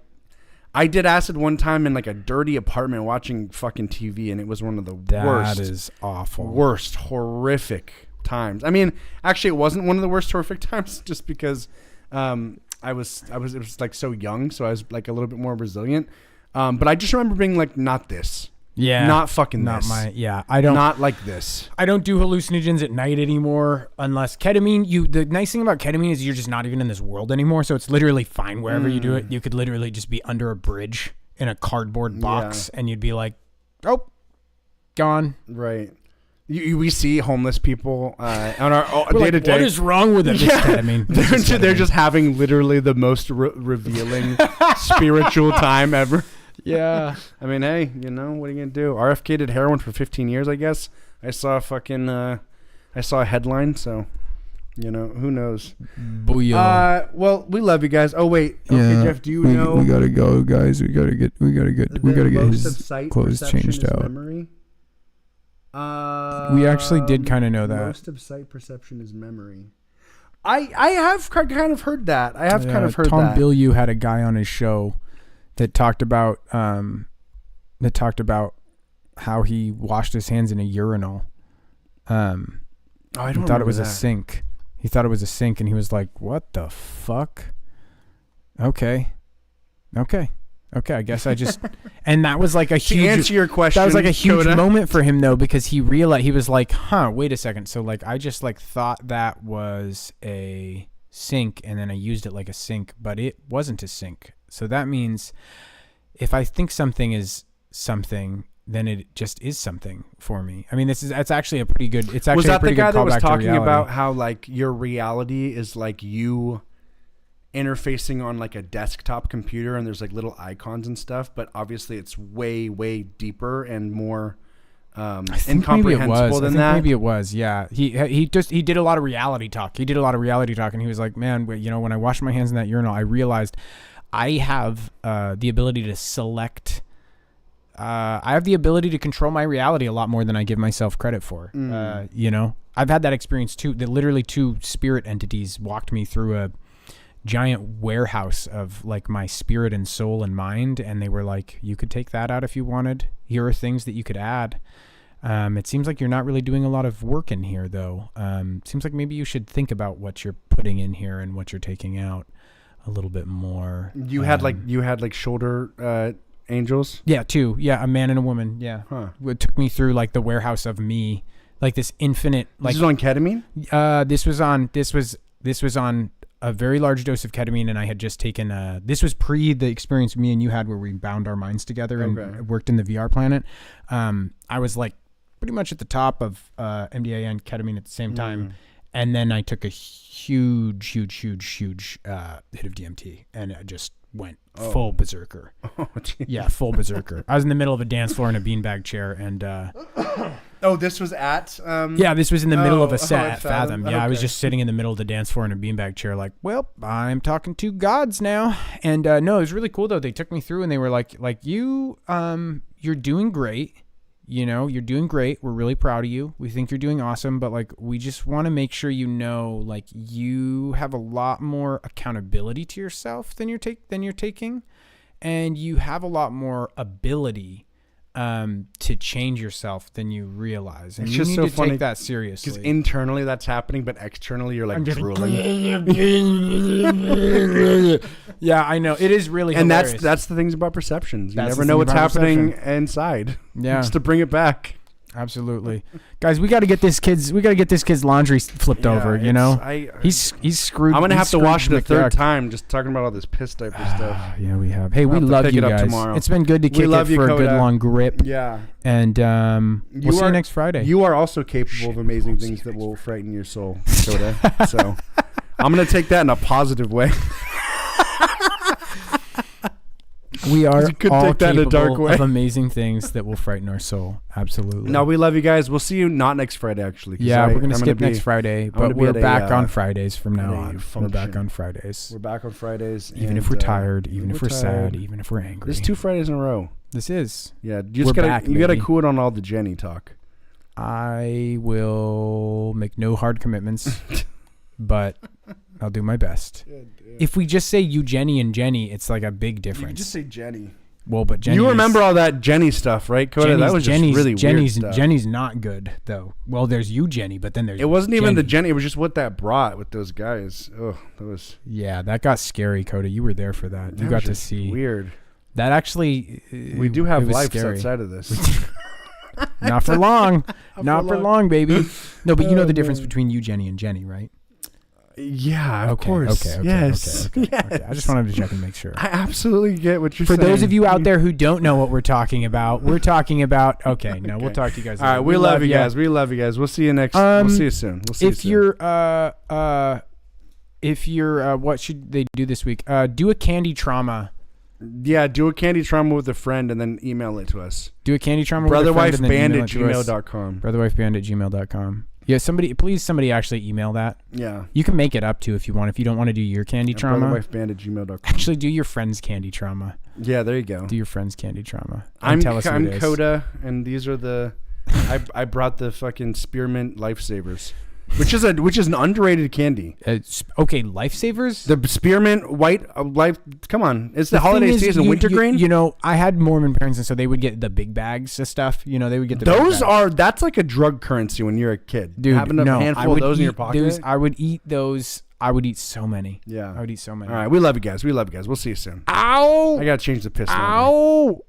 I did acid one time in like a dirty apartment watching fucking TV, and it was one of the worst. That is awful. Worst, horrific times. I mean, actually, it wasn't one of the worst horrific times, just because it was like so young, so I was like a little bit more resilient. But I just remember being like, not this. Yeah. Not fucking not this. I don't. Not like this. I don't do hallucinogens at night anymore unless ketamine. The nice thing about ketamine is you're just not even in this world anymore. So it's literally fine wherever you do it. You could literally just be under a bridge in a cardboard box and you'd be like, oh, gone. Right. We see homeless people on our day to day. What is wrong with it? Yeah. Ketamine. They're just having literally the most revealing spiritual time ever. Yeah. I mean, hey, what are you going to do? RFK did heroin for 15 years, I guess. I saw a headline, so, who knows? Booyah. Well, we love you guys. Oh, wait. Okay, Jeff, do you know? We got to go, guys. We got to get his clothes changed out. Memory? We actually did kind of know that. Most of sight perception is memory. I have kind of heard that. Tom Bilyeu had a guy on his show that talked about how he washed his hands in a urinal. I don't thought it was a sink. He thought it was a sink, and he was like, "What the fuck?" Okay. I guess I just and that was like a huge. To answer your question, that was like a huge moment for him though, because he realized he was like, "Huh, wait a second." So like I just like thought that was a sink, and then I used it like a sink, but it wasn't a sink. So that means if I think something is something, then it just is something for me. I mean, that's actually a pretty good. It's actually was that a pretty the guy good that was talking to about how like your reality is like you interfacing on like a desktop computer, and there's like little icons and stuff, but obviously it's way deeper and more incomprehensible than that. Maybe it was. Yeah. He did a lot of reality talk. And he was like, man, when I washed my hands in that urinal, I realized I have the ability to select. I have the ability to control my reality a lot more than I give myself credit for. I've had that experience too. That literally 2 spirit entities walked me through a giant warehouse of like my spirit and soul and mind, and they were like, you could take that out if you wanted. Here are things that you could add. It seems like you're not really doing a lot of work in here though. Seems like maybe you should think about what you're putting in here and what you're taking out a little bit more. You had like shoulder angels? Yeah, 2. Yeah, a man and a woman. Yeah. Huh. It took me through like the warehouse of me, like this infinite. Like, this was on ketamine? This was on a very large dose of ketamine, and I had just taken this was pre the experience me and you had where we bound our minds together and worked in the VR planet. I was like pretty much at the top of MDA and ketamine at the same time. And then I took a huge hit of DMT, and I just went full berserker. Yeah, full berserker. I was in the middle of a dance floor in a beanbag chair, and this was at this was in the middle of a set at Fathom. Yeah, Okay. I was just sitting in the middle of the dance floor in a beanbag chair, like, well, I'm talking to gods now. And no, it was really cool though. They took me through, and they were like you, you're doing great. You know, you're doing great. We're really proud of you. We think you're doing awesome, but like, we just want to make sure you know, like, you have a lot more accountability to yourself than you're taking, and you have a lot more ability to change yourself than you realize. And it's you just need so to funny take that seriously. because internally that's happening, but externally you're like drooling. Yeah, I know. It is really And hilarious. that's the things about perceptions. You That's never the know thing what's about happening perception. inside. Yeah. Just to bring it back. Absolutely. Guys, we got to get this kid's laundry flipped over, you know? He's screwed. I'm going to have to wash it a third McDuck. time just talking about all this piss diaper stuff. Yeah, we have. Hey, we have to love pick you it up guys. tomorrow. It's been good to kick love it you, for a good Coda. long grip. Yeah. And we'll see you next Friday. You are also capable of amazing things that will frighten your soul, Coda. So I'm going to take that in a positive way. We are You could all take that in a capable dark way. of amazing things that will frighten our soul. Absolutely. No, we love you guys. We'll see you not next Friday, actually. 'cause Yeah, we're going I'm to skip be- next Friday, gonna but be we're at a, back on Fridays from now at a on. We're function. back on Fridays. We're back on Fridays. Even and, if we're tired, even if we're tired. sad, even if we're angry. There's 2 Fridays in a row. This is. Yeah, you We're just back, you gotta baby. cool it on all the Jenny talk. I will make no hard commitments, but I'll do my best. If we just say you, Jenny, and Jenny, it's like a big You difference. can just say Jenny. Well, but Jenny. You remember all that Jenny stuff, right, Coda? That was just really weird stuff. Jenny's not good though. Well, there's you, Jenny, but then there's. It wasn't even the Jenny. Jenny. It was just what that brought with those guys. Oh, that was. Yeah, that got scary, Coda. You were there for that. You that got was to just see. Weird. That actually. We do have it was lives scary. outside of this. Not for long. Not for long, baby. No, but you know Oh, the difference man. between you, Jenny, and Jenny, right? Yeah, of Okay, course. Okay. Yes. Okay. Yes. Okay. I just wanted to check and make sure. I absolutely get what you're For saying. those of you out there who don't know what we're talking about, we're talking about. Okay, no, we'll talk to you guys. All right, later. we love you ya. guys. We love you guys. We'll see you next. We'll see you soon. We'll see you If soon. you're what should they do this week? Do a candy trauma. Yeah, do a candy trauma with a friend and then email it to us. Do a candy trauma with a friend and then email it to us. Brotherwifeband@gmail.com. Brotherwifeband@gmail.com. Yeah, somebody actually email that. Yeah. You can make it up too if you want. If you don't want to do your candy trauma, Brotherwifeband@gmail.com. actually do your friend's candy trauma. Yeah, there you go. Do your friend's candy trauma. I'm And tell us who it is. Coda, and these are the. I brought the fucking spearmint lifesavers, which is an underrated candy. Okay, lifesavers. The spearmint white life. Come on, it's the thing holiday is, season. Wintergreen. You know, I had Mormon parents, and so they would get the big bags of stuff. You know, they would get the big Those bags. that's like a drug currency when you're a kid. Dude, having a no, handful I of would those in your eat pocket. those- I would eat those. I would eat so many. Yeah, I would eat so many. All right, we love you guys. We love you guys. We'll see you soon. Ow! I gotta change the piss. Ow!